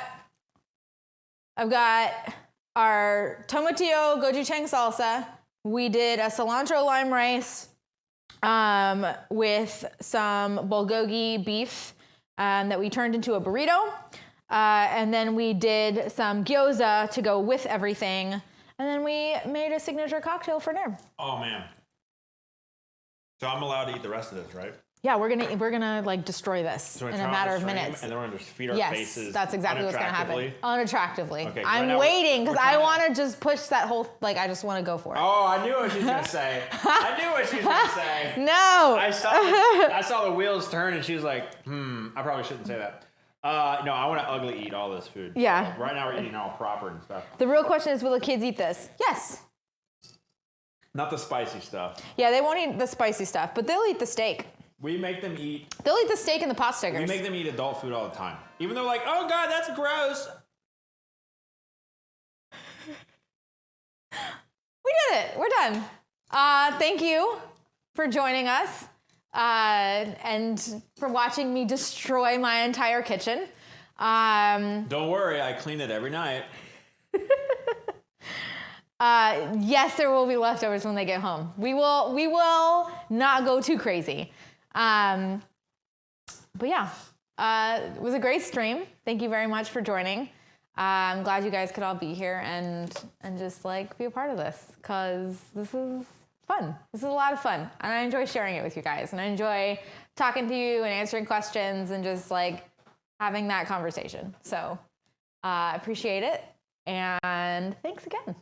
A: our Tomatillo Goju-Chang salsa. We did a cilantro lime rice with some bulgogi beef that we turned into a burrito. And then we did some gyoza to go with everything. And then we made a signature cocktail for dinner.
B: Oh, man. So I'm allowed to eat the rest of this, right?
A: Yeah, we're gonna like destroy this in a matter of minutes.
B: And then we're gonna just feed our faces.
A: Yes, that's exactly what's gonna happen. Unattractively.
B: Okay,
A: I'm waiting because I want to just push that whole. Like, I just want to go for it.
B: Oh, I knew what she was gonna say.
A: No.
B: I saw the wheels turn, and she was like, I probably shouldn't say that. No, I want to ugly eat all this food.
A: Yeah.
B: So right now we're eating all proper and stuff.
A: The real question is, will the kids eat this? Yes.
B: Not the spicy stuff.
A: Yeah, they won't eat the spicy stuff, but they'll eat the steak.
B: We make them eat.
A: They'll eat the steak and the pot stickers.
B: We make them eat adult food all the time. Even though like, oh God, that's gross.
A: We did it. We're done. Thank you for joining us and for watching me destroy my entire kitchen.
B: Don't worry, I clean it every night.
A: Yes, there will be leftovers when they get home. We will not go too crazy. But yeah, it was a great stream. Thank you very much for joining. I'm glad you guys could all be here and just like be a part of this, because this is fun. This is a lot of fun, and I enjoy sharing it with you guys, and I enjoy talking to you and answering questions and just like having that conversation. So I appreciate it, and thanks again.